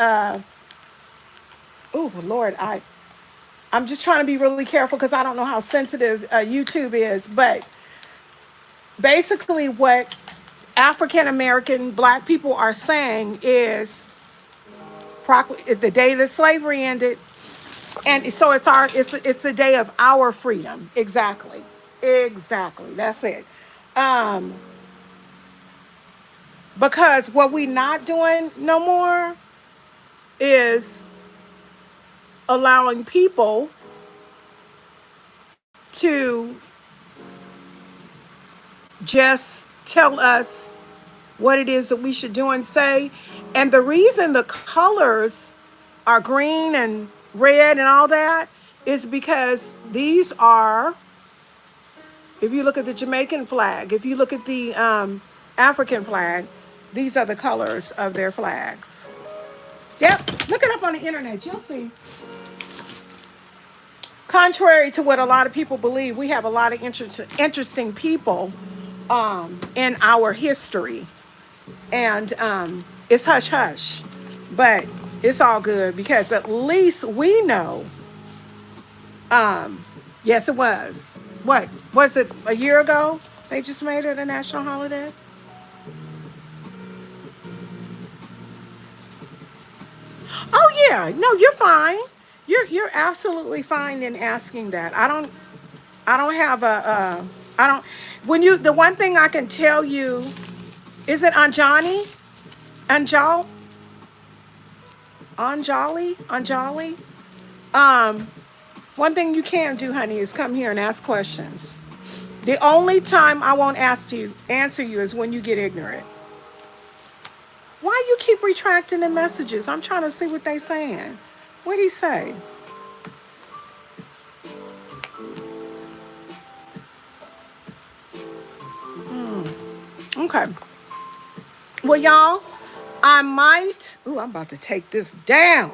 oh Lord, I'm just trying to be really careful because I don't know how sensitive YouTube is, but basically what African American Black people are saying is the day that slavery ended, and so it's a day of our freedom. Exactly. That's it. Um, because what we not doing no more is allowing people to just tell us what it is that we should do and say. And the reason the colors are green and red and all that is because these are, if you look at the Jamaican flag, if you look at the African flag, these are the colors of their flags. Yep, look it up on the internet, you'll see. Contrary to what a lot of people believe, we have a lot of interesting people in our history. And it's hush hush, but it's all good because at least we know. Yes, it was. What was it? A year ago? They just made it a national holiday. Oh yeah, no, you're fine. You're absolutely fine in asking that. I don't have I don't. When you the one thing I can tell you is it Anjani, Anjal, Anjali. Um, One thing you can do, honey, is come here and ask questions. The only time I won't answer you is when you get ignorant. Why you keep retracting the messages? I'm trying to see what they saying. What'd he say? Okay. Well, y'all, I might. Ooh, I'm about to take this down.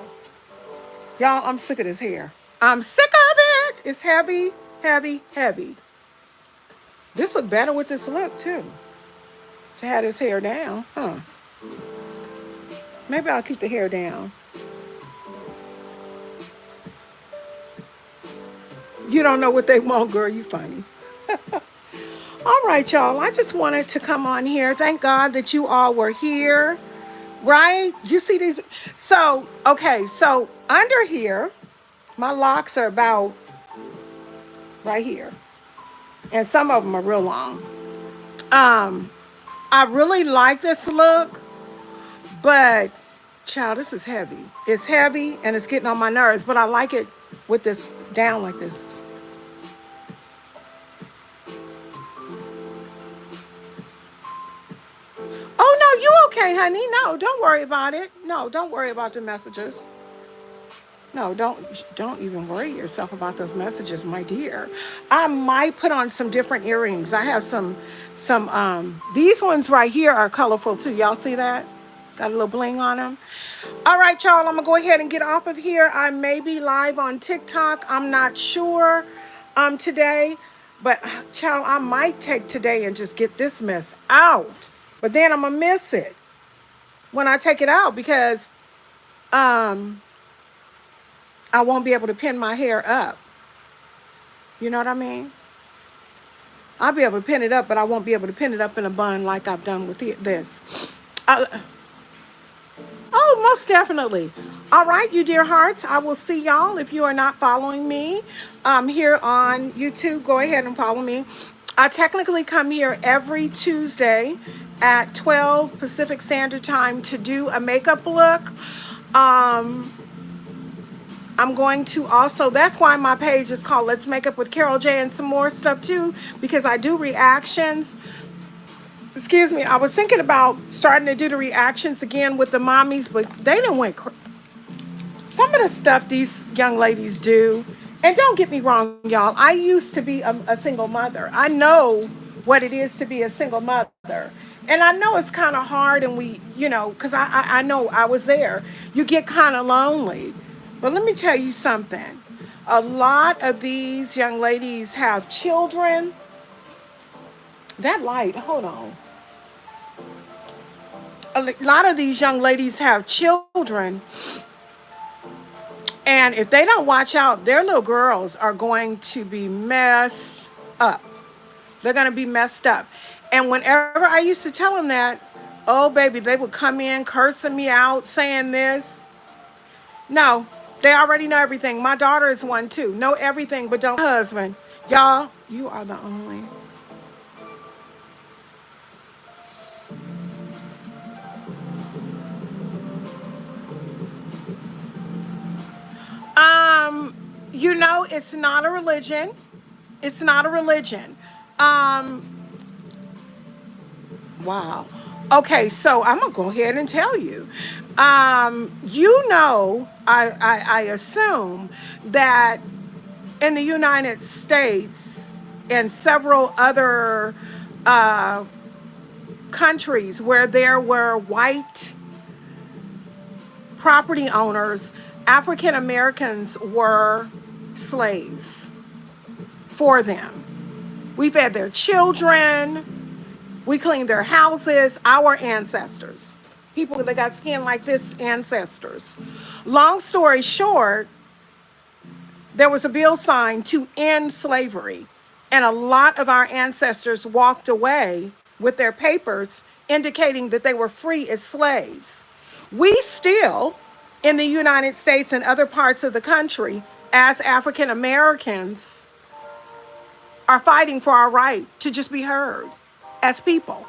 Y'all, I'm sick of this hair. I'm sick of it. It's heavy, heavy, heavy. This look better with this look, too. To have this hair down, huh? Maybe I'll keep the hair down. You don't know what they want, girl. You funny. All right, y'all. I just wanted to come on here. Thank God that you all were here. Right? You see these? So, okay. So, under here, my locks are about right here. And some of them are real long. I really like this look, but child, this is heavy. It's heavy and it's getting on my nerves, but I like it with this down like this. Oh no, you okay, honey? No, don't worry about it. No, don't worry about the messages. No, don't even worry yourself about those messages, my dear. I might put on some different earrings. I have some these ones right here are colorful too. Y'all see that? Got a little bling on them. All right, y'all, I'm gonna go ahead and get off of here. I may be live on TikTok. I'm not sure today, but child, I might take today and just get this mess out. But then I'm gonna miss it when I take it out because I won't be able to pin my hair up. You know what I mean? I'll be able to pin it up, but I won't be able to pin it up in a bun like I've done with this. Oh, most definitely. All right, you dear hearts, I will see y'all. If you are not following me here on YouTube, go ahead and follow me. I technically come here every Tuesday at 12 Pacific Standard Time to do a makeup look. I'm going to also, that's why my page is called Let's Make Up with Carol J and some more stuff too, because I do reactions. Excuse me, I was thinking about starting to do the reactions again with the mommies, but they didn't went some of the stuff these young ladies do. And don't get me wrong, y'all, I used to be a single mother. I know what it is to be a single mother. And I know it's kind of hard, and we, you know, because I know I was there. You get kind of lonely. But let me tell you something. A lot of these young ladies have children. That light, hold on. A lot of these young ladies have children. And if they don't watch out, their little girls are going to be messed up. They're going to be messed up. And whenever I used to tell them that, oh, baby, they would come in cursing me out, saying this. No, they already know everything. My daughter is one too. Know everything, but don't. Husband, y'all, you are the only. You know, it's not a religion. It's not a religion. Wow. Okay, so I'm gonna go ahead and tell you. You know, I assume that in the United States and several other countries where there were white property owners, African Americans were slaves for them. We fed their children, we cleaned their houses, our ancestors, people that got skin like this, ancestors. Long story short, there was a bill signed to end slavery, and a lot of our ancestors walked away with their papers indicating that they were free as slaves. We still, in the United States and other parts of the country, as African Americans, are fighting for our right to just be heard as people,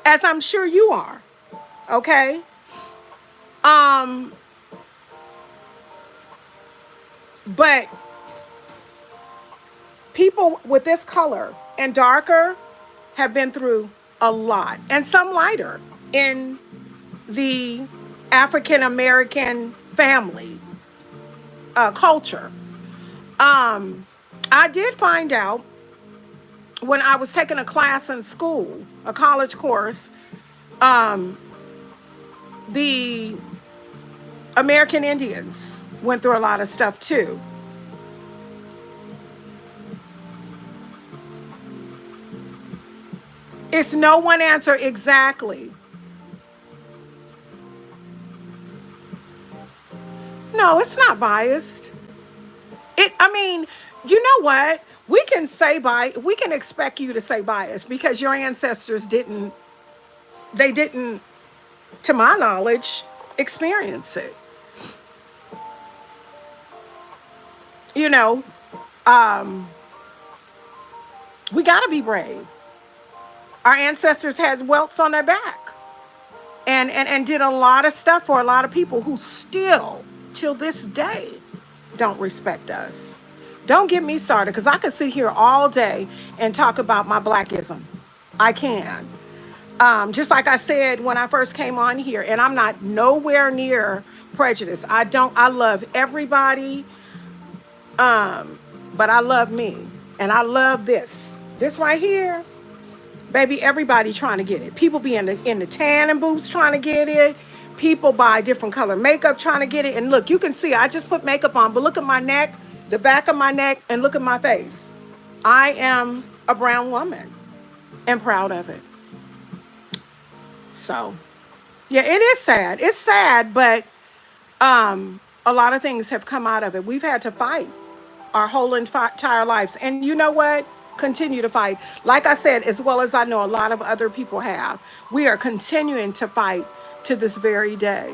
as I'm sure you are, okay? But people with this color and darker have been through a lot, and some lighter in the African American family culture. I did find out when I was taking a class in school, a college course, the American Indians went through a lot of stuff too. It's no one answer exactly. No, it's not biased. I mean, you know what? We can expect you to say biased because your ancestors didn't, to my knowledge, experience it. You know, we got to be brave. Our ancestors had welts on their back and did a lot of stuff for a lot of people who still, till this day, don't respect us. Don't get me started, because I could sit here all day and talk about my blackism. I can. Just like I said when I first came on here, and I'm not nowhere near prejudiced. I love everybody, but I love me. And I love this. This right here, baby, everybody trying to get it. People be in the tanning booths trying to get it. People buy different color makeup trying to get it. And look, you can see I just put makeup on, but look at my neck, the back of my neck, and look at my face. I am a brown woman and proud of it. So, yeah, it is sad. It's sad, but a lot of things have come out of it. We've had to fight our whole entire lives. And you know what? Continue to fight. Like I said, as well as I know a lot of other people have, we are continuing to fight to this very day.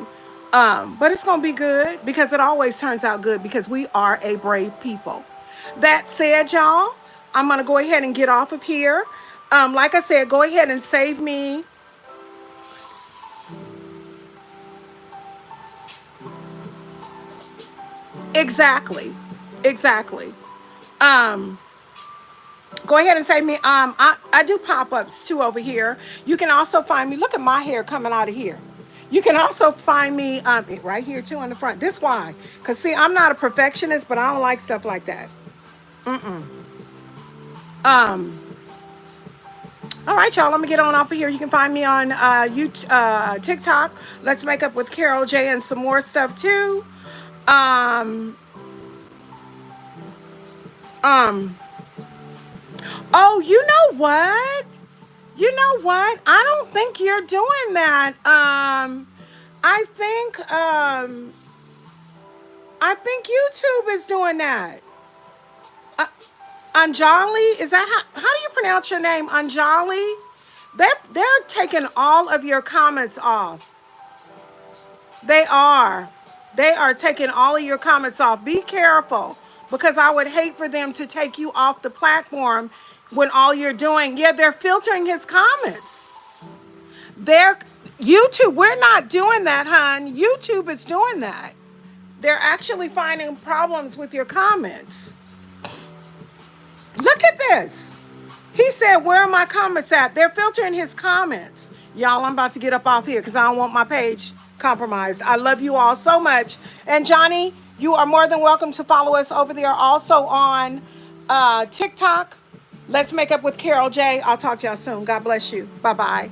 But it's going to be good because it always turns out good because we are a brave people. That said, y'all, I'm going to go ahead and get off of here. Like I said, go ahead and save me. Exactly. Exactly. Um, Go ahead and save me. I do pop-ups too over here. You can also find me. Look at my hair coming out of here. You can also find me right here too in the front. This why? Because see, I'm not a perfectionist, but I don't like stuff like that. Um, all right, y'all. Let me get on off of here. You can find me on YouTube, TikTok. Let's Make Up with Carol J and some more stuff too. Um, um, oh, you know what? You know what? I don't think you're doing that. I think YouTube is doing that. Uh, Anjali, is that how do you pronounce your name? Anjali? They're taking all of your comments off. They are. They are taking all of your comments off. Be careful because I would hate for them to take you off the platform when all you're doing, yeah, they're filtering his comments. They're YouTube, we're not doing that, hon. YouTube is doing that. They're actually finding problems with your comments. Look at this. He said, where are my comments at? They're filtering his comments. Y'all, I'm about to get up off here because I don't want my page compromised. I love you all so much. And Johnny, you are more than welcome to follow us over there also on TikTok. Let's Make Up with Carol J. I'll talk to y'all soon. God bless you. Bye-bye.